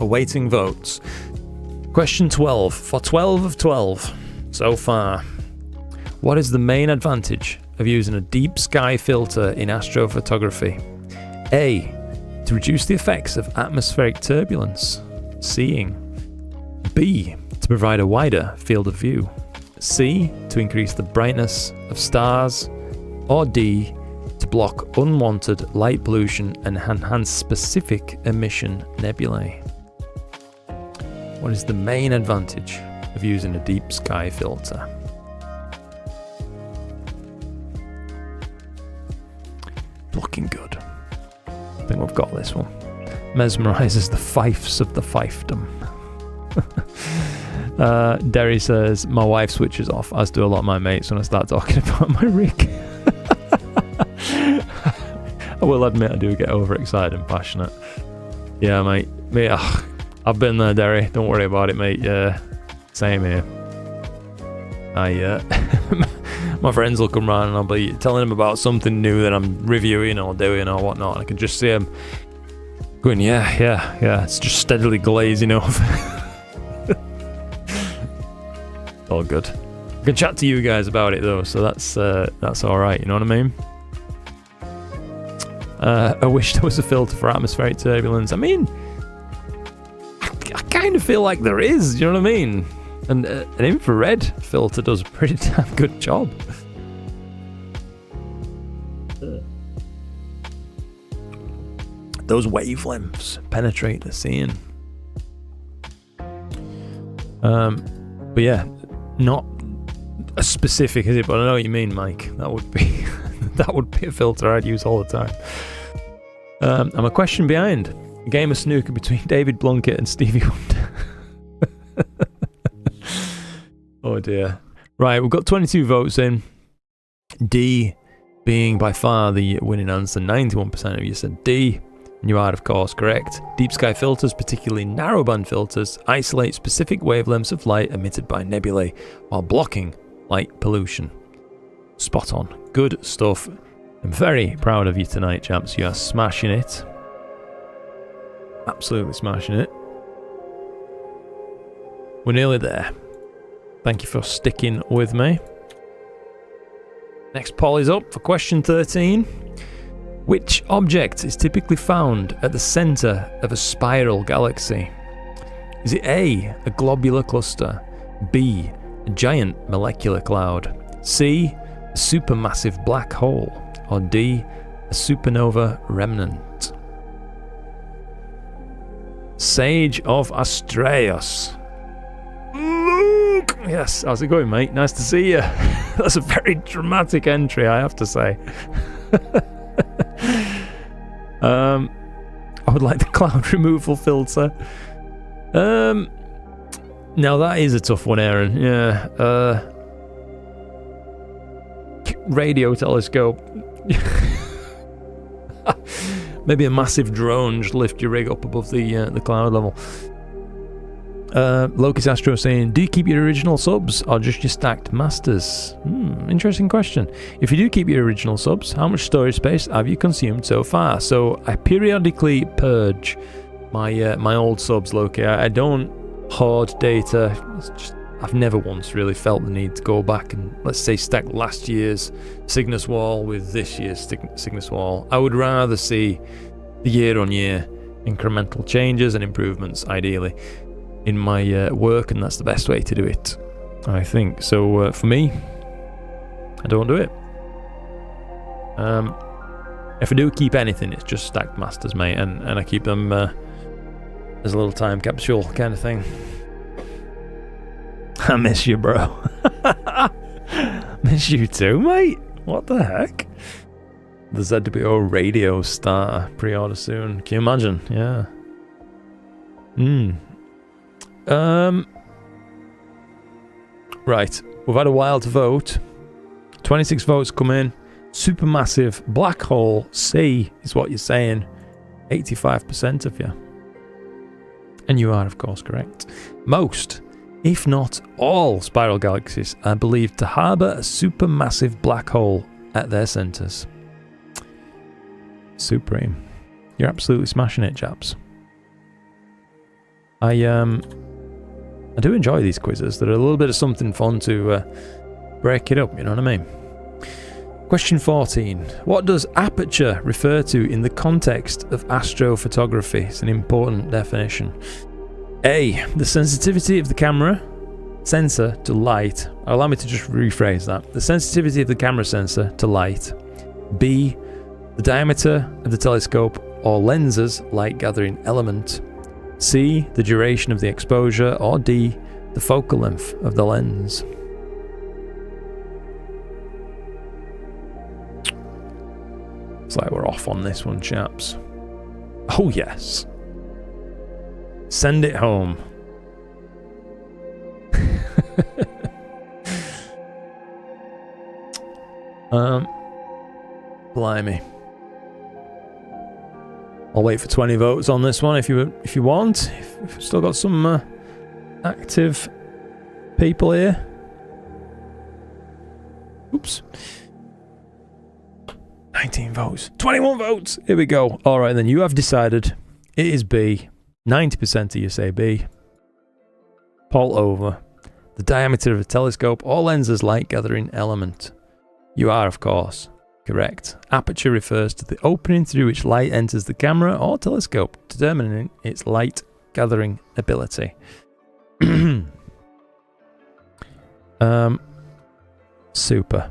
Awaiting votes. Question 12. For 12 of 12 so far. What is the main advantage of using a deep sky filter in astrophotography? A. To reduce the effects of atmospheric turbulence. Seeing. B. To provide a wider field of view. C. To increase the brightness of stars. Or D. To block unwanted light pollution and enhance specific emission nebulae. What is the main advantage of using a deep sky filter? Looking good. I think we've got this one. Mesmerizes the fifes of the fiefdom. Derry says, my wife switches off, as do a lot of my mates when I start talking about my rig. I will admit I do get overexcited and passionate. Yeah, mate. I've been there, Derry. Don't worry about it, mate. Yeah, same here. My friends will come round and I'll be telling them about something new that I'm reviewing or doing or whatnot. And I can just see them going, yeah. It's just steadily glazing over. All good. I can chat to you guys about it though, so that's all right. You know what I mean? I wish there was a filter for atmospheric turbulence. I mean, I kind of feel like there is. You know what I mean? And an infrared filter does a pretty damn good job. Those wavelengths penetrate the scene. But yeah, not as specific as it, but I know what you mean, Mike. That That would be a filter I'd use all the time. I'm a question behind. A game of snooker between David Blunkett and Stevie Wonder. Oh dear. Right, we've got 22 votes in. D being by far the winning answer. 91% of you said D. And you are, of course, correct. Deep sky filters, particularly narrowband filters, isolate specific wavelengths of light emitted by nebulae while blocking light pollution. Spot on. Good stuff. I'm very proud of you tonight, chaps. You are smashing it. Absolutely smashing it. We're nearly there. Thank you for sticking with me. Next poll is up for question 13. Which object is typically found at the centre of a spiral galaxy? Is it A, a globular cluster, B, a giant molecular cloud, C, a supermassive black hole, or D, a supernova remnant? Sage of Astraeus. Luke! Yes, how's it going, mate? Nice to see you. That's a very dramatic entry, I have to say. I would like the cloud removal filter. Now that is a tough one, Aaron. Yeah. Radio telescope. Maybe a massive drone just lift your rig up above the cloud level. Locus Astro saying, do you keep your original subs or just your stacked masters? Interesting question. If you do keep your original subs, how much storage space have you consumed so far? So I periodically purge my old subs, Loki. I don't hoard data. It's just, I've never once really felt the need to go back and, let's say, stack last year's Cygnus wall with this year's Cygnus wall. I would rather see the year-on-year incremental changes and improvements, ideally, in my work, and that's the best way to do it, I think. So for me, I don't do it. If I do keep anything, it's just stacked masters, mate, and I keep them as a little time capsule kind of thing. I miss you, bro. Miss you too, mate. What the heck? The ZWO radio starter pre-order soon. Can you imagine? Yeah. Right, we've had a while to vote. 26 votes come in. Supermassive black hole C is what you're saying. 85% of you. And you are, of course, correct. Most, if not all, spiral galaxies are believed to harbour a supermassive black hole at their centres. Supreme. You're absolutely smashing it, chaps. I do enjoy these quizzes. They're a little bit of something fun to break it up, you know what I mean? Question 14. What does aperture refer to in the context of astrophotography? It's an important definition. A. The sensitivity of the camera sensor to light. Allow me to just rephrase that. The sensitivity of the camera sensor to light. B. The diameter of the telescope or lenses light gathering element. C. The duration of the exposure, or D. The focal length of the lens. It's like we're off on this one, chaps. Oh yes. Send it home. Blimey. I'll wait for 20 votes on this one if you want. If we've still got some active people here. Oops. 19 votes. 21 votes! Here we go. Alright then, you have decided. It is B. 90% of you say B. Poll over. The diameter of a telescope or lenses light gathering element. You are, of course, correct. Aperture refers to the opening through which light enters the camera or telescope, determining its light gathering ability. Super.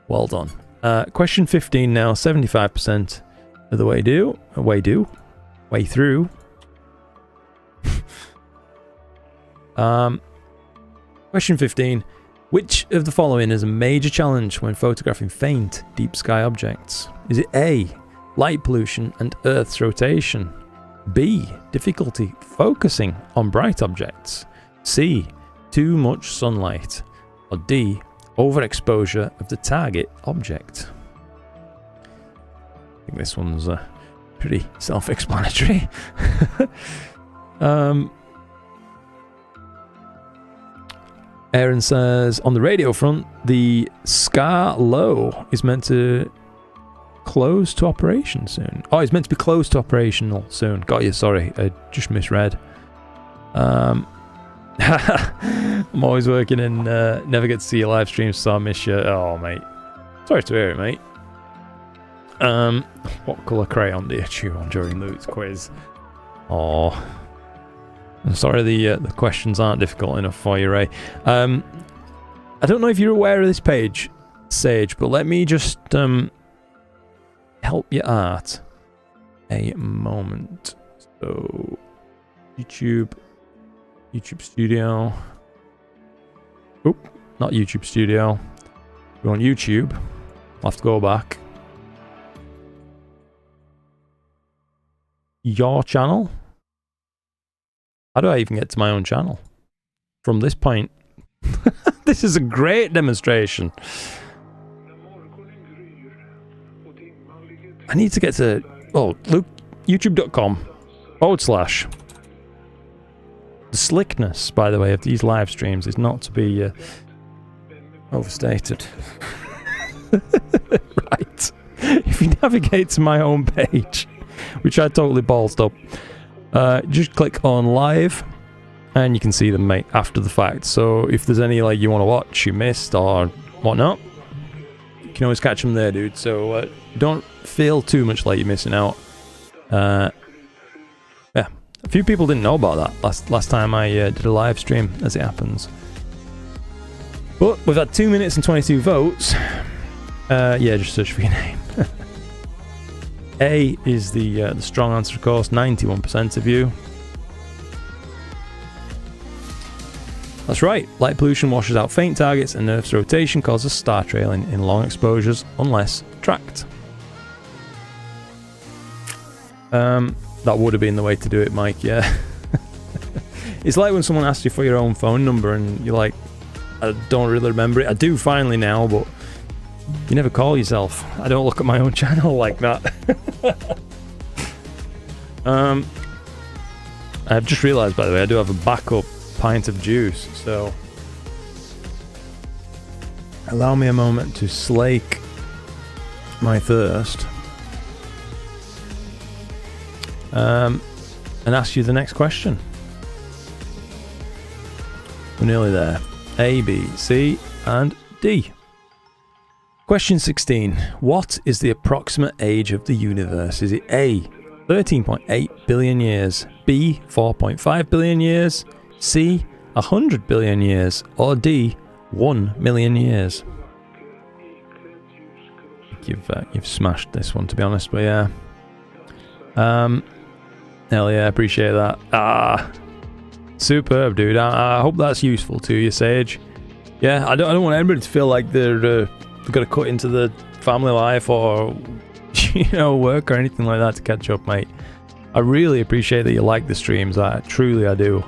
Well done. Question 15 now. 75% of the way through. Question 15. Which of the following is a major challenge when photographing faint, deep sky objects? Is it A, light pollution and Earth's rotation? B, difficulty focusing on bright objects? C, too much sunlight? Or D, overexposure of the target object? I think this one's pretty self-explanatory. Aaron says, on the radio front, the Scar Low is meant to close to operation soon. Oh, it's meant to be close to operational soon. Got you, sorry. I just misread. I'm always working and never get to see your live streams, so I miss you. Oh, mate. Sorry to hear it, mate. What colour crayon do you chew on during Luke's quiz? Oh, I'm sorry the questions aren't difficult enough for you, Ray. I don't know if you're aware of this page, Sage, but let me just help you out a moment. So, YouTube Studio. Oop, not YouTube Studio. We're on YouTube. I'll have to go back. Your channel? How do I even get to my own channel? From this point. This is a great demonstration. I need to get to... Oh, Luke, youtube.com/ The slickness, by the way, of these live streams is not to be overstated. Right. If you navigate to my home page, which I totally ballsed up, just click on live and you can see them, mate, after the fact. So if there's any like you want to watch you missed or whatnot, you can always catch them there, dude. So don't feel too much like you're missing out. Yeah, a few people didn't know about that last time I did a live stream, as it happens. But we've had 2 minutes and 22 votes. Yeah, just search for your name. A is the strong answer, of course. 91% of you. That's right. Light pollution washes out faint targets, and Earth's rotation causes star trailing in long exposures unless tracked. That would have been the way to do it, Mike. Yeah. It's like when someone asks you for your own phone number, and you're like, I don't really remember it. I do finally now, but you never call yourself. I don't look at my own channel like that. I've just realised, by the way, I do have a backup pint of juice, so allow me a moment to slake my thirst and ask you the next question. We're nearly there. A, B, C, and D. Question 16. What is the approximate age of the universe? Is it A, 13.8 billion years, B, 4.5 billion years, C, 100 billion years, or D, 1 million years? You've smashed this one, to be honest, but yeah. Hell yeah, appreciate that. Superb, dude. I hope that's useful to you, Sage. Yeah, I don't want anybody to feel like they've got to cut into the family life or work or anything like that to catch up, mate. I really appreciate that you like the streams. I do.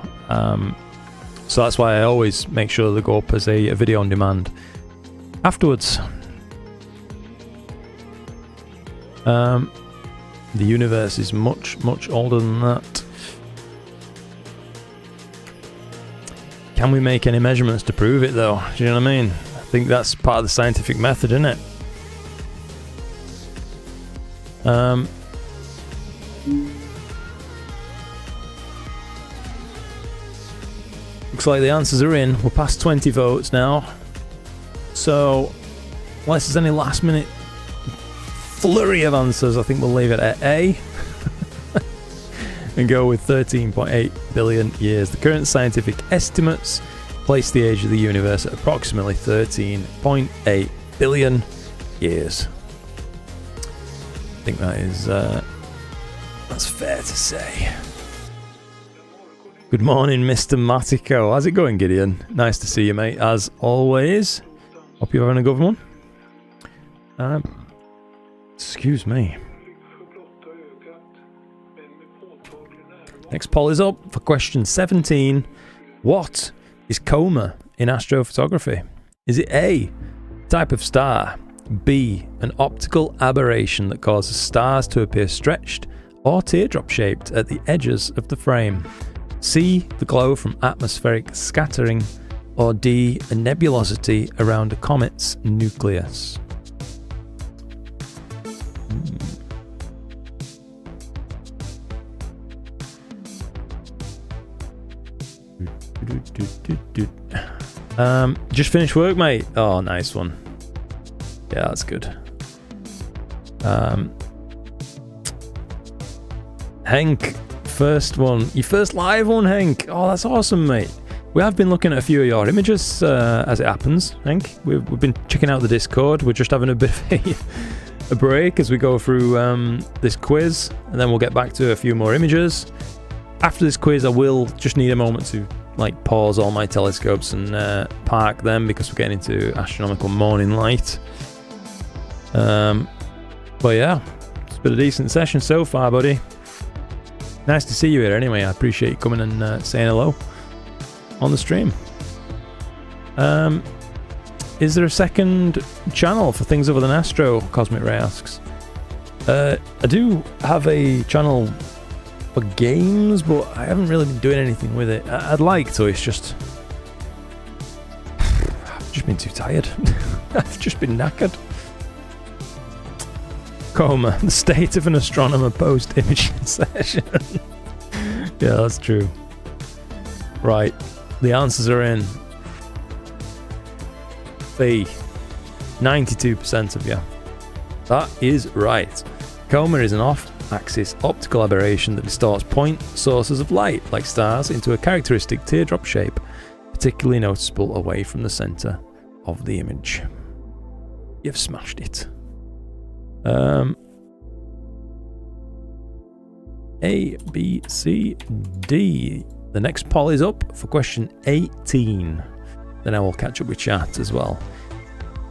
So that's why I always make sure they go up as a video on demand afterwards. The universe is much, much older than that. Can we make any measurements to prove it, though? Do you know what I mean? I think that's part of the scientific method, isn't it? Looks like the answers are in. We're past 20 votes now. So, unless there's any last minute flurry of answers, I think we'll leave it at A and go with 13.8 billion years. The current scientific estimates place the age of the universe at approximately 13.8 billion years. I think that is that's fair to say. Good morning, Mr. Matico. How's it going, Gideon? Nice to see you, mate, as always. Hope you're having a good one. Excuse me. Next poll is up for question 17. What is coma in astrophotography? Is it A, type of star, B, an optical aberration that causes stars to appear stretched or teardrop shaped at the edges of the frame, C, the glow from atmospheric scattering, or D, a nebulosity around a comet's nucleus? Just finished work, mate. Oh, nice one. Yeah, that's good. Hank, first one. Your first live one, Hank. Oh, that's awesome, mate. We have been looking at a few of your images as it happens, Hank. We've been checking out the Discord. We're just having a bit of a break as we go through this quiz, and then we'll get back to a few more images. After this quiz, I will just need a moment to like pause all my telescopes and park them because we're getting into astronomical morning light. But yeah, it's been a decent session so far, buddy. Nice to see you here anyway. I appreciate you coming and saying hello on the stream. Is there a second channel for things other than Astro? Cosmic Ray asks. I do have a channel for games, but I haven't really been doing anything with it. I'd like to, it's just... I've just been too tired. I've just been knackered. Coma, the state of an astronomer post-imaging session. Yeah, that's true. Right, the answers are in. B, 92% of you. That is right. Coma is an off-axis optical aberration that distorts point sources of light, like stars, into a characteristic teardrop shape, particularly noticeable away from the centre of the image. You've smashed it. A, B, C, D. The next poll is up for question 18. Then I will catch up with chat as well.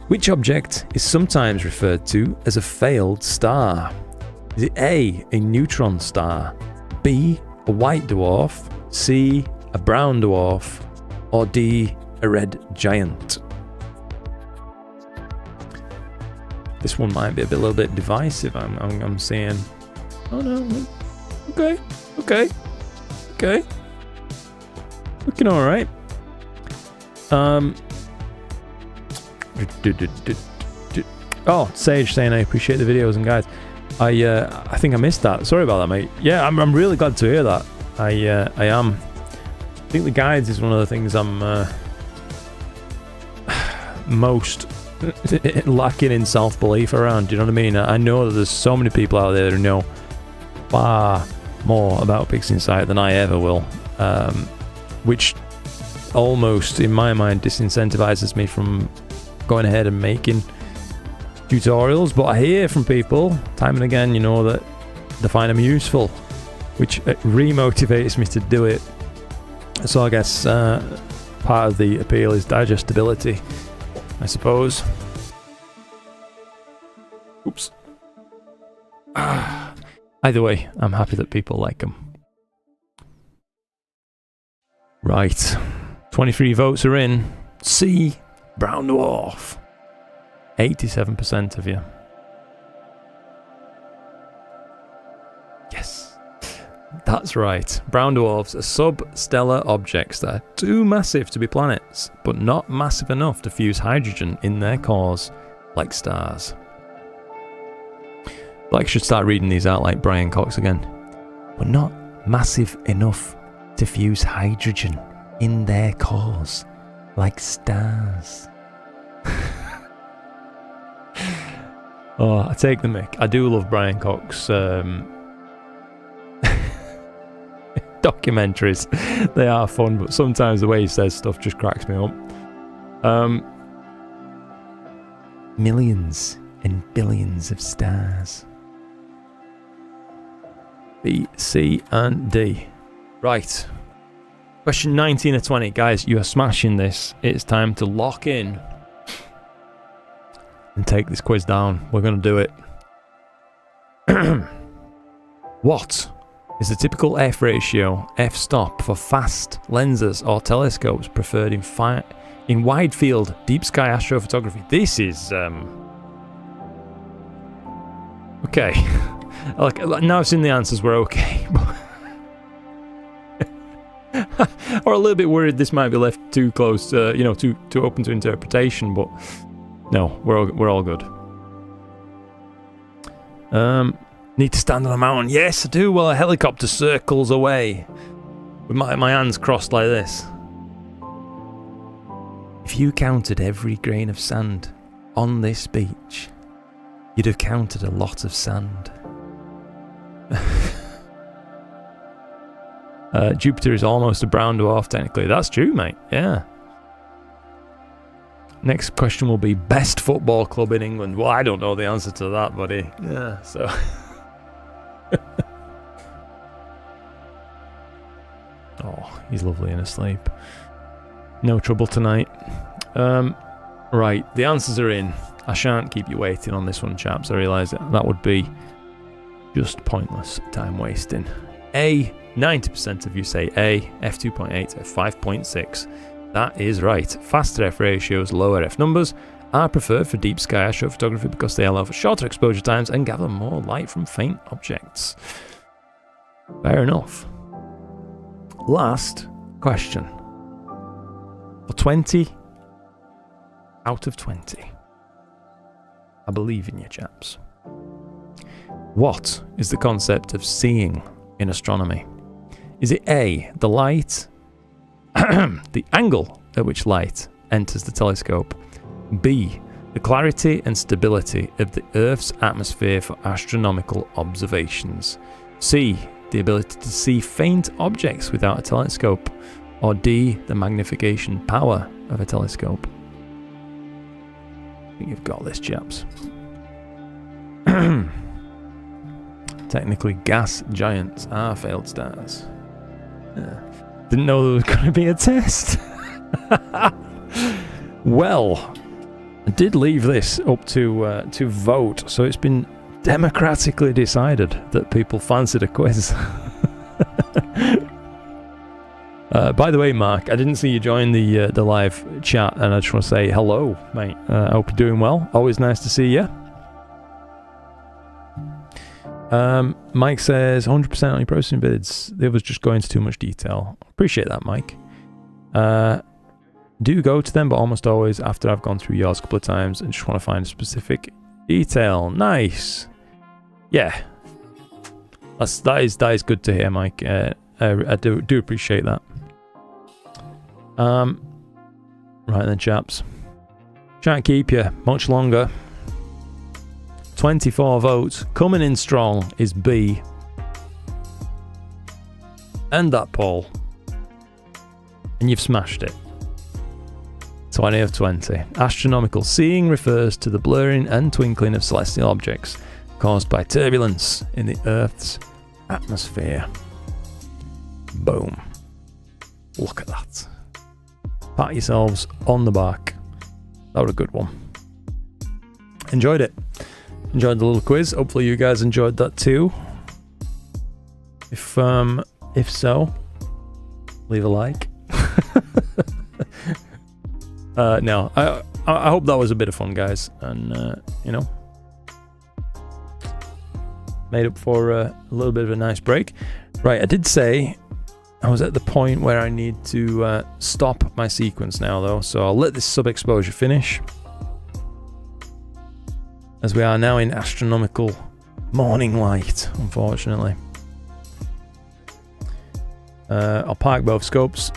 Which object is sometimes referred to as a failed star? Is it A, a neutron star, B, a white dwarf, C, a brown dwarf, or D, a red giant? This one might be a little bit divisive, I'm saying. Oh no, okay. Looking alright. Oh, Sage saying I appreciate the videos and guides. I think I missed that. Sorry about that, mate. Yeah, I'm really glad to hear that. I am. I think the guides is one of the things I'm most lacking in self-belief around. Do you know what I mean? I know that there's so many people out there who know far more about PixInsight than I ever will, which almost, in my mind, disincentivizes me from going ahead and making tutorials. But I hear from people time and again, you know, that they find them useful, which re-motivates me to do it. So I guess part of the appeal is digestibility, I suppose. Oops. Either way, I'm happy that people like them. Right. 23 votes are in. C, brown dwarf. 87% of you. Yes. That's right. Brown dwarfs are substellar objects that are too massive to be planets, but not massive enough to fuse hydrogen in their cores, like stars. Like, I should start reading these out like Brian Cox again. But not massive enough to fuse hydrogen in their cores, like stars. Oh, I take the mick. I do love Brian Cox documentaries. They are fun, but sometimes the way he says stuff just cracks me up. Millions and billions of stars. B, C, and D. Right. Question 19 of 20. Guys, you are smashing this. It's time to lock in and take this quiz down. We're going to do it. What is the typical f ratio, f-stop, for fast lenses or telescopes preferred in wide field deep sky astrophotography? This is okay. Like, now I've seen the answers, we're okay. Or a little bit worried this might be left too close, too open to interpretation, but no, we're all good. Need to stand on a mountain. Yes, I do. Well, a helicopter circles away with my hands crossed like this. If you counted every grain of sand on this beach, you'd have counted a lot of sand. Jupiter is almost a brown dwarf, technically. That's true, mate. Yeah. Next question will be best football club in England. Well, I don't know the answer to that, buddy. Yeah, so... Oh, he's lovely and asleep. No trouble tonight. Right, the answers are in. I shan't keep you waiting on this one, chaps. I realise that would be just pointless time wasting. A, 90% of you say A, f2.8, f5.6. That is right. Faster f ratios, lower f numbers are preferred for deep sky astrophotography because they allow for shorter exposure times and gather more light from faint objects. Fair enough. Last question. For 20 out of 20. I believe in you, chaps. What is the concept of seeing in astronomy? Is it A, the light, the angle at which light enters the telescope? B, the clarity and stability of the Earth's atmosphere for astronomical observations? C, the ability to see faint objects without a telescope? Or D, the magnification power of a telescope? I think you've got this, chaps. Technically, gas giants are failed stars. Didn't know there was going to be a test. Well, I did leave this up to vote, so it's been democratically decided that people fancied a quiz. By the way, Mark, I didn't see you join the live chat, and I just want to say hello, mate. I hope you're doing well. Always nice to see you. Mike says 100% on your processing bids. It was just going into too much detail. Appreciate that, Mike. Do go to them, but almost always after I've gone through yours a couple of times and just want to find a specific detail. Nice. Yeah. That is good to hear, Mike. I do appreciate that. Right then, chaps. Shan't keep you much longer. 24 votes. Coming in strong is B. End that poll. And you've smashed it. 20 of 20. Astronomical seeing refers to the blurring and twinkling of celestial objects caused by turbulence in the Earth's atmosphere. Boom. Look at that. Pat yourselves on the back. That was a good one. Enjoyed it. Enjoyed the little quiz. Hopefully you guys enjoyed that too. If so, leave a like. No, I hope that was a bit of fun, guys, and made up for a little bit of a nice break. Right, I did say I was at the point where I need to stop my sequence now, though, so I'll let this sub-exposure finish, as we are now in astronomical morning light, unfortunately. I'll park both scopes,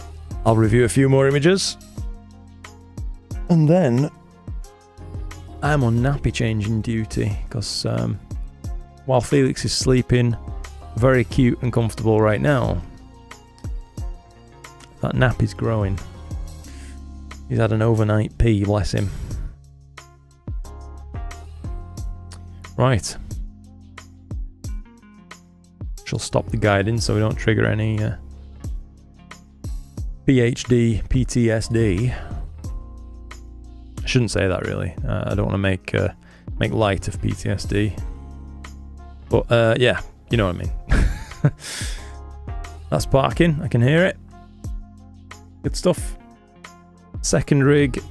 I'll review a few more images, and then I'm on nappy changing duty, because while Felix is sleeping very cute and comfortable right now, that nap is growing. He's had an overnight pee, bless him. Right. She'll stop the guiding so we don't trigger any PhD, PTSD. I shouldn't say that really. I don't want to make light of PTSD. But yeah, you know what I mean. That's parking. I can hear it. Good stuff. Second rig.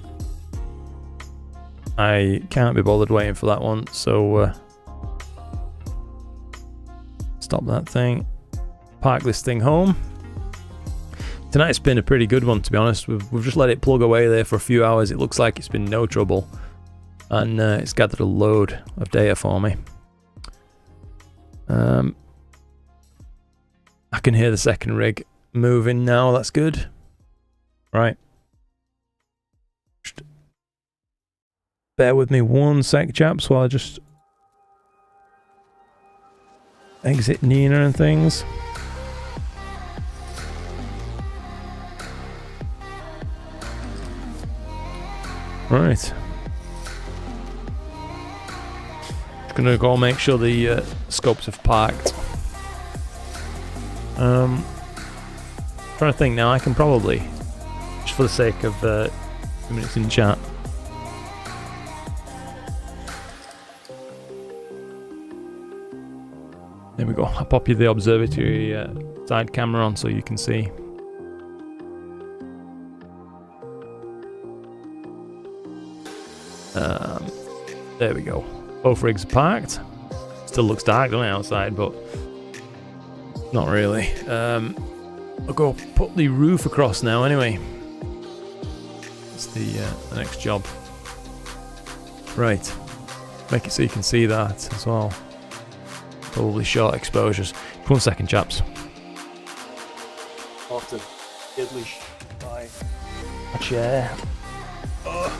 I can't be bothered waiting for that one, so stop that thing. Park this thing home. Tonight's been a pretty good one, to be honest. We've just let it plug away there for a few hours. It looks like it's been no trouble, and it's gathered a load of data for me. I can hear the second rig moving now. That's good. Right. Just bear with me 1 sec, chaps, while I just exit Nina and things. Right. Just gonna go make sure the scopes have parked. Trying to think now. I can probably, just for the sake of 2 minutes in chat. There we go. I'll pop you the observatory side camera on so you can see. There we go. Both rigs are parked. Still looks dark, doesn't it, outside, but not really. I'll go put the roof across now anyway. That's the next job. Right. Make it so you can see that as well. Probably short exposures. 1 second, chaps. Often diddly by a chair. Ugh.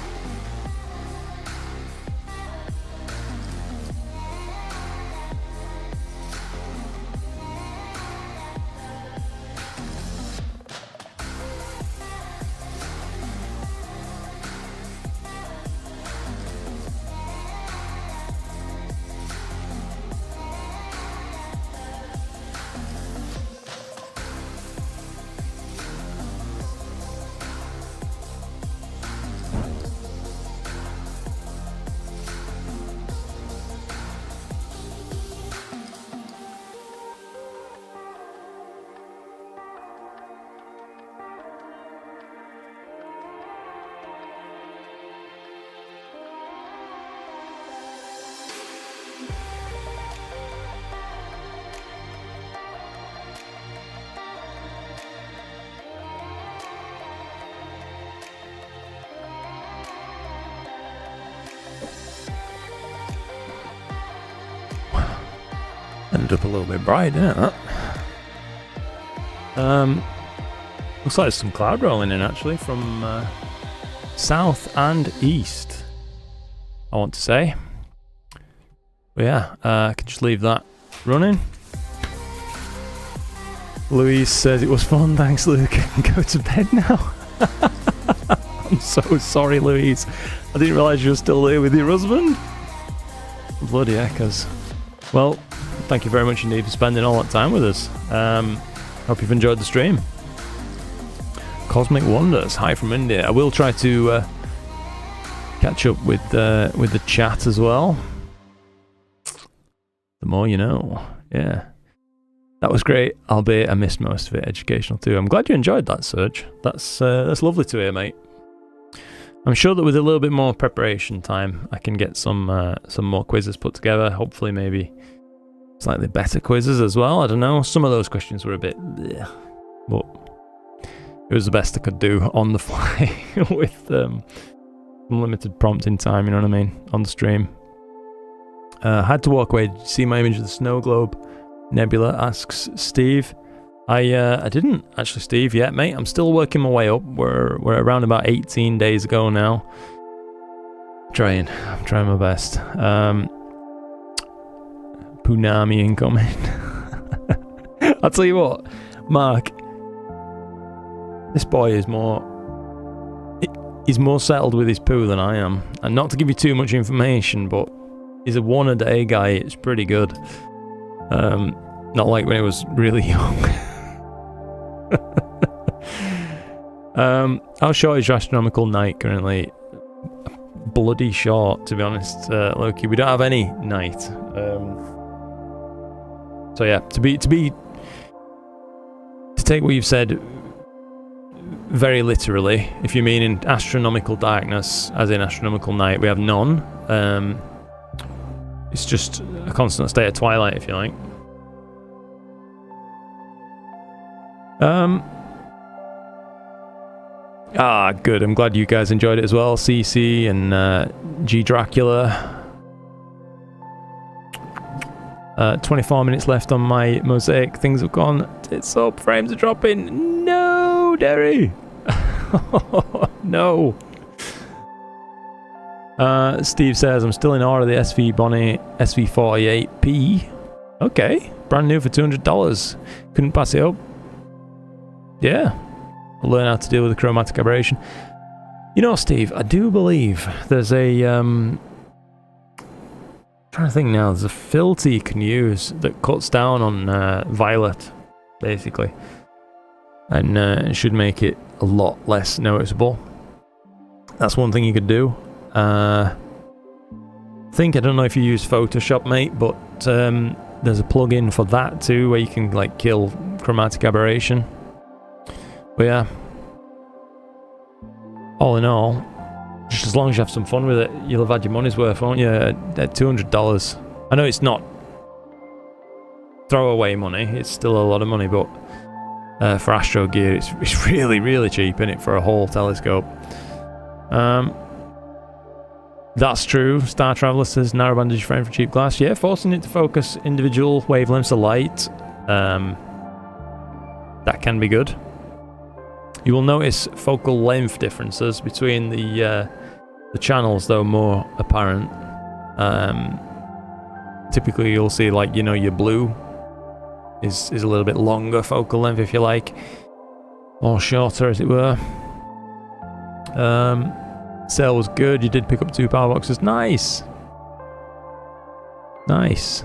Ended up a little bit bright, didn't it? Looks like there's some cloud rolling in actually from south and east, I want to say. But yeah, I can just leave that running. Louise says it was fun. Thanks, Luke. I can go to bed now. I'm so sorry, Louise. I didn't realise you were still there with your husband. Bloody heckers. Well, thank you very much indeed for spending all that time with us. Hope you've enjoyed the stream. Cosmic Wonders, hi from India. I will try to catch up with the chat as well. The more you know. Yeah. That was great, albeit I missed most of it. Educational too. I'm glad you enjoyed that, Serge. That's lovely to hear, mate. I'm sure that with a little bit more preparation time, I can get some more quizzes put together. Hopefully, maybe slightly better quizzes as well. I don't know. Some of those questions were a bit, bleh, but it was the best I could do on the fly with limited prompting time. You know what I mean? On the stream. Had to walk away. Did you see my image of the snow globe? Nebula asks Steve. I didn't actually, Steve, yet, mate. I'm still working my way up. We're around about 18 days ago now. I'm trying my best. Punami incoming. I'll tell you what, Mark. This boy is he's more settled with his poo than I am. And not to give you too much information, but he's a 1 a day guy. It's pretty good. Not like when he was really young. How short is your astronomical night currently? Bloody short, to be honest, Loki. We don't have any night. So yeah, to take what you've said very literally, if you mean in astronomical darkness, as in astronomical night, we have none. It's just a constant state of twilight, if you like. Good. I'm glad you guys enjoyed it as well. CC and G Dracula. 24 minutes left on my mosaic. Things have gone tits up. Frames are dropping. No, Derry. No. Steve says, I'm still in awe of the SV Bonnie SV48P. Okay. Brand new for $200. Couldn't pass it up. Yeah. I'll learn how to deal with the chromatic aberration. You know, Steve, I do believe there's a... I'm trying to think now. There's a filter you can use that cuts down on violet, basically. And it should make it a lot less noticeable. That's one thing you could do. I don't know if you use Photoshop, mate, but there's a plugin for that too, where you can like kill chromatic aberration. But yeah, all in all, just as long as you have some fun with it, you'll have had your money's worth, won't you? At $200. I know it's not throwaway money, it's still a lot of money, but for Astro gear, it's really, really cheap, isn't it, for a whole telescope? That's true. Star Traveller says narrowband is your friend for cheap glass. Yeah, forcing it to focus individual wavelengths of light. That can be good. You will notice focal length differences between the channels, though more apparent. Typically, you'll see, like, you know, your blue is a little bit longer focal length, if you like, or shorter, as it were. Sale was good. You did pick up 2 power boxes. Nice. Nice.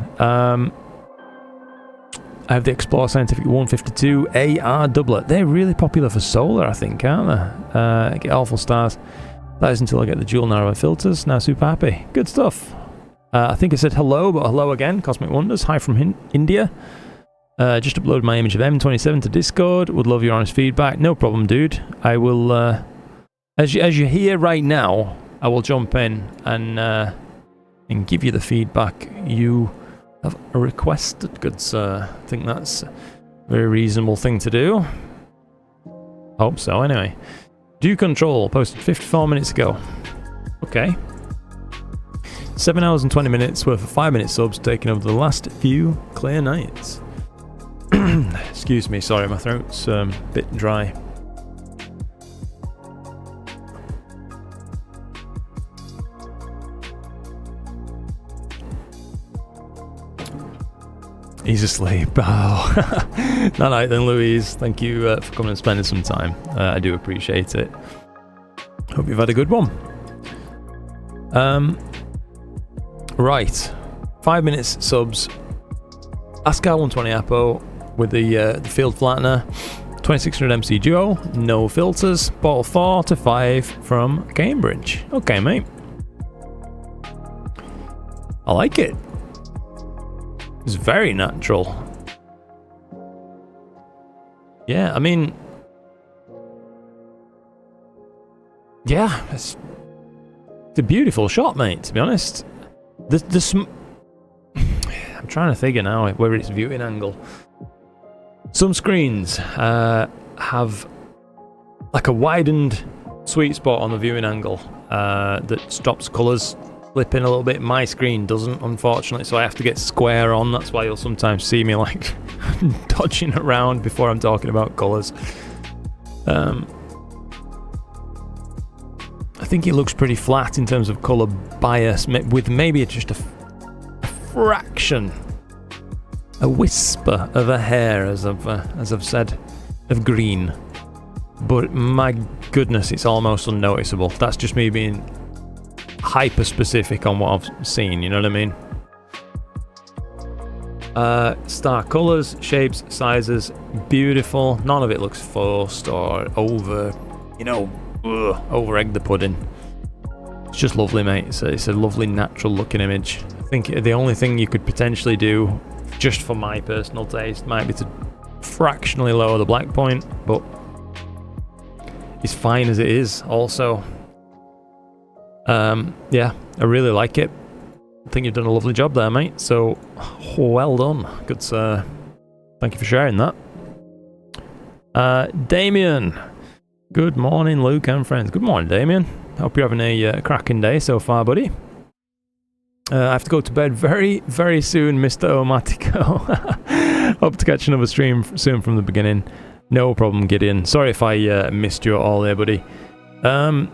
I have the Explore Scientific 152 AR doublet. They're really popular for solar, I think, aren't they? I get awful stars. That is until I get the dual narrow filters. Now super happy. Good stuff. I think I said hello, but hello again. Cosmic Wonders. Hi from India. Just uploaded my image of M27 to Discord. Would love your honest feedback. No problem, dude. I will, as you're here right now, I will jump in and give you the feedback you have requested, good sir. I think that's a very reasonable thing to do. Hope so, anyway. Do Control posted 54 minutes ago. Okay. 7 hours and 20 minutes worth of 5-minute subs, taking over the last few clear nights. Excuse me, sorry, my throat's a bit dry. He's asleep. Oh. Not night then, Louise. Thank you for coming and spending some time. I do appreciate it. Hope you've had a good one. Right. 5 minutes subs. Ascar 120 Apo with the field flattener. 2600 MC Duo. No filters. Bottle 4 to 5 from Cambridge. Okay, mate. I like it. It's very natural. Yeah, I mean... Yeah, it's a beautiful shot, mate, to be honest. I'm trying to figure now whether it's viewing angle. Some screens have like a widened sweet spot on the viewing angle that stops colours flipping a little bit. My screen doesn't, unfortunately, so I have to get square on. That's why you'll sometimes see me like dodging around before I'm talking about colours. I think it looks pretty flat in terms of colour bias, with maybe just a fraction, a whisper of a hair, as I've said, of green. But my goodness, it's almost unnoticeable. That's just me being hyper specific on what I've seen, you know what I mean? Star colours, shapes, sizes, beautiful. None of it looks forced or over you know, over-egg the pudding. It's just lovely, mate. It's a lovely natural looking image. I think the only thing you could potentially do, just for my personal taste, might be to fractionally lower the black point, but it's fine as it is also. Yeah, I really like it. I think you've done a lovely job there, mate. So, well done. Good, thank you for sharing that. Damien. Good morning, Luke and friends. Good morning, Damien. Hope you're having a cracking day so far, buddy. I have to go to bed very, very soon, Mr. Omatico. Hope to catch another stream soon from the beginning. No problem, Gideon. Sorry if I missed you all there, buddy. I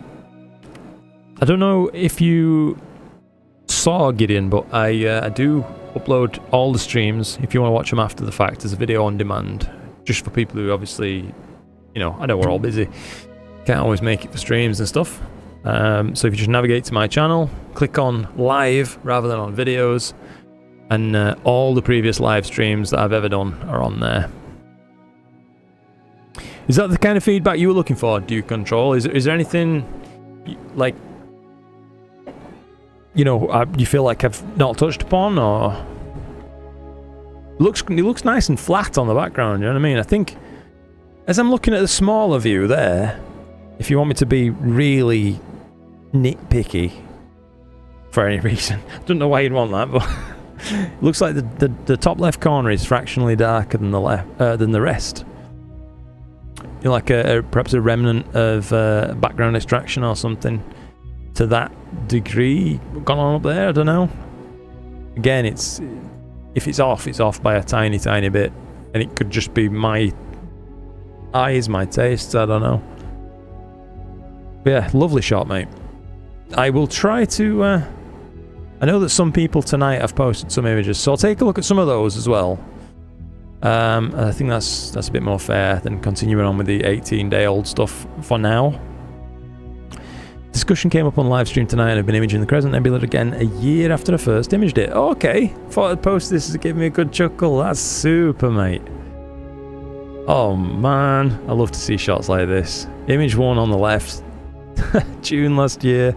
don't know if you saw Gideon, but I do upload all the streams if you want to watch them after the fact as a video on demand. Just for people who obviously, you know, I know we're all busy. Can't always make it for streams and stuff. So if you just navigate to my channel, click on live rather than on videos, and all the previous live streams that I've ever done are on there. Is that the kind of feedback you were looking for, Duke Control? Is there anything, like, you know, you feel like I've not touched upon, or... It looks nice and flat on the background, you know what I mean? I think, as I'm looking at the smaller view there, if you want me to be really nitpicky for any reason, I don't know why you'd want that, but it looks like the top left corner is fractionally darker than the rest. You know, like perhaps a remnant of background extraction or something to that degree gone on up there. I don't know. Again, if it's off by a tiny bit, and it could just be my eyes, my tastes. I don't know. But yeah, lovely shot, mate. I will try to... I know that some people tonight have posted some images, so I'll take a look at some of those as well. I think that's a bit more fair than continuing on with the 18-day-old stuff for now. Discussion came up on live stream tonight and I've been imaging the Crescent Nebula again a year after I first imaged it. Oh, okay, thought I'd post this to give me a good chuckle. That's super, mate. Oh man, I love to see shots like this. Image 1 on the left. June last year.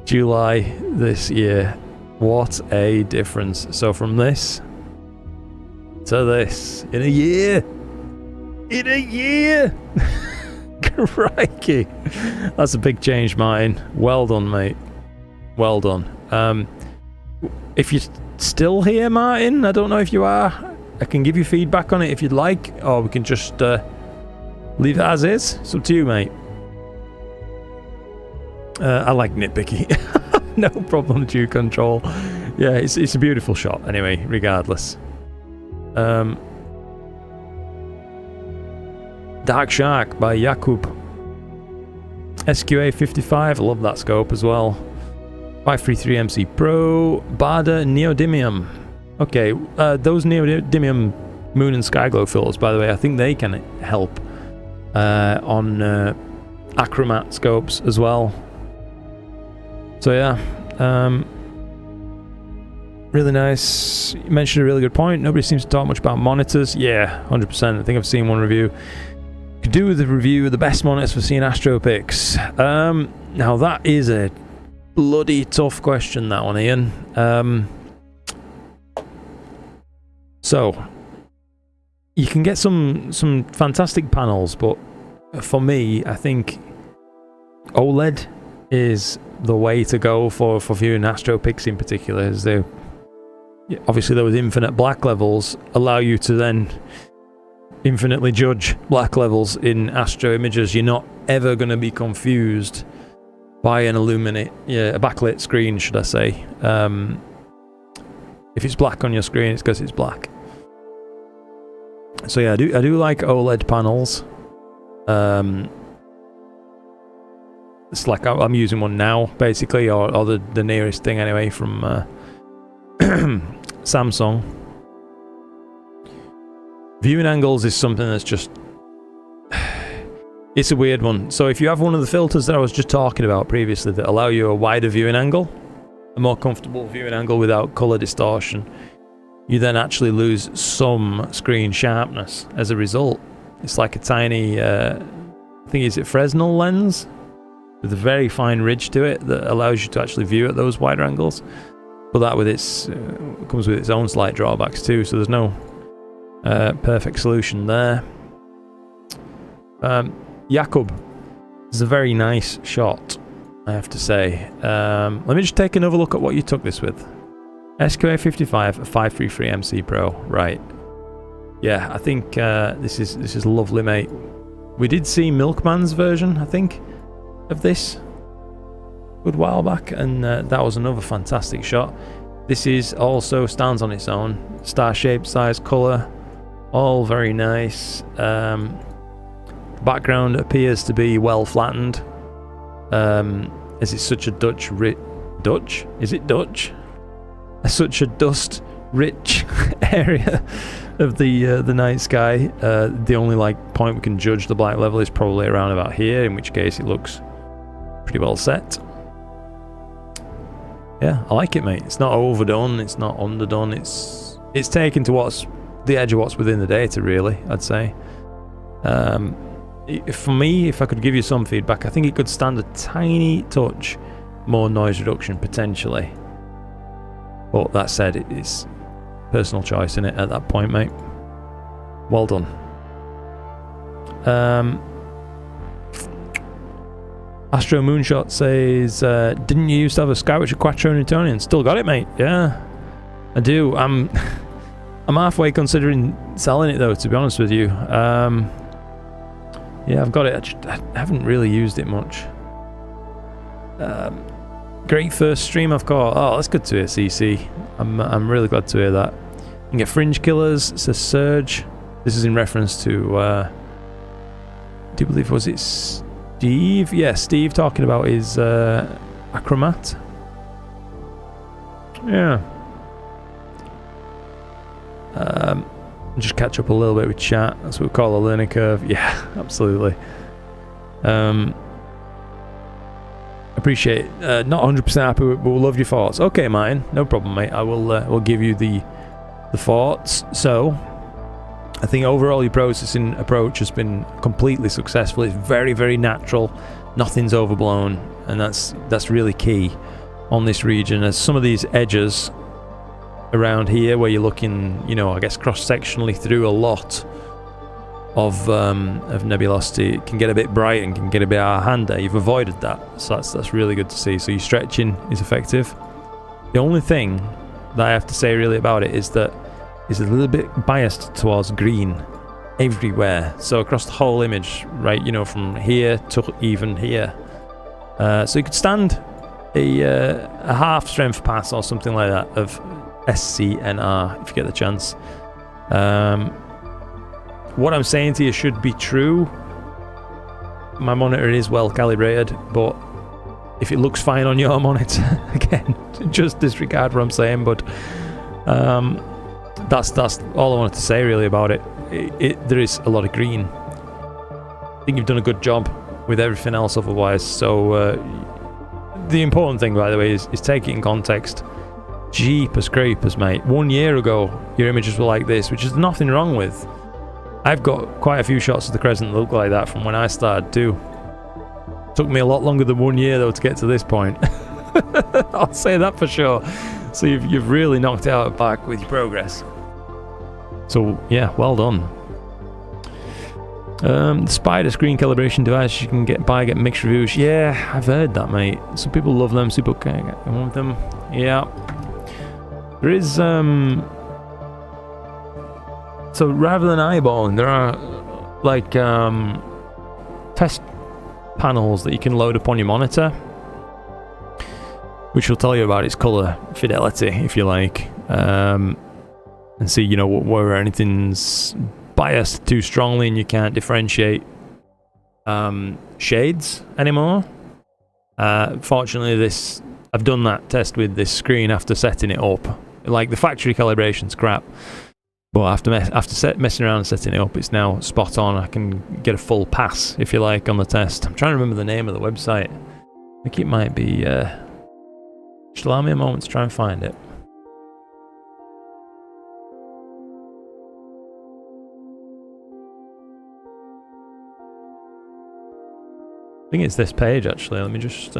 July this year. What a difference. So from this to this in a year. In a year. Crikey. That's a big change, Martin. Well done, mate. Well done. If you're still here, Martin, I don't know if you are. I can give you feedback on it if you'd like, or we can just leave it as is. It's up to you, mate. I like nitpicky. No problem, Due Control. Yeah, it's a beautiful shot anyway, regardless. Dark Shark by Jakub. SQA 55, I love that scope as well. 533 MC Pro. Bada Neodymium. Okay, those Neodymium Moon and Sky Glow filters, by the way, I think they can help on achromat scopes as well. So yeah, really nice. You mentioned a really good point. Nobody seems to talk much about monitors. Yeah, 100%. I think I've seen one review. Could do with the review of the best monitors for seeing Astropics. Now that is a bloody tough question, that one, Ian. So you can get some fantastic panels, but for me, I think OLED is the way to go for viewing Astropics in particular. As they obviously those infinite black levels allow you to then infinitely judge black levels in astro images. You're not ever going to be confused by a backlit screen, should I say. If it's black on your screen, it's because it's black. So yeah, I do like OLED panels. It's like I'm using one now, basically, or the nearest thing anyway from Samsung. Viewing angles is something that's just... It's a weird one. So if you have one of the filters that I was just talking about previously that allow you a wider viewing angle, a more comfortable viewing angle without color distortion, you then actually lose some screen sharpness as a result. It's like a tiny I think it's a Fresnel lens with a very fine ridge to it that allows you to actually view at those wider angles. But that with its comes with its own slight drawbacks too, so there's no perfect solution there. Jakub, this is a very nice shot, I have to say. Let me just take another look at what you took this with. SQA55 533 MC Pro, right? Yeah, I think this is lovely, mate. We did see Milkman's version, I think, of this a good while back, and that was another fantastic shot. This is also stands on its own. Star shape, size, colour, all very nice. Background appears to be well flattened, as it's such a Dutch? Is it Dutch? Such a dust-rich area of the night sky. The only point we can judge the black level is probably around about here, in which case it looks pretty well set. Yeah, I like it, mate. It's not overdone, it's not underdone. It's taken to what's the edge of what's within the data, really, I'd say. For me, if I could give you some feedback, I think it could stand a tiny touch more noise reduction potentially. But that said, it's personal choice in it at that point, mate. Well done. Astro Moonshot says, didn't you used to have a Skywatcher Quattro Newtonian? Still got it, mate. Yeah, I do. I'm halfway considering selling it though, to be honest with you. Yeah, I've got it. I haven't really used it much. Great first stream I've got. Oh, that's good to hear, CC. I'm really glad to hear that. You can get Fringe Killers, says Surge. This is in reference to, I do believe, was it Steve? Yeah, Steve talking about his Achromat. Yeah. Just catch up a little bit with chat. That's what we call a learning curve. Yeah, absolutely. Appreciate it. Not 100% happy, but we'll love your thoughts. Okay, Martin, no problem, mate. I will give you the thoughts. So, I think overall your processing approach has been completely successful. It's very, very natural. Nothing's overblown, and that's really key on this region. As some of these edges around here, where you're looking, I guess cross-sectionally through a lot of nebulosity, it can get a bit bright and can get a bit out of hand there. You've avoided that, so that's really good to see. So your stretching is effective. The only thing that I have to say really about it is that it's a little bit biased towards green everywhere. So across the whole image, right, from here to even here. So you could stand a half strength pass or something like that of SCNR if you get the chance. What I'm saying to you should be true. My monitor is well calibrated, but if it looks fine on your monitor, again, just disregard what I'm saying. But that's all I wanted to say really about it. There is a lot of green. I think you've done a good job with everything else otherwise. So the important thing, by the way, is take it in context. Jeepers creepers, mate. 1 year ago, your images were like this, which is nothing wrong with. I've got quite a few shots of the crescent that look like that from when I started too. Took me a lot longer than 1 year though to get to this point. I'll say that for sure. So you've really knocked it out of the park with your progress. So yeah, well done. The Spider screen calibration device you can get mixed reviews. Yeah, I've heard that, mate. Some people love them, some people can't get on with them. Yeah. There is so rather than eyeballing, there are test panels that you can load up on your monitor, which will tell you about its color fidelity, if you like, and see, where anything's biased too strongly and you can't differentiate shades anymore. Fortunately, I've done that test with this screen after setting it up. Like, the factory calibration's crap, but after messing around and setting it up, it's now spot on. I can get a full pass, if you like, on the test. I'm trying to remember the name of the website. I think it might be... just allow me a moment to try and find it. I think it's this page actually. Let me just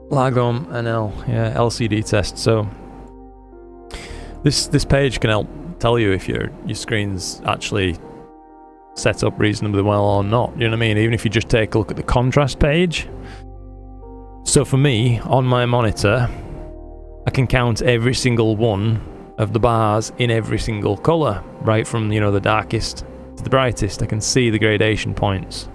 Lagom NL, yeah, LCD test. So this page can help tell you if your screen's actually set up reasonably well or not. You know what I mean? Even if you just take a look at the contrast page. So for me, on my monitor, I can count every single one of the bars in every single colour, right from, you know, the darkest to the brightest. I can see the gradation points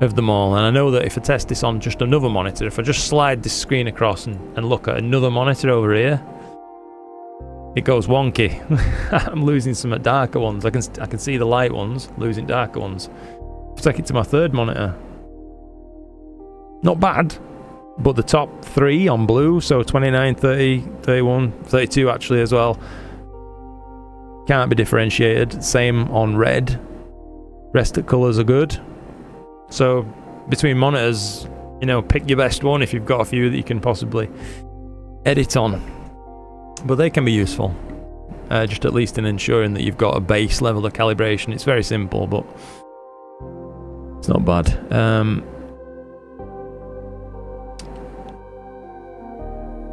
of them all, and I know that if I test this on just another monitor, if I just slide this screen across and look at another monitor over here, it goes wonky. I'm losing some darker ones. I can see the light ones, losing darker ones. If I take it to my third monitor, not bad, but the top three on blue, so 29, 30, 31, 32 actually as well, can't be differentiated. Same on red. Rest of the colours are good. So between monitors, you know, pick your best one if you've got a few that you can possibly edit on. But they can be useful, just at least in ensuring that you've got a base level of calibration. It's very simple, but it's not bad.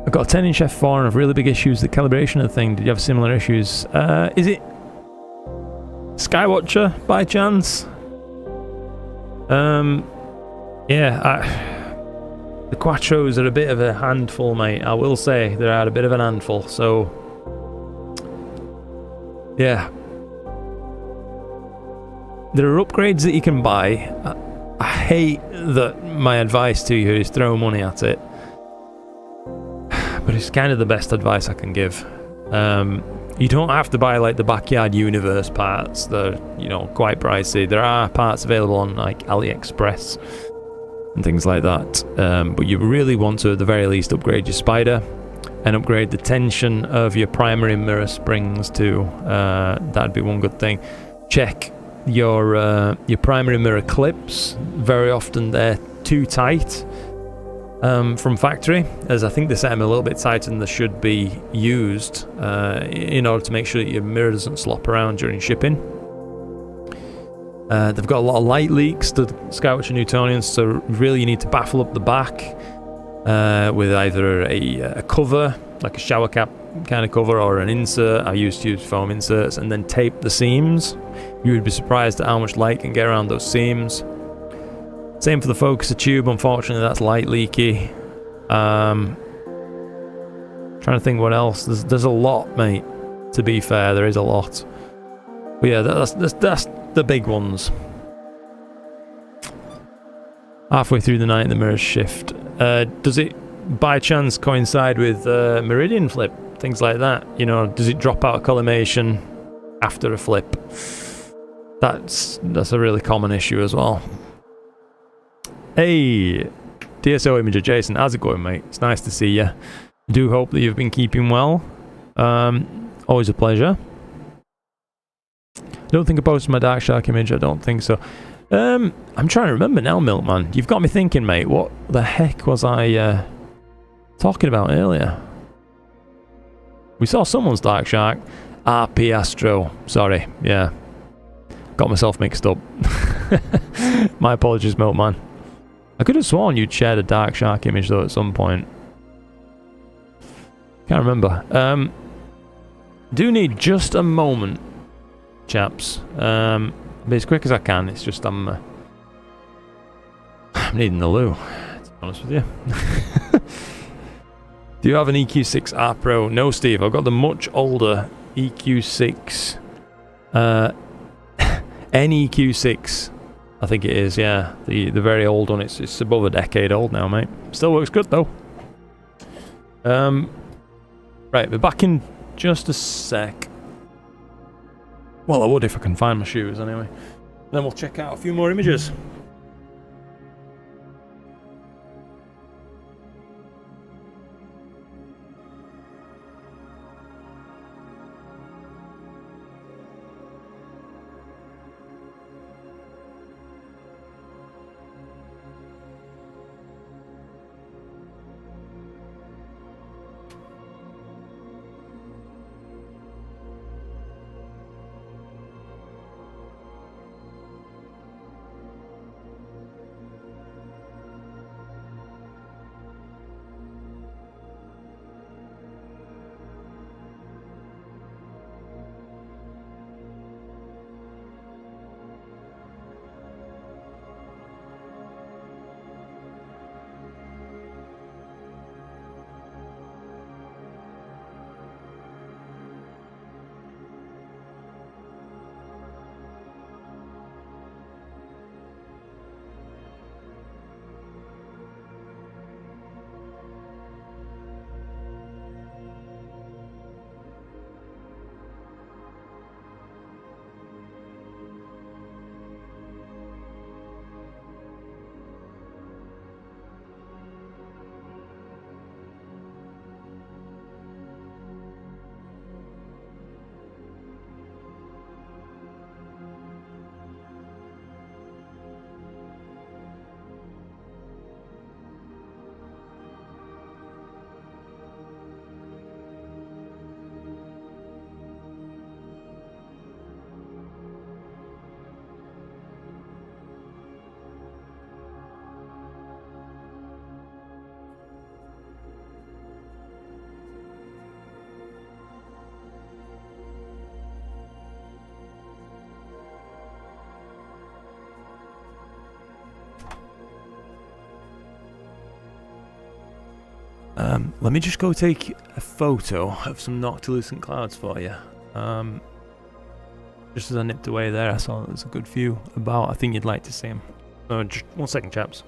I've got a 10-inch f4 and I have really big issues with the calibration of the thing. Did you have similar issues? Is it Skywatcher by chance? Yeah, the Quattros are a bit of a handful, mate. I will say they are a bit of an handful. So, yeah, there are upgrades that you can buy. I hate that my advice to you is throw money at it, but it's kind of the best advice I can give. You don't have to buy like the Backyard Universe parts. They're, you know, quite pricey. There are parts available on like AliExpress and things like that. But you really want to, at the very least, upgrade your spider and upgrade the tension of your primary mirror springs too. That'd be one good thing. Check your primary mirror clips. Very often they're too tight. From factory, as I think they set them a little bit tighter than they should be used in order to make sure that your mirror doesn't slop around during shipping. They've got a lot of light leaks, the Skywatcher Newtonians, so really you need to baffle up the back with either a cover, like a shower cap kind of cover, or an insert. I used to use foam inserts, and then tape the seams. You would be surprised at how much light can get around those seams. Same for the focuser tube. Unfortunately, that's light leaky. Trying to think what else. There's a lot, mate. To be fair, there is a lot. But yeah, that's the big ones. Halfway through the night, the mirrors shift. Does it by chance coincide with meridian flip? Things like that. You know, does it drop out of collimation after a flip? That's a really common issue as well. Hey, DSO Imager Jason, how's it going, mate? It's nice to see you. I do hope that you've been keeping well. Always a pleasure. I don't think I posted my Dark Shark image, I don't think so. I'm trying to remember now, Milkman. You've got me thinking, mate. What the heck was I talking about earlier? We saw someone's Dark Shark. RP Astro. Sorry, yeah. Got myself mixed up. My apologies, Milkman. I could have sworn you'd shared a Dark Shark image though at some point. Can't remember. Do need just a moment, chaps. Be as quick as I can. It's just I'm needing the loo, to be honest with you. Do you have an EQ6 R Pro? No, Steve. I've got the much older EQ6. NEQ6. I think it is, yeah. The very old one. It's above a decade old now, mate. Still works good though. Right, we're back in just a sec. Well, I would if I can find my shoes anyway. Then we'll check out a few more images. Let me just go take a photo of some noctilucent clouds for you. Just as I nipped away there, I saw there's a good few about. I think you'd like to see them. Just 1 second, chaps.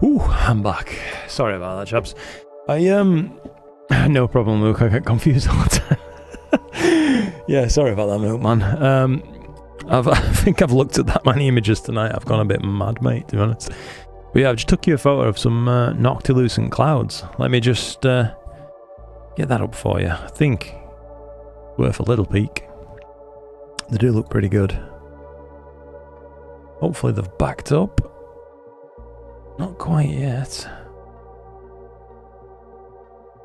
Ooh, I'm back. Sorry about that, chaps. No problem, Luke. I get confused all the time. Yeah, sorry about that, Luke, man. I think I've looked at that many images tonight. I've gone a bit mad, mate, to be honest. But yeah, I've just took you a photo of some noctilucent clouds. Let me just get that up for you. I think worth a little peek. They do look pretty good. Hopefully they've backed up. Not quite yet.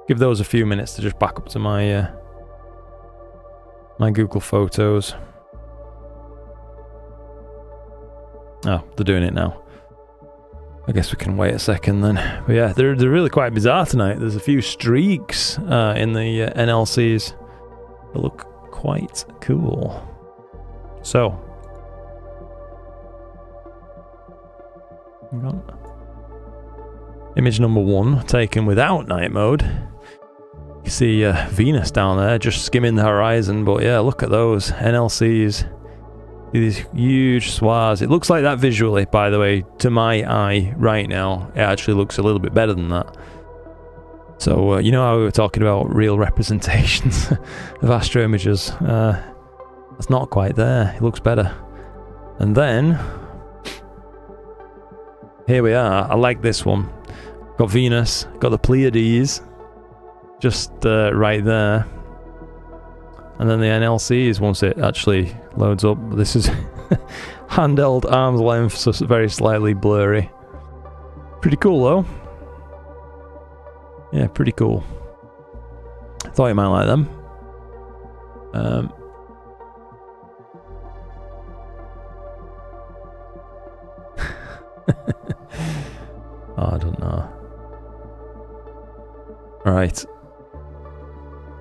Give those a few minutes to just back up to my my Google Photos. Oh, they're doing it now. I guess we can wait a second then. But yeah, they're really quite bizarre tonight. There's a few streaks in the NLCs that look quite cool. So, hang on. Image number 1, taken without night mode. You see Venus down there, just skimming the horizon, but yeah, look at those NLCs. These huge swathes. It looks like that visually, by the way, to my eye right now. It actually looks a little bit better than that. So, you know how we were talking about real representations of astro images? That's not quite there. It looks better. And then, here we are. I like this one. Got Venus, got the Pleiades, just right there. And then the NLCs, once it actually loads up. This is handheld arm's length, so it's very slightly blurry. Pretty cool though. Yeah, pretty cool. Thought you might like them. Oh, I don't know. Alright.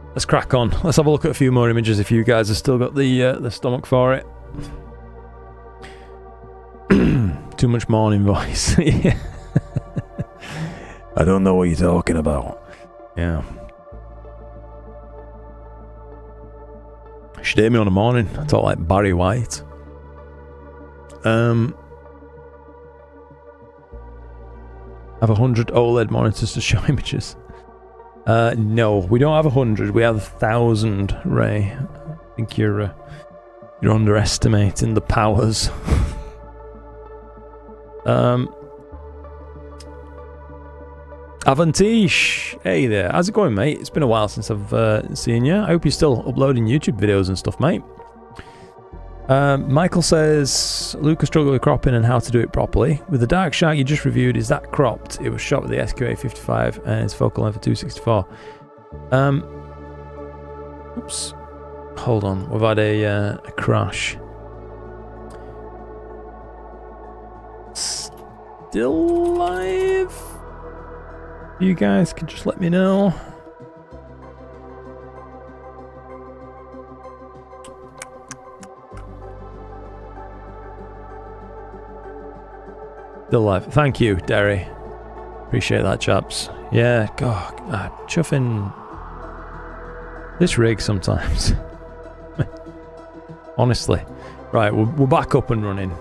Let's crack on. Let's have a look at a few more images if you guys have still got the stomach for it. Too much morning voice. Yeah. I don't know what you're talking about. Yeah. You should hear me on the morning. I talk like Barry White. Have 100 OLED monitors to show images. No, we don't have 100. We have 1,000, Ray. I think you're underestimating the powers. Avantish, hey there. How's it going, mate? It's been a while since I've seen you. I hope you're still uploading YouTube videos and stuff, mate. Michael says, Lucas struggled with cropping and how to do it properly. With the Dark Shark you just reviewed, is that cropped? It was shot with the SQA55 and its focal length of 264. Oops. Hold on, we've had a crash. Still live? You guys can just let me know. Still live. Thank you, Derry. Appreciate that, chaps. Yeah, God, chuffing this rig sometimes. Honestly. Right, we're back up and running.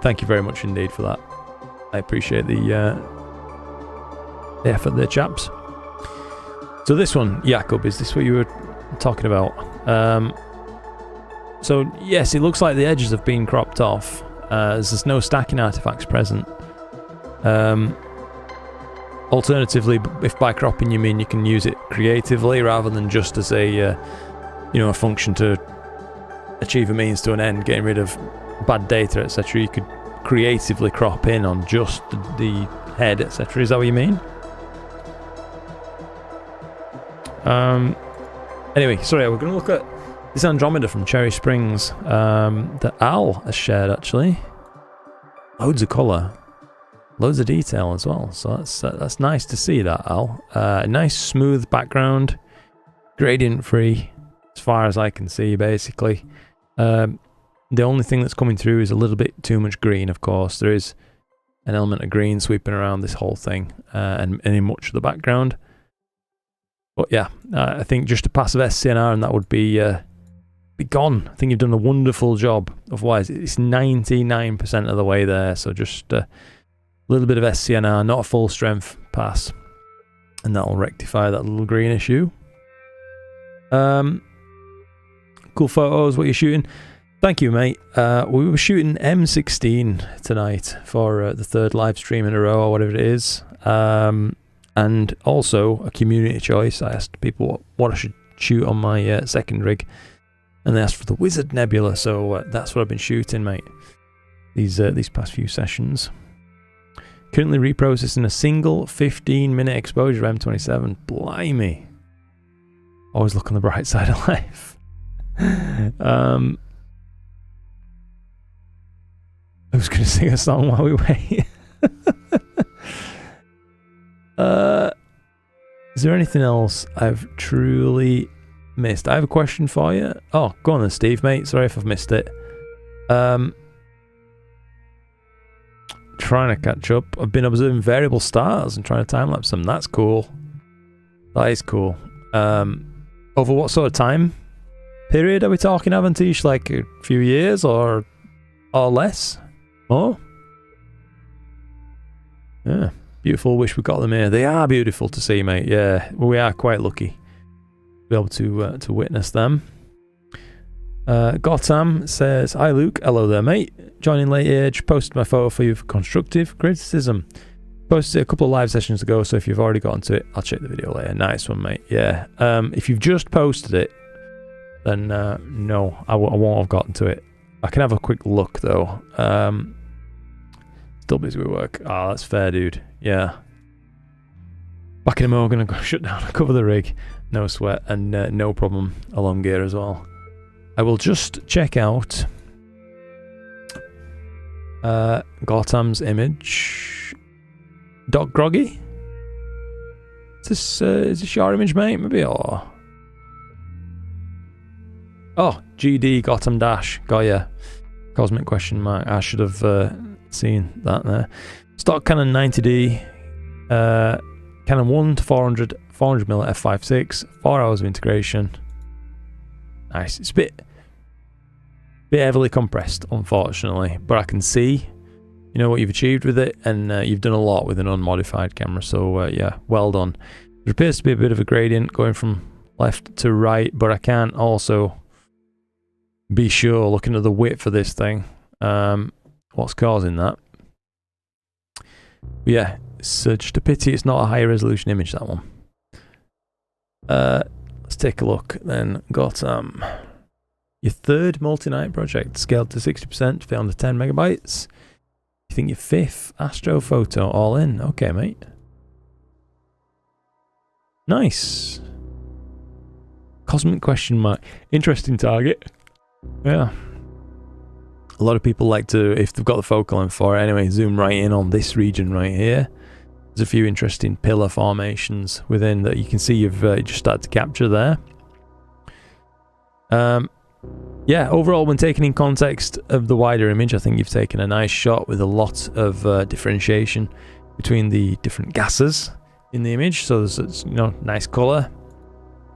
Thank you very much indeed for that. I appreciate the effort there, chaps. So this one, Jakub, is this what you were talking about? So yes, it looks like the edges have been cropped off. As there's no stacking artifacts present. Alternatively, if by cropping you mean you can use it creatively rather than just as a, you know, a function to achieve a means to an end, getting rid of bad data, etc., you could creatively crop in on just the head, etc. Is that what you mean? Anyway, sorry, we're going to look at this Andromeda from Cherry Springs that Al has shared, actually. Loads of colour. Loads of detail as well, so that's nice to see that, Al. Nice smooth background, gradient free, as far as I can see, basically. The only thing that's coming through is a little bit too much green, of course. There is an element of green sweeping around this whole thing, and in much of the background. But yeah, I think just a passive SCNR and that would be gone. I think you've done a wonderful job. Otherwise, it's 99% of the way there, so just a little bit of SCNR, not a full strength pass, and that'll rectify that little green issue. Cool photos. What you're shooting? Thank you, mate. We were shooting M16 tonight for the third live stream in a row, or whatever it is. And also a community choice. I asked people what I should shoot on my second rig, and they asked for the Wizard Nebula. So that's what I've been shooting, mate. These past few sessions. Currently reprocessing a single 15-minute exposure M27. Blimey. Always look on the bright side of life. Who's going to sing a song while we wait? Is there anything else I've truly missed? I have a question for you. Oh, go on then, Steve, mate. Sorry if I've missed it. Trying to catch up. I've been observing variable stars and trying to time-lapse them. That's cool. That is cool. Over what sort of time period are we talking, Avantish? Like a few years or less? More? Yeah. Beautiful. Wish we got them here. They are beautiful to see, mate. Yeah, we are quite lucky to be able to witness them. Gotham says, "Hi Luke, hello there, mate. Joining late age. Posted my photo for you for constructive criticism. Posted it a couple of live sessions ago, so if you've already gotten to it, I'll check the video later." Nice one, mate. Yeah. If you've just posted it, then no, I won't have gotten to it. I can have a quick look though. Still busy with work. Ah, that's fair, dude. Yeah. Back in a moment, gonna go shut down and cover the rig. No sweat, and no problem along gear as well. I will just check out Gotham's image. Doc Groggy? Is this your image, mate? Maybe, or... Oh, GD Gotham Dash. Got ya. Cosmic question mark. I should have seen that there. Stock Canon 90D. Canon 1 to 400 400mm at f5.6. 4 hours of integration. Nice. It's a bit heavily compressed, unfortunately, but I can see, you know, what you've achieved with it, and you've done a lot with an unmodified camera. So yeah, well done. There appears to be a bit of a gradient going from left to right, but I can't also be sure, looking at the width of this thing, what's causing that. But yeah, it's just a pity it's not a high resolution image, that one. Let's take a look then. Got your third multi-night project scaled to 60%, fit under 10 megabytes. You think your fifth astrophoto all in? Okay, mate. Nice. Cosmic question mark. Interesting target. Yeah. A lot of people like to, if they've got the focal length for it anyway, zoom right in on this region right here. There's a few interesting pillar formations within that you can see you've just started to capture there. Yeah, overall, when taken in context of the wider image, I think you've taken a nice shot with a lot of differentiation between the different gases in the image. So there's, you know, nice color.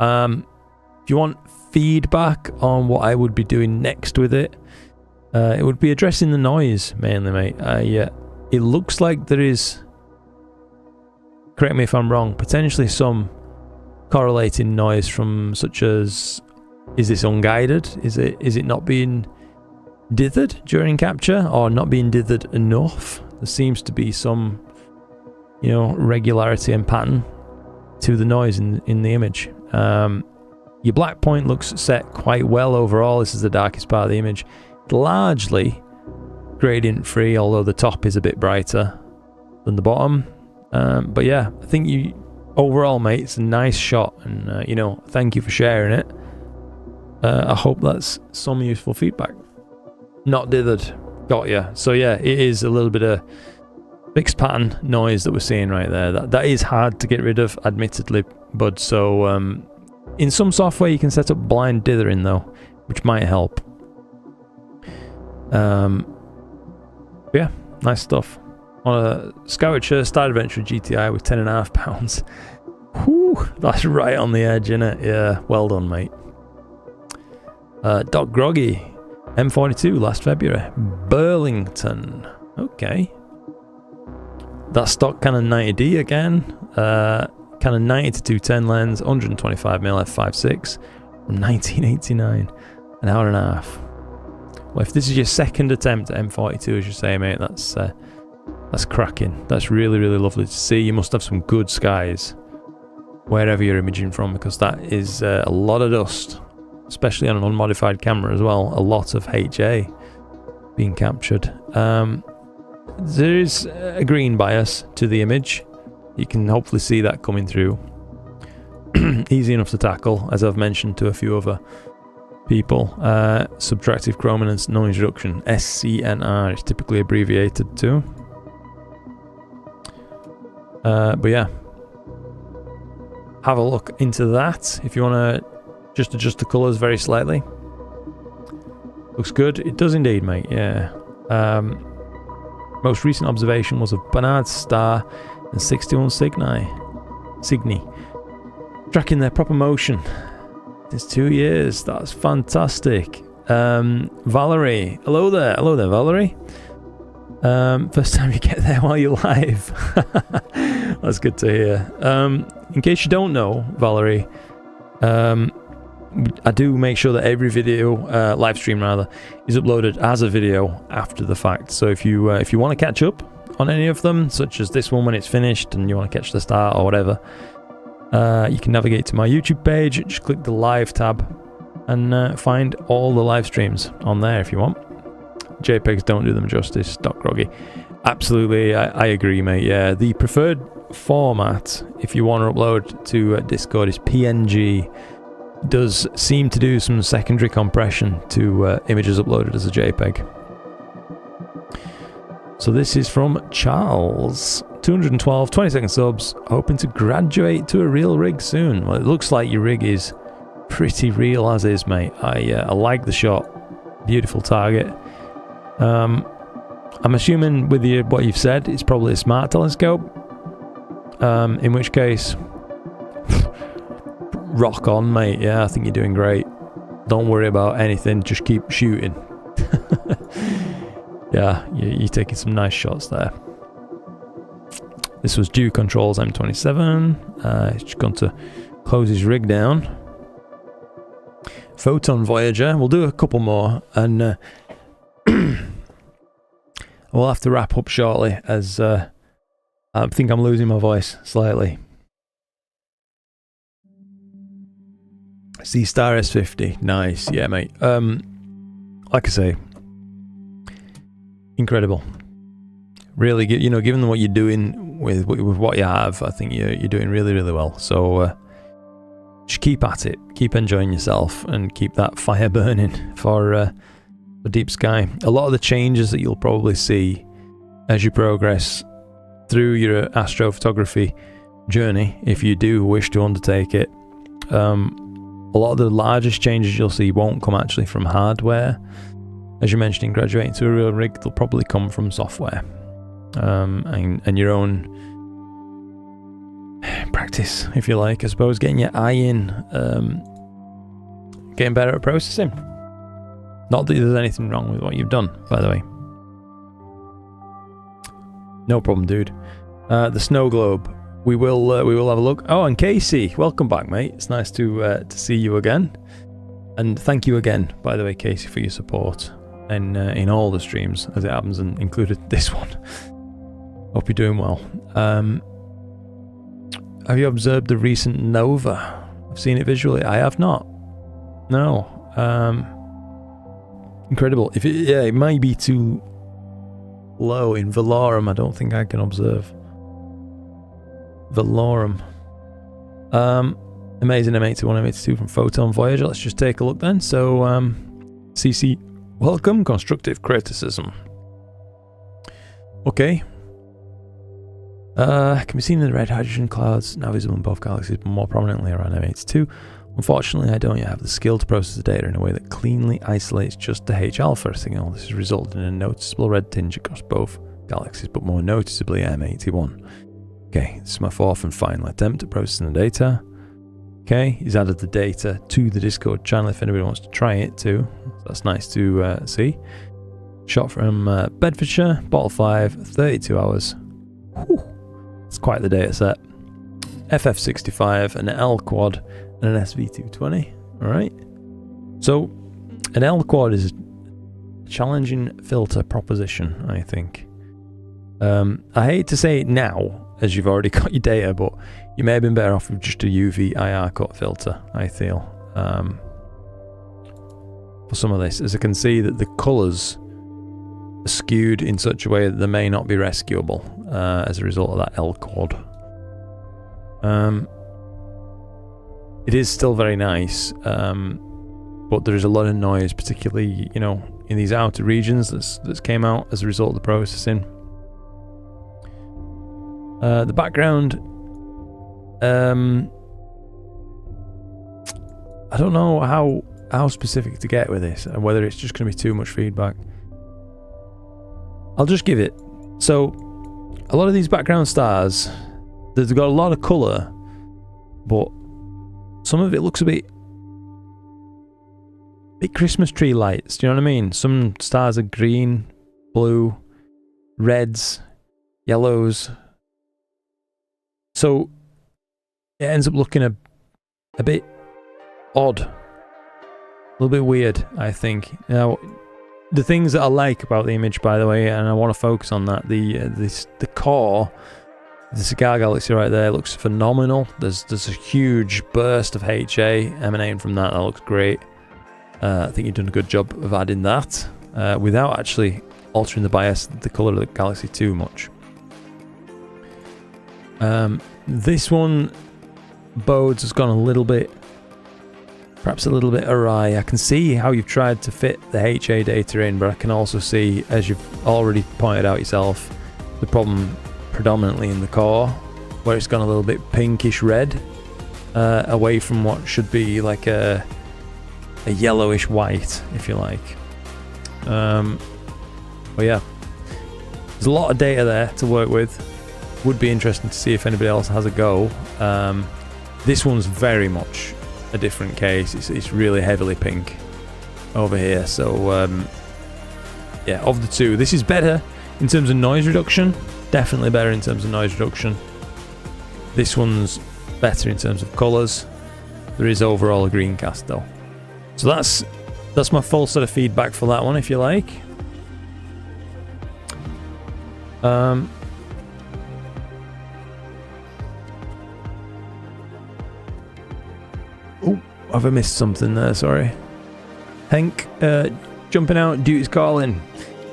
If you want feedback on what I would be doing next with it, it would be addressing the noise mainly, mate. It looks like there is, correct me if I'm wrong, potentially some correlating noise from such as, is this unguided? Is it not being dithered during capture, or not being dithered enough? There seems to be some you know, regularity and pattern to the noise in the image. Your black point looks set quite well overall. This is the darkest part of the image. Largely gradient free, although the top is a bit brighter than the bottom. But yeah, I think overall, mate, it's a nice shot, and you know, thank you for sharing it. I hope that's some useful feedback. Not dithered, got ya. So yeah, it is a little bit of fixed pattern noise that we're seeing right there. That is hard to get rid of, admittedly, bud. So in some software you can set up blind dithering though, which might help. Yeah, nice stuff. On a Scourger Star Adventure GTI with 10.5 pounds. Whew, that's right on the edge, innit? Yeah, well done, mate. Doc Groggy, M42 last February. Burlington. Okay. That stock Canon 90D again. Canon 90 to 210 lens, 125mm f5.6 from 1989. An hour and a half. Well, if this is your second attempt at M42, as you say, mate, that's cracking. That's really, really lovely to see. You must have some good skies wherever you're imaging from, because that is a lot of dust, especially on an unmodified camera as well. A lot of HA being captured. There is a green bias to the image. You can hopefully see that coming through. Easy enough to tackle, as I've mentioned to a few other people. Subtractive chrominance noise reduction, SCNR, is typically abbreviated to. But yeah, have a look into that if you want to just adjust the colours very slightly. Looks good. It does indeed, mate. Yeah. Most recent observation was of Barnard's star and 61 Cygni tracking their proper motion. It's 2 years. That's fantastic. Valerie, hello there, Valerie. First time you get there while you're live. That's good to hear. In case you don't know, Valerie, I do make sure that every video, live stream rather, is uploaded as a video after the fact. So if you want to catch up on any of them, such as this one when it's finished and you want to catch the start or whatever, you can navigate to my YouTube page, just click the live tab and find all the live streams on there if you want. JPEGs don't do them justice, Doc Groggy. Absolutely, I agree, mate. Yeah, the preferred format, if you want to upload to Discord, is PNG. Does seem to do some secondary compression to images uploaded as a JPEG. So this is from Charles. 212, 20-second subs, hoping to graduate to a real rig soon. Well, it looks like your rig is pretty real as is, mate. I like the shot. Beautiful target. I'm assuming with what you've said, it's probably a smart telescope. In which case, rock on, mate. Yeah, I think you're doing great. Don't worry about anything. Just keep shooting. Yeah, you're taking some nice shots there. This was Dew Controls M27. He's just gone to close his rig down. Photon Voyager. We'll do a couple more, and we'll have to wrap up shortly, as I think I'm losing my voice slightly. See Star S50. Nice. Yeah, mate. Like I say, incredible. Really, given what you're doing with what you have, I think you're doing really, really well. So just keep at it, keep enjoying yourself, and keep that fire burning for deep sky. A lot of the changes that you'll probably see as you progress through your astrophotography journey, if you do wish to undertake it, a lot of the largest changes you'll see won't come actually from hardware. As you mentioned, in graduating to a real rig, they'll probably come from software. And your own practice, if you like, I suppose, getting your eye in, getting better at processing. Not that there's anything wrong with what you've done, by the way. No problem, dude. The snow globe. We will have a look. Oh, and Casey, welcome back, mate. It's nice to see you again. And thank you again, by the way, Casey, for your support in all the streams, as it happens, and included this one. Hope you're doing well. Have you observed the recent nova? I've seen it visually. I have not. No. Incredible. It might be too low in Velorum. I don't think I can observe Velorum. Amazing M81, M82 from Photon Voyager. Let's just take a look then. So, CC, welcome, constructive criticism. Okay. Can be seen in the red hydrogen clouds, now visible in both galaxies, but more prominently around M82. Unfortunately, I don't yet have the skill to process the data in a way that cleanly isolates just the H-alpha signal. This has resulted in a noticeable red tinge across both galaxies, but more noticeably M81. Okay, this is my fourth and final attempt at processing the data. Okay, he's added the data to the Discord channel if anybody wants to try it too. So that's nice to see. Shot from Bedfordshire, bottle 5, 32 hours. Whew. It's quite the data set. FF65, an L quad, and an SV220. Alright. So, an L quad is a challenging filter proposition, I think. I hate to say it now, as you've already got your data, but you may have been better off with just a UV IR cut filter, I feel. For some of this, as I can see that the colours are skewed in such a way that they may not be rescuable as a result of that L quad. It is still very nice, but there is a lot of noise, particularly, you know, in these outer regions that's came out as a result of the processing. The background, I don't know how specific to get with this, and whether it's just going to be too much feedback. I'll just give it. So, a lot of these background stars, they've got a lot of colour, but some of it looks a bit Christmas tree lights. Do you know what I mean? Some stars are green, blue, reds, yellows. So it ends up looking a bit odd, a little bit weird, I think. Now, the things that I like about the image, by the way, and I want to focus on that, the core, the cigar galaxy right there looks phenomenal. There's a huge burst of HA emanating from that. That looks great. I think you've done a good job of adding that without actually altering the bias, the color of the galaxy too much. This one, Bodes has gone a little bit, perhaps a little bit awry. I can see how you've tried to fit the HA data in, but I can also see, as you've already pointed out yourself, the problem predominantly in the core, where it's gone a little bit pinkish red, away from what should be like a yellowish white, if you like. But yeah, there's a lot of data there to work with. Would be interesting to see if anybody else has a go. This one's very much a different case. It's really heavily pink over here. So yeah, of the two, this is better in terms of noise reduction. Definitely better in terms of noise reduction. This one's better in terms of colours. There is overall a green cast though. So that's my full set of feedback for that one, if you like. Oh, have I missed something there? Sorry. Hank, jumping out, duty's calling.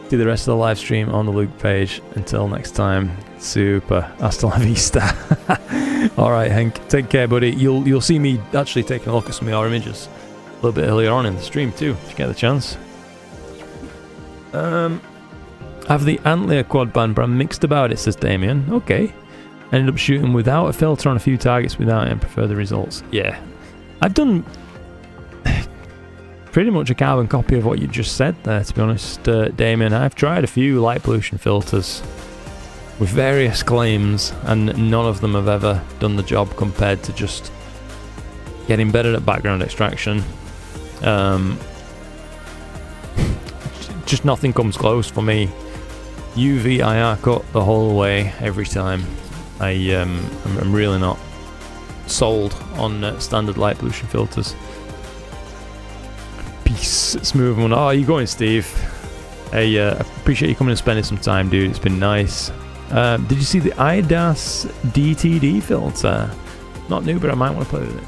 Do the rest of the live stream on the Luke page. Until next time, super. Hasta la vista. Alright, Hank, take care, buddy. You'll see me actually taking a look at some of your images a little bit earlier on in the stream too, if you get the chance. I have the Antler quad band, but I'm mixed about it, says Damien. Okay. Ended up shooting without a filter on a few targets without it and prefer the results. Yeah. I've done pretty much a carbon copy of what you just said there, to be honest, Damien. I've tried a few light pollution filters with various claims, and none of them have ever done the job compared to just getting better at background extraction. Just nothing comes close for me. UV IR cut the whole way, every time. I'm really not sold on standard light pollution filters. Peace, smooth one. Oh, you going, Steve? Hey, appreciate you coming and spending some time, dude. It's been nice. Did you see the IDAS DTD filter? Not new, but I might want to play with it.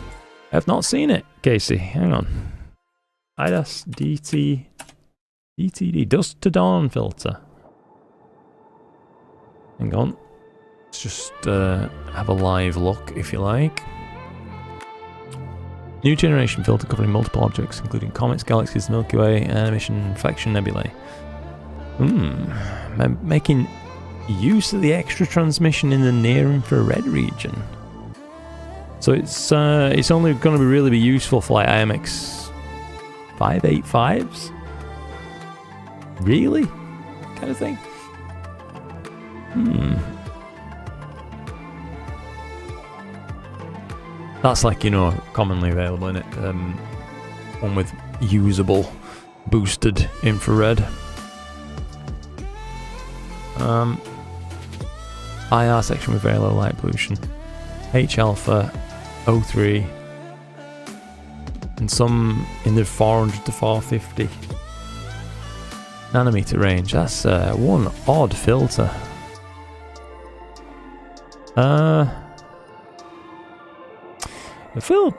I have not seen it, Casey. Hang on. IDAS DTD Dusk to Dawn filter. Hang on. Let's just have a live look, if you like. New generation filter covering multiple objects, including comets, galaxies, Milky Way, and emission reflection nebulae. Making use of the extra transmission in the near infrared region. So it's only going to really be useful for like IMX 585s? Really? Kind of thing. That's like, you know, commonly available in it. One with usable boosted infrared. IR section with very low light pollution. H alpha, O3, and some in the 400 to 450 nanometer range. That's one odd filter. I can't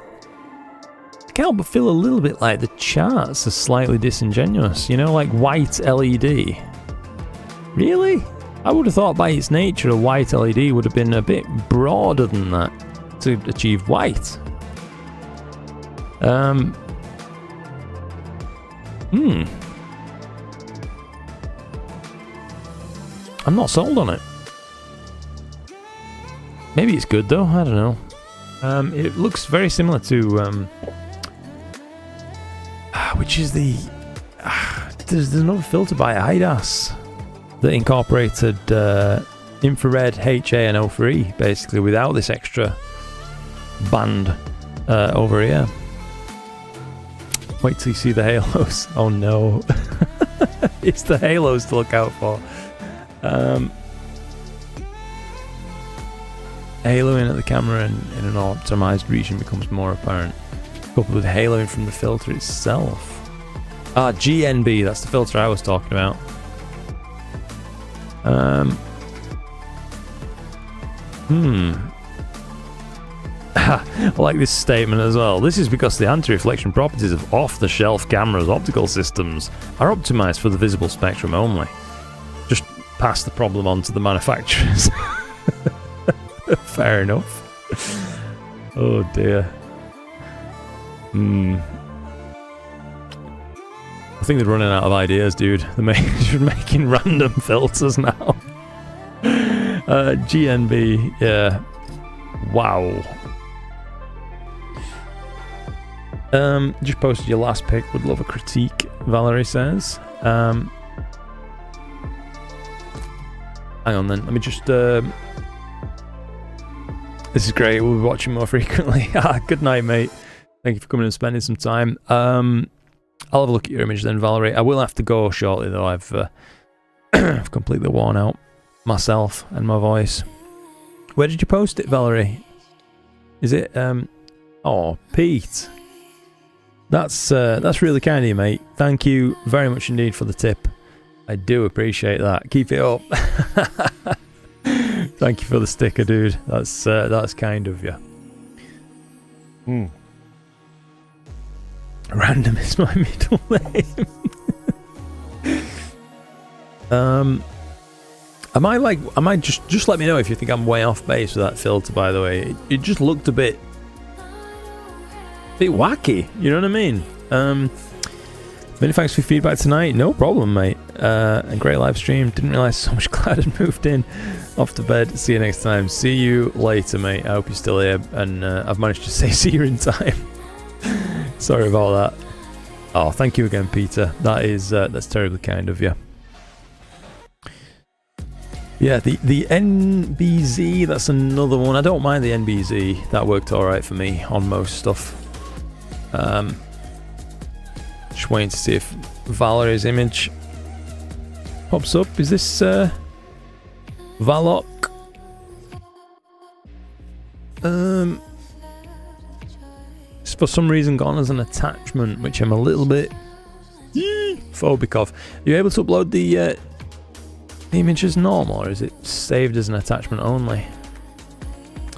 help but feel a little bit like the charts are slightly disingenuous. You know, like white LED. Really? I would have thought by its nature a white LED would have been a bit broader than that to achieve white. I'm not sold on it. Maybe it's good though, I don't know. It looks very similar to which is the there's another filter by IDAS that incorporated infrared, HA and O3 basically without this extra band over here. Wait till you see the halos. Oh no. It's the halos to look out for. Haloing at the camera in an optimized region becomes more apparent, coupled with haloing from the filter itself. GNB, that's the filter I was talking about. I like this statement as well. This is because the anti-reflection properties of off-the-shelf cameras' optical systems are optimized for the visible spectrum only. Just pass the problem on to the manufacturers. Fair enough. Oh dear. I think they're running out of ideas, dude. They're just making random filters now. GNB, yeah. Wow. Just posted your last pic. Would love a critique, Valerie says. Hang on then. Let me just... This is great. We'll be watching more frequently. Good night, mate. Thank you for coming and spending some time. I'll have a look at your image then, Valerie. I will have to go shortly, though. I've I've completely worn out myself and my voice. Where did you post it, Valerie? Is it... Oh, Pete. That's really kind of you, mate. Thank you very much indeed for the tip. I do appreciate that. Keep it up. Thank you for the sticker, dude. That's kind of you. Random is my middle name. Am I just let me know if you think I'm way off base with that filter, by the way. It just looked a bit wacky, you know what I mean? Many thanks for your feedback tonight. No problem, mate. And great live stream. Didn't realise so much cloud had moved in. Off to bed. See you next time. See you later, mate. I hope you're still here. And I've managed to say see you in time. Sorry about that. Oh, thank you again, Peter. That's terribly kind of you. Yeah, the NBZ, that's another one. I don't mind the NBZ. That worked alright for me on most stuff. Just waiting to see if Valerie's image pops up. Is this Valok? It's for some reason gone as an attachment, which I'm a little bit phobic of. Are you able to upload the the image as normal, or is it saved as an attachment only?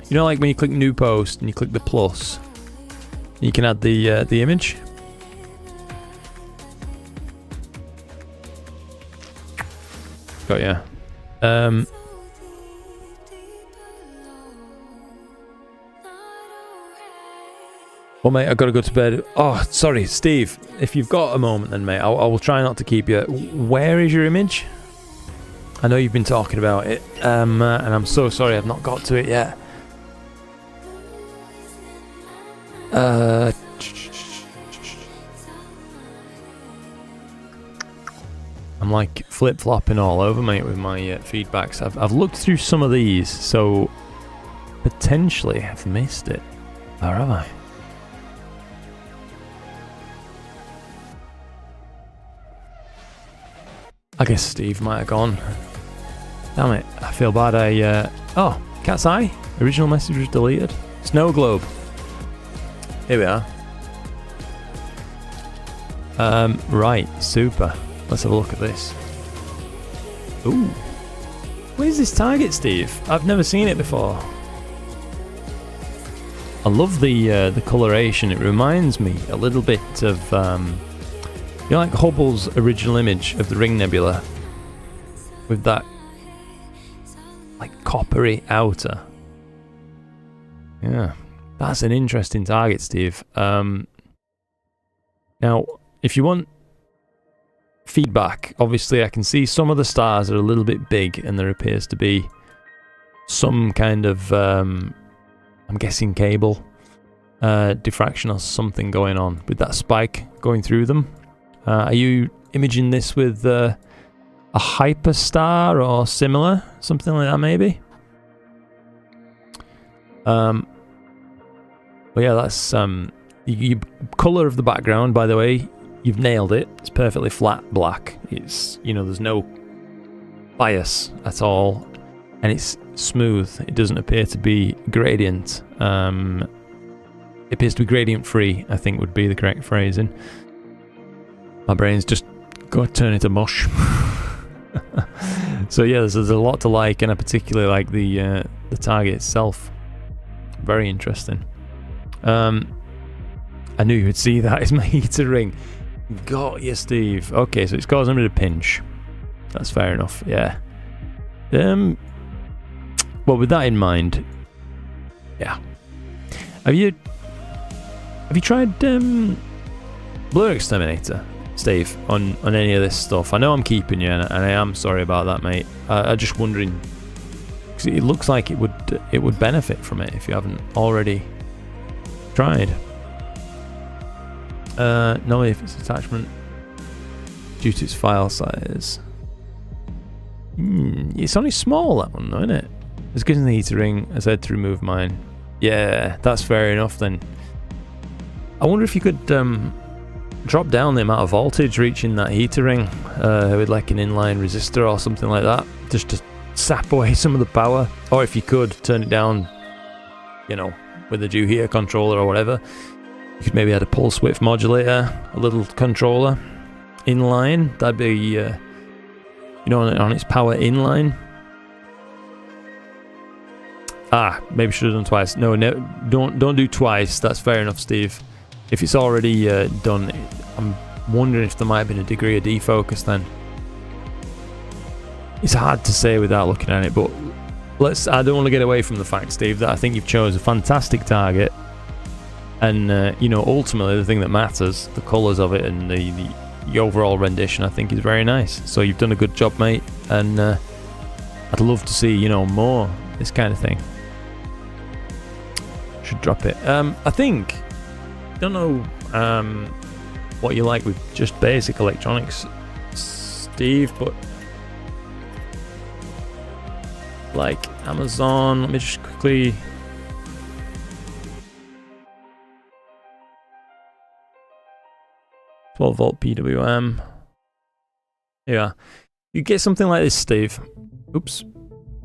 You know, like when you click new post and you click the plus, you can add the image. Got ya. Well, mate, I've got to go to bed. Oh, sorry, Steve. If you've got a moment then, mate, I will try not to keep you. Where is your image? I know you've been talking about it, and I'm so sorry I've not got to it yet. I'm like flip-flopping all over, mate, with my feedbacks. I've looked through some of these, so potentially I've missed it. Or have I? I guess Steve might have gone. Damn it, I feel bad. Oh, cat's eye. Original message was deleted. Snow globe. Here we are. Right, super. Let's have a look at this. Ooh. Where's this target, Steve? I've never seen it before. I love the coloration. It reminds me a little bit of you know, like Hubble's original image of the Ring Nebula, with that like coppery outer. Yeah, that's an interesting target, Steve. Now, if you want feedback, obviously I can see some of the stars are a little bit big, and there appears to be some kind of I'm guessing cable diffraction or something going on with that spike going through them. Are you imaging this with a hyperstar or similar, something like that maybe? But yeah, that's you color of the background, by the way, you've nailed it. It's perfectly flat black. It's, you know, there's no bias at all, and it's smooth. It doesn't appear to be gradient. It appears to be gradient free, I think would be the correct phrasing. My brain's just got to turn into mush. So yeah, there's a lot to like, and I particularly like the target itself. Very interesting. I knew you would see that. It's my heater ring. Got you, Steve. Okay, so it's causing me to pinch. That's fair enough. Yeah. Well, with that in mind, yeah. Have you tried BlurXTerminator, Steve, on any of this stuff? I know I'm keeping you, and I am sorry about that, mate. I'm just wondering, because it looks like it would benefit from it if you haven't already tried. No, if it's attachment due to its file size. It's only small, that one, though, isn't it? It's getting the heater ring. I said to remove mine. Yeah, that's fair enough then. I wonder if you could drop down the amount of voltage reaching that heater ring with like an inline resistor or something like that, just to sap away some of the power. Or if you could turn it down, you know, with a due heater controller or whatever. You could maybe add a pulse width modulator, a little controller inline. That'd be, you know, on its power inline. Maybe should have done twice. No, don't do twice. That's fair enough, Steve. If it's already done, I'm wondering if there might have been a degree of defocus then. It's hard to say without looking at it, but I don't want to get away from the fact, Steve, that I think you've chosen a fantastic target. And, you know, ultimately the thing that matters, the colours of it and the overall rendition, I think is very nice. So you've done a good job, mate. And I'd love to see, you know, more this kind of thing. Should drop it. I think, don't know what you like with just basic electronics, Steve, but like Amazon, let me just quickly... 12 volt PWM. Yeah, you get something like this, Steve. Oops.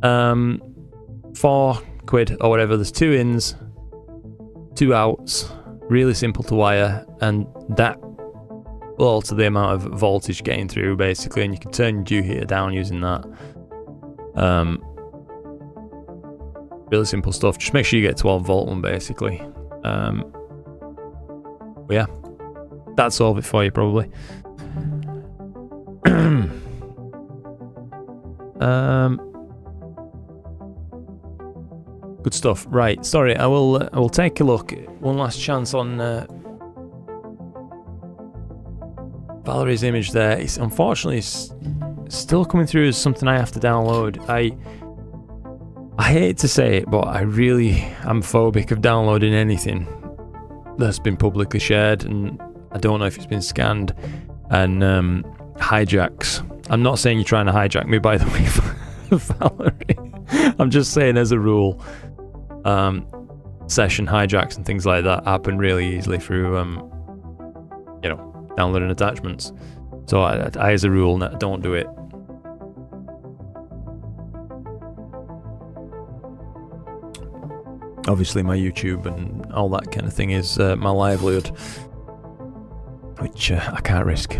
£4 or whatever. There's 2 ins, 2 outs. Really simple to wire, and that will alter the amount of voltage getting through basically. And you can turn your due heater down using that. Really simple stuff. Just make sure you get 12 volt one basically. But yeah, that'd solve it for you probably. Good stuff. Right, sorry, I will take a look. One last chance on Valerie's image there. It's unfortunately still coming through as something I have to download. I hate to say it, but I really am phobic of downloading anything that's been publicly shared, and I don't know if it's been scanned and hijacks. I'm not saying you're trying to hijack me, by the way, Valerie. I'm just saying as a rule, session hijacks and things like that happen really easily through, you know, downloading attachments. So I as a rule, don't do it. Obviously my YouTube and all that kind of thing is my livelihood, which I can't risk.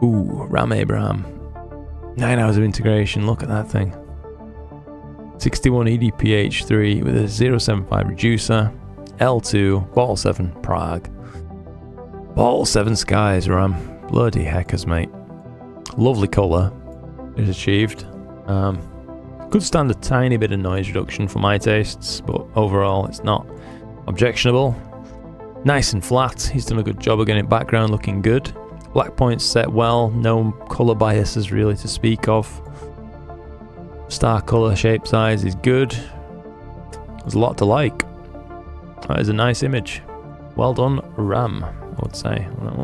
Ooh, Ram Abraham. 9 hours of integration, look at that thing. 61 EDPH3 with a 075 reducer, L2, Bottle 7 Prague. Bottle 7 Skies Ram. Bloody heckers, mate. Lovely colour is achieved. Could stand a tiny bit of noise reduction for my tastes, but overall it's not objectionable. Nice and flat, he's done a good job of getting background looking good. Black points set well, no colour biases really to speak of. Star colour shape size is good. There's a lot to like. That is a nice image. Well done, Ram, I would say, on that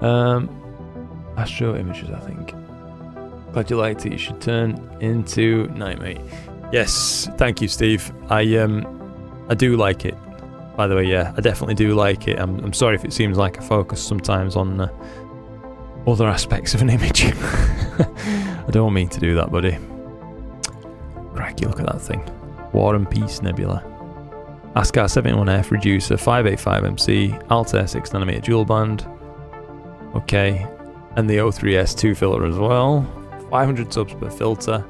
one. Astro images, I think. Glad you liked it. You should turn into night, mate. Yes, thank you, Steve. I do like it. By the way, yeah, I definitely do like it. I'm sorry if it seems like I focus sometimes on other aspects of an image. I don't mean to do that, buddy. Cracky, look at that thing. War and Peace Nebula. ASCAR 71F reducer, 585 MC, Altair 6nm dual band. Okay, and the O3S2 filter as well. 500 subs per filter.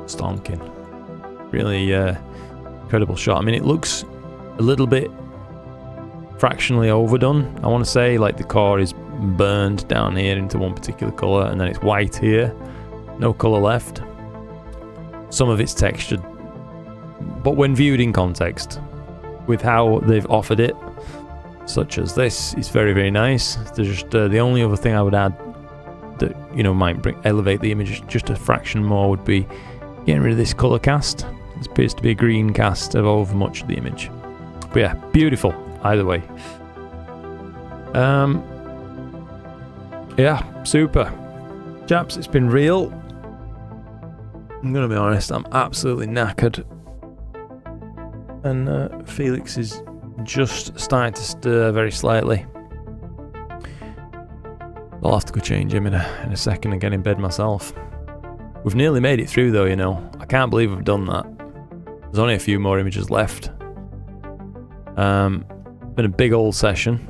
Stonking. Really incredible shot. I mean, it looks a little bit fractionally overdone. I want to say like the core is burned down here into one particular colour and then it's white here. No colour left. Some of it's textured. But when viewed in context with how they've offered it, such as this, is very, very nice. There's just the only other thing I would add that, you know, might elevate the image just a fraction more would be getting rid of this colour cast. It appears to be a green cast of over much of the image. But yeah, beautiful either way. Yeah, super. Chaps, it's been real. I'm gonna be honest, I'm absolutely knackered. And Felix is just starting to stir very slightly. I'll have to go change him in a second and get in bed myself. We've nearly made it through though, you know. I can't believe we've done that. There's only a few more images left. Been a big old session.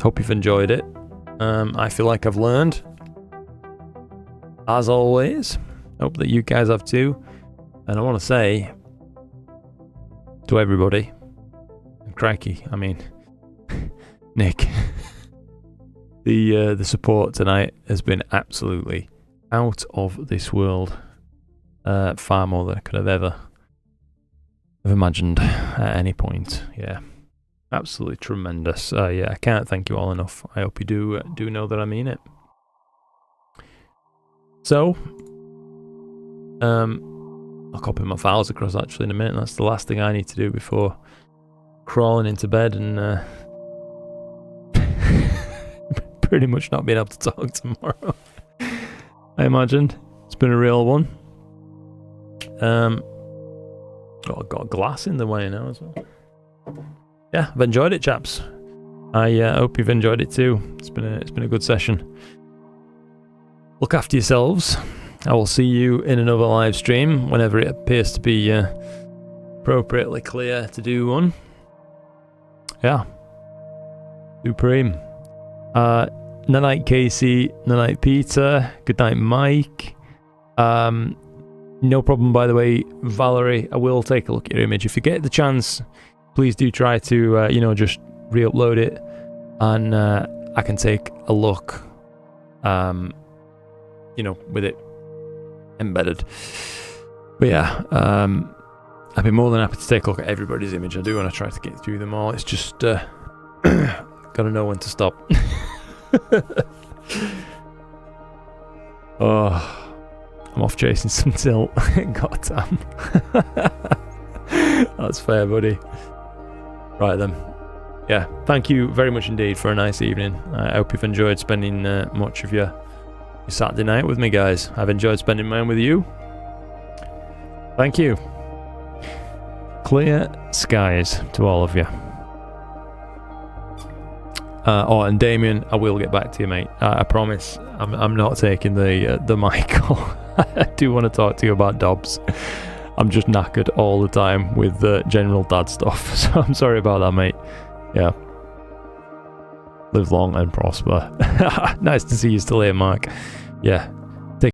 Hope you've enjoyed it. I feel like I've learned. As always. Hope that you guys have too. And I want to say to everybody, and crikey, I mean, Nick, the support tonight has been absolutely out of this world. Far more than I could have ever imagined at any point. Yeah, absolutely tremendous. Yeah, I can't thank you all enough. I hope you do know that I mean it. So, I'll copy my files across actually in a minute. That's the last thing I need to do before crawling into bed and pretty much not being able to talk tomorrow. I imagined. It's been a real one. Oh, I've got glass in the way now as well. Yeah, I've enjoyed it, chaps. I hope you've enjoyed it too. It's been a good session. Look after yourselves. I will see you in another live stream whenever it appears to be appropriately clear to do one. Yeah. Supreme. Night Casey, night Peter, good night Mike. No problem, by the way, Valerie. I will take a look at your image. If you get the chance, please do try to, just re-upload it, and I can take a look, with it embedded. But yeah, I'd be more than happy to take a look at everybody's image. I do want to try to get through them all. It's just, gotta know when to stop. Oh. I'm off chasing some tilt. God damn. That's fair, buddy. Right then. Yeah, thank you very much indeed for a nice evening. I hope you've enjoyed spending much of your Saturday night with me, guys. I've enjoyed spending mine with you. Thank you. Clear skies to all of you. And Damien, I will get back to you, mate. I promise. I'm not taking the mic call. I do want to talk to you about Dobbs. I'm just knackered all the time with general dad stuff, so I'm sorry about that, mate. Yeah. Live long and prosper. Nice to see you still here, Mark. Yeah,